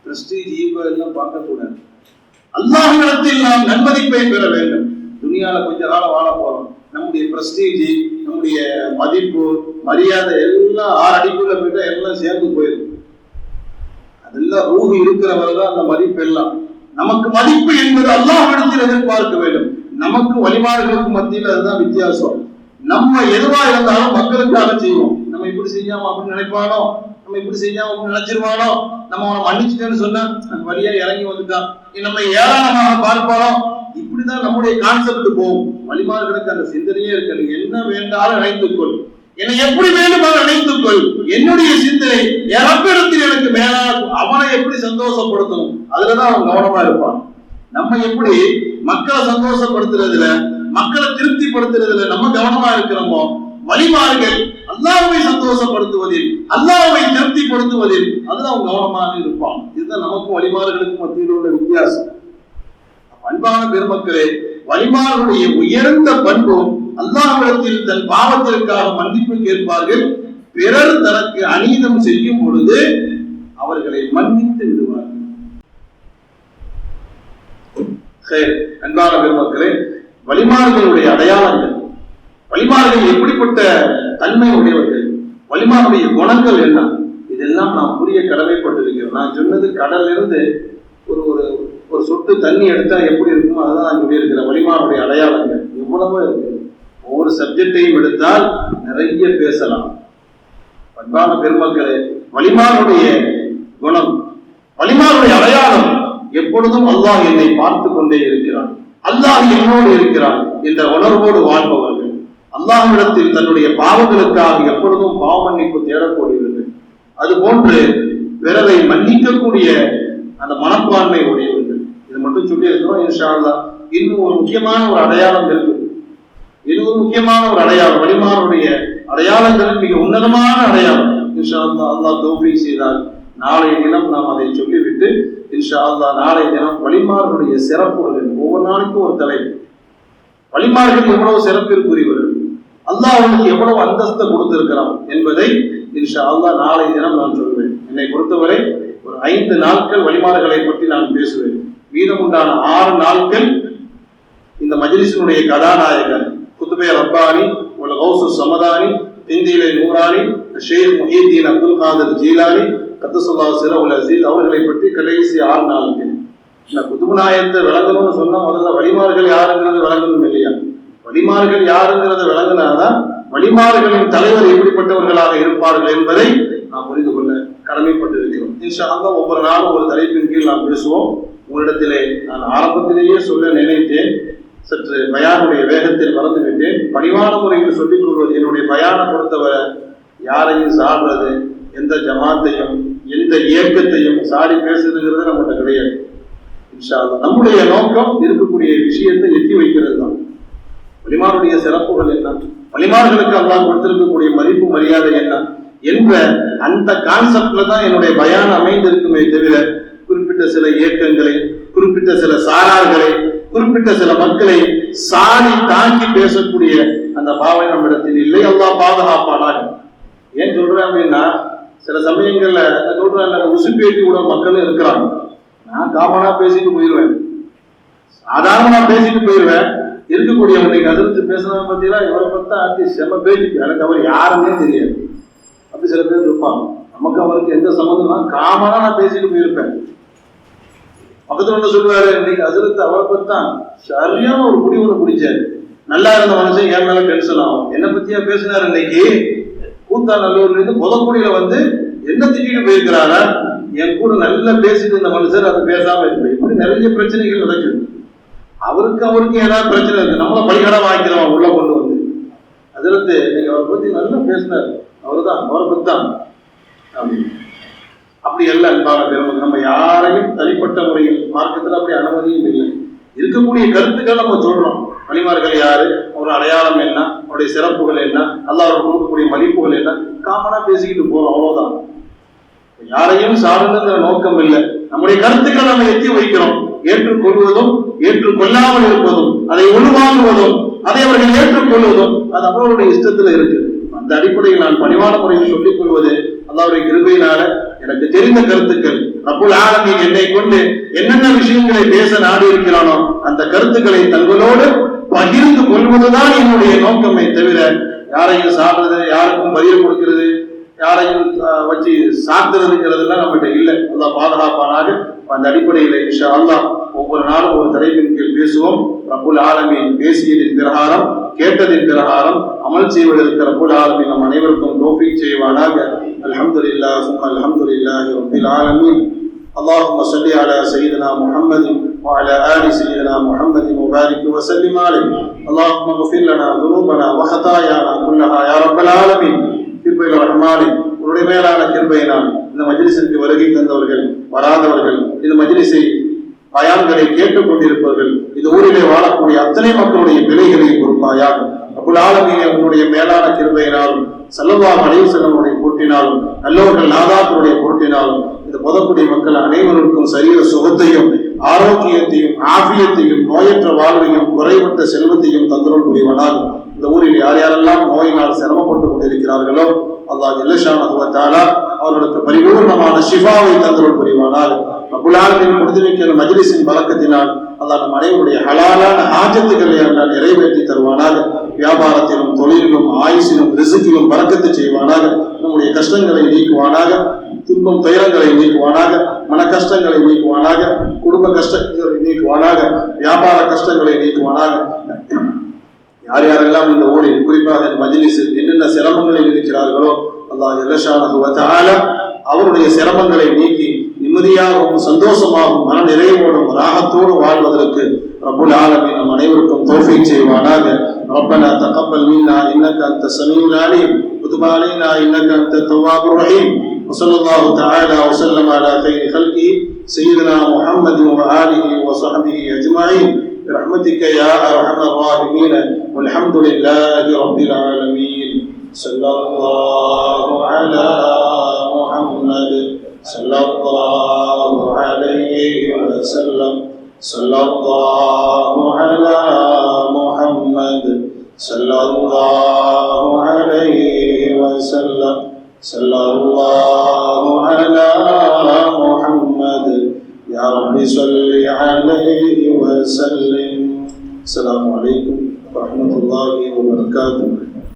பிரஸ்டீஜ் ஈகோ எல்லாம் பார்க்கக்கூடாது. அல்லாஹ்விடத்தில் நாம் நன்மதிப்பை பெற வேண்டும். துனியால கொஞ்ச காலம் வாழ போறோம், நம்முடைய பிரஸ்டீஜ், நம்முடைய மதிப்பு, மரியாதை எல்லாம் 6 அடிக்குள்ள போயிட்டா எல்லாம் சேர்ந்து போயிடும். அதெல்லாம் ரூஹ் இருக்கிறவர்கள் அந்த மதிப்பு எல்லாம். நமக்கு மதிப்பு என்பது அல்லாஹ்விடத்தில் எதிர்பார்க்க வேண்டும். நமக்கு வழிபாடுகளுக்கு மத்தியில் அதுதான் வித்தியாசம். நம்ம எதுவா இருந்தாலும் மக்களுக்காக செய்வோம். நம்ம இப்படி செய்யாம அப்படின்னு நினைப்பானோ, நம்ம இப்படி செய்யாம அப்படின்னு நினைச்சிருவானோ, நம்ம அவனை மன்னிச்சுட்டேன்னு சொன்னா வழியா இறங்கி வந்துட்டான், நம்ம ஏராளமாக பார்ப்பானோ, இப்படிதான் நம்முடைய கான்செப்ட் போகும். வழிபாடுகளுக்கு அந்த சிந்தனையே இருக்கு, என்ன வேண்டாலும் நினைத்துக்கொள், என்னை எப்படி வேண்டுமாறு நினைத்துக்கொள், என்னுடைய சிந்தனை என் ரப்பிடத்தில் எனக்கு மேலாக அவனை எப்படி சந்தோஷப்படுத்தணும் அதுலதான் அவன் கவனமா இருப்பான். நம்ம எப்படி மக்களை சந்தோஷப்படுத்துறதுல, மக்களை திருப்திப்படுத்துறதுல நம்ம கவனமா இருக்கிறோமோ, வழிமார்கள் அல்லாஹ்வை சந்தோஷப்படுத்துவதில், அல்லாஹ்வை திருப்திப்படுத்துவதில் அதுல அவங்க கவனமாக இருப்பான். இதுதான் நமக்கும் வழிமார்களுக்கும் மத்தியில் உள்ள வித்தியாசம். அன்பான பெருமக்களே, வழிமார்களுடைய உயர்ந்த பண்பும் அல்லாஹ்விடத்தில் தன் பாவத்திற்காக மன்னிப்பு கேட்பார்கள். பிறர் தனக்கு அநீதம் செய்யும் பொழுது அவர்களை மன்னித்து விடுவார்கள். அன்பான பெருமக்களே, வழிமார்களுடைய அடையாளங்கள், வழிமார்கள் எப்படிப்பட்ட தன்மை உடையவர்கள், வழிமாருடைய குணங்கள் என்ன, இதெல்லாம் நாம் புரிய கடமைப்பட்டிருக்கிறோம். நான் சொன்னது கடல்ல இருந்து ஒரு சொட்டு தண்ணி எடுத்தா எப்படி இருக்குமோ அதான் நான் சொல்லியிருக்கிறேன். வழிமாருடைய அடையாளங்கள் எவ்வளவோ இருக்கு. ஒவ்வொரு சப்ஜெக்டையும் எடுத்தால் நிறைய பேசலாம். அன்பான பெருமக்களே, வழிமாருடைய குணம், வழிமாருடைய அடையாளம், எப்பொழுதும் அல்லாஹ் என்னை பார்த்து கொண்டே இருக்கிறான், அல்லாஹ் என்னோடு இருக்கிறான் என்ற உணர்வோடு வாழ்பவர்கள், அல்லாஹ்விடத்தில் தன்னுடைய பாவங்களுக்காக எப்பொழுதும் பாவ மன்னிப்பு தேடக்கூடியவர்கள், அதுபோன்று பிறரை மன்னிக்கக்கூடிய அந்த மனப்பான்மை உடையவர்கள். இது மட்டும் சொல்லி இருக்கிறோம். இன்ஷா அல்லாஹ் இன்னும் ஒரு முக்கியமான ஒரு அடையாளம் இருக்கு. இன்னும் முக்கியமான ஒரு அடையாளம், வழிமாருடைய அடையாளங்களில் மிக உன்னதமான அடையாளம். இன்ஷா அல்லாஹ் அல்லாஹ் தௌஃபீக் செய்தால் நாளைய தினம் நாம் அதை சொல்லிவிட்டு இன்ஷா அல்லாஹ் நாளைய தினம் வழிமார்களுடைய சிறப்புகள், ஒவ்வொரு நாளைக்கும் ஒரு தலைப்பு. வழிமார்கள் எவ்வளவு சிறப்பிற்குரியவர்கள், அல்லாஹ் அவனுக்கு எவ்வளவு அந்தஸ்தை கொடுத்திருக்கிறான் என்பதை இன்ஷா அல்லாஹ் நாளைய தினம் நான் சொல்வேன். என்னை பொறுத்தவரை ஒரு 5 நாட்கள் வழிமார்களை பற்றி நான் பேசுவேன். மீதமுண்டான 6 நாட்கள் இந்த மஜ்லிஸினுடைய கதாநாயகர் குதுபே ரப்பானி, கௌசு சமதானி, திந்திலே நூரானி, ஷேக் முஹீத்தீன் அப்துல் காதர் ஜீலானி கத்தசுல்லாஹு சிரஹுல் அஸீஸ் அவர்களை பற்றி கடைசி 6 நாட்கள். இந்த குதுபு நாயகத்தை விளங்கணும்னு சொன்னா முதல்ல வழிமார்கள் யாருங்கிறது விளங்கணும் இல்லையா? வழிமார்கள் யாருங்கிறத விளங்கினாதான் வழிமார்களின் தலைவர் எப்படிப்பட்டவர்களாக இருப்பார்கள் என்பதை நாம் புரிந்து கொள்ள கடமைப்பட்டிருக்கிறோம். இன்ஷா அல்லாஹ் ஒவ்வொரு நாளும் ஒரு தலைப்பின் கீழ் நாம் பேசுவோம். உங்களிடத்திலே நான் ஆரம்பத்திலேயே சொல்ல நினைத்தேன், சற்று பயானுடைய வேகத்தில் மறந்துவிட்டேன். பணிவான முறையில் சொல்லிக் கொள்வது, என்னுடைய பயானை பொறுத்தவரை யாரையும் சாடுறது, எந்த ஜமாத்தையும் எந்த இயக்கத்தையும் சாடி பேசுறதுங்கிறது நம்மகிட்ட கிடையாது. இன்ஷா அல்லாஹ் நம்முடைய நோக்கம் இருக்கக்கூடிய விஷயத்தை எட்டி வைக்கிறது தான். வழிமாருடைய சிறப்புகள் என்ன, வழிமார்களுக்கு அல்லாஹ் கொடுத்திருக்கக்கூடிய மதிப்பு மரியாதை என்ன என்ற அந்த கான்செப்ட்ல தான் என்னுடைய பயான் அமைந்திருக்குமே தவிர குறிப்பிட்ட சில இயக்கங்களை, குறிப்பிட்ட சில சாரார்களை, குறிப்பிட்ட சில மக்களை சாடி தாக்கி பேசக்கூடிய அந்த பாவனை நம்மிடத்தில் இல்லை. அல்லாஹ் பாதுகாப்பானாக. ஏன் சொல்றேன் அப்படின்னா, சில சமயங்கள்ல சொல்றேன் உசுப்பேட்டி கூட மக்களும் இருக்கிறாங்க. நான் காமனா பேசிட்டு போயிடுவேன், சாதாரணமா பேசிட்டு போயிடுவேன். இருக்கக்கூடியவங்க அதிர்த்து பேசுறவங்க பார்த்தீங்கன்னா இவரை பார்த்தா ஆர்டி செம்ம பேச்சு, எனக்கு அவர் யாருன்னே தெரியாது. அப்படி சில பேர் இருப்பாங்க. நமக்கு அவருக்கு எந்த சம்மந்தம், காமனா நான் பேசிட்டு போயிருப்பேன். பக்கத்துல ஒண்ணு சொல்லுவாரு, இன்னைக்கு அதிர்த்து அவரை பார்த்தா சரியான ஒரு முடிவு ஒண்ணு பிடிச்சாரு. நல்லா இருந்த மனுஷன் என் மேல டென்ஷன் ஆகும். என்ன பத்தியா பேசினாரு, இன்னைக்கு கூத்தாநல்லூர்ல இருந்து புதக்குடியில வந்து என்ன திட்டிட்டு போயிருக்கிறாரா, என் கூட நல்லா பேசிட்டு இருந்த மனுஷர் அதை பேசாம இருக்கு. இப்படி நிறைய பிரச்சனைகள் நடக்குது. அவருக்கு ஏதாவது பிரச்சனை இருக்கு, நம்மள பலிகடம் வாங்கிக்கிறோம் உள்ள கொண்டு வந்து. அதிர்த்து இன்னைக்கு அவரை பத்தி நல்லா பேசினாரு, அவரை பத்தி தான் அப்படி எல்லாம் அன்பான பெருமக்கள். நம்ம யாரையும் தனிப்பட்ட முறையில் மார்க்கத்தில் அப்படி அனுமதியும் இல்லை. இருக்கக்கூடிய கருத்துக்கள் நம்ம சொல்றோம். வழிமார்கள் யாரு, ஒரு அடையாளம் என்ன, அவருடைய சிறப்புகள் என்ன, அல்லாஹ் கொடுக்கக்கூடிய மதிப்புகள் என்ன, காமனா பேசிக்கிட்டு போறோம், அவ்வளவுதான். யாரையும் சார்ந்த நோக்கம் இல்லை. நம்முடைய கருத்துக்களை நம்ம எத்தி வைக்கிறோம். ஏற்றுக்கொள்வதும் ஏற்றுக்கொள்ளாமல் இருப்பதும், அதை உள்வாங்குவதும், அதை அவர்கள் ஏற்றுக்கொள்வதும் அது அவர்களுடைய இஷ்டத்துல இருக்கு. அந்த அடிப்படையில் நான் பணிவான முறையில் சொல்லிக் கொள்வது, அல்லாஹ்வுடைய கிருபையினால எனக்கு தெரிந்த கருத்துக்கள், ரப்புல் ஆலமீன் என்னை கொண்டு என்னென்ன விஷயங்களை பேச நாடி இருக்கிறானோ அந்த கருத்துக்களை தங்களோடு பகிர்ந்து கொள்வதுதான் என்னுடைய நோக்கமே தவிர யாரையும் சாடுறது, யாருக்கும் பதில் கொடுக்கிறது, யாரையும் வச்சு சாத்துறதுங்கிறதுலாம் நம்மகிட்ட இல்லை. அல்லாஹ் பாதுகாப்பானாக. அந்த அடிப்படையில் இன்ஷா அல்லாஹ் ஒவ்வொரு நாளும் ஒரு தலைப்பின் கீழ் பேசுவோம். ரப்புல் ஆலமீன் பேசியதின் பிரகாரம், கேட்டதின் பிரகாரம் அமல் செய்வதற்கு ரப்புல் ஆலமீன் நம் அனைவருக்கும் தௌஃபீக் செய்வானாக. அல்ஹம்துலில்லாஹ் சும்ம அல்ஹம்துலில்லாஹி ரப்பில் ஆலமீன். اللهم صل على سيدنا محمد وعلى آل سيدنا محمد وبارك وسلم عليه. اللهم اغفر لنا ذنوبنا وخطايانا كلها يا رب العالمين. கிருபையில் ரஹ்மானே, உன்னுடைய மேலான கிருபையினால் இந்த மஜ்லிஸிற்கு வருகை தந்தவர்கள், வராதவர்கள், இந்த மஜ்லிஸை பயான்களை கேட்டுக் கொண்டிருப்பவர்கள், இந்த ஊரிலே வாழக்கூடிய அத்தனை மக்களுடைய பிழைகளையும் பொறுப்பாயாக. அபுல் ஆலமீனே, உன்னுடைய மேலான கிருபையினாலும் ஸல்லல்லாஹு அலைஹி வஸல்லம் பொருட்டினாலும் நல்லவர்கள் நாதாக்களுடைய பொருட்டினாலும் இந்த பொதக்குடி மக்கள் அனைவருக்கும் சரீர சுகத்தையும் ஆரோக்கியத்தையும் ஆபியத்தையும் நோயற்ற வாழ்வையும் குறைவற்ற செல்வத்தையும் தந்தருள் புரிவனால். இந்த ஊரில் யார் யாரெல்லாம் நோயினால் சிரமப்பட்டுக் கொண்டிருக்கிறார்களோ அல்லாஹ் ஜல்ல ஷானஹு வ தஆலா அவர்களுக்கு பரிபூர்ணமான ஷிஃபாவை தந்தருள் புரிவானாக. ரப்புல் ஆலமீன் கொடுத்துமிக்க மஜ்லிஸின் பரக்கத்தினால் அல்லாஹ் நம் அனைவருடைய ஹலாலான ஹாஜத்துக்களை அல்லாஹ் நிறைவேற்றி தருவானாக. வியாபாரத்திலும் தொழிலிலும் ஆயுசிலும் ரிஸ்கிலும் பரக்கத்து செய்வானாக. நம்முடைய கஷ்டங்களை நீக்குவானாக, துன்பம் துயரங்களை நீக்குவானாக, மன கஷ்டங்களை நீக்குவானாக, குடும்ப கஷ்டங்களை நீக்குவானாக, வியாபார கஷ்டங்களை நீக்குவானாக. யார் யாரெல்லாம் இந்த ஊரில் குறிப்பாக இந்த மஜ்லிஸில் என்னென்ன சிரமங்களில் இருக்கிறார்களோ அல்லாஹ் ஜல்ல ஷானஹு வ தஆலா அவருடைய சிரமங்களை நீக்கி நிம்மதியாகவும் சந்தோஷமாகவும் மன நிறைவோடும் ராகத்தோடு வாழ்வதற்கு ரப்புல் ஆலமீன் நம் அனைவருக்கும் தௌஃபீக் செய்வானாக. ரப்பனா தகப்பல் மின்னா இன்னக அன்த ஸமீஉல் அலீம் வதுப் அலைனா இன்னக அன்த தவ்வாபுர் ரஹீம். وصلى الله تعالى وسلم على خير خلقه سيدنا محمد وآله وصحبه أجمعين برحمتك يا أرحم الراحمين والحمد لله رب العالمين. صلى الله على محمد صلى الله عليه وسلم. صلى الله على محمد صلى الله عليه وسلم. صلى الله على محمد يا رب صل عليه وسلم. السلام عليكم ورحمة الله وبركاته.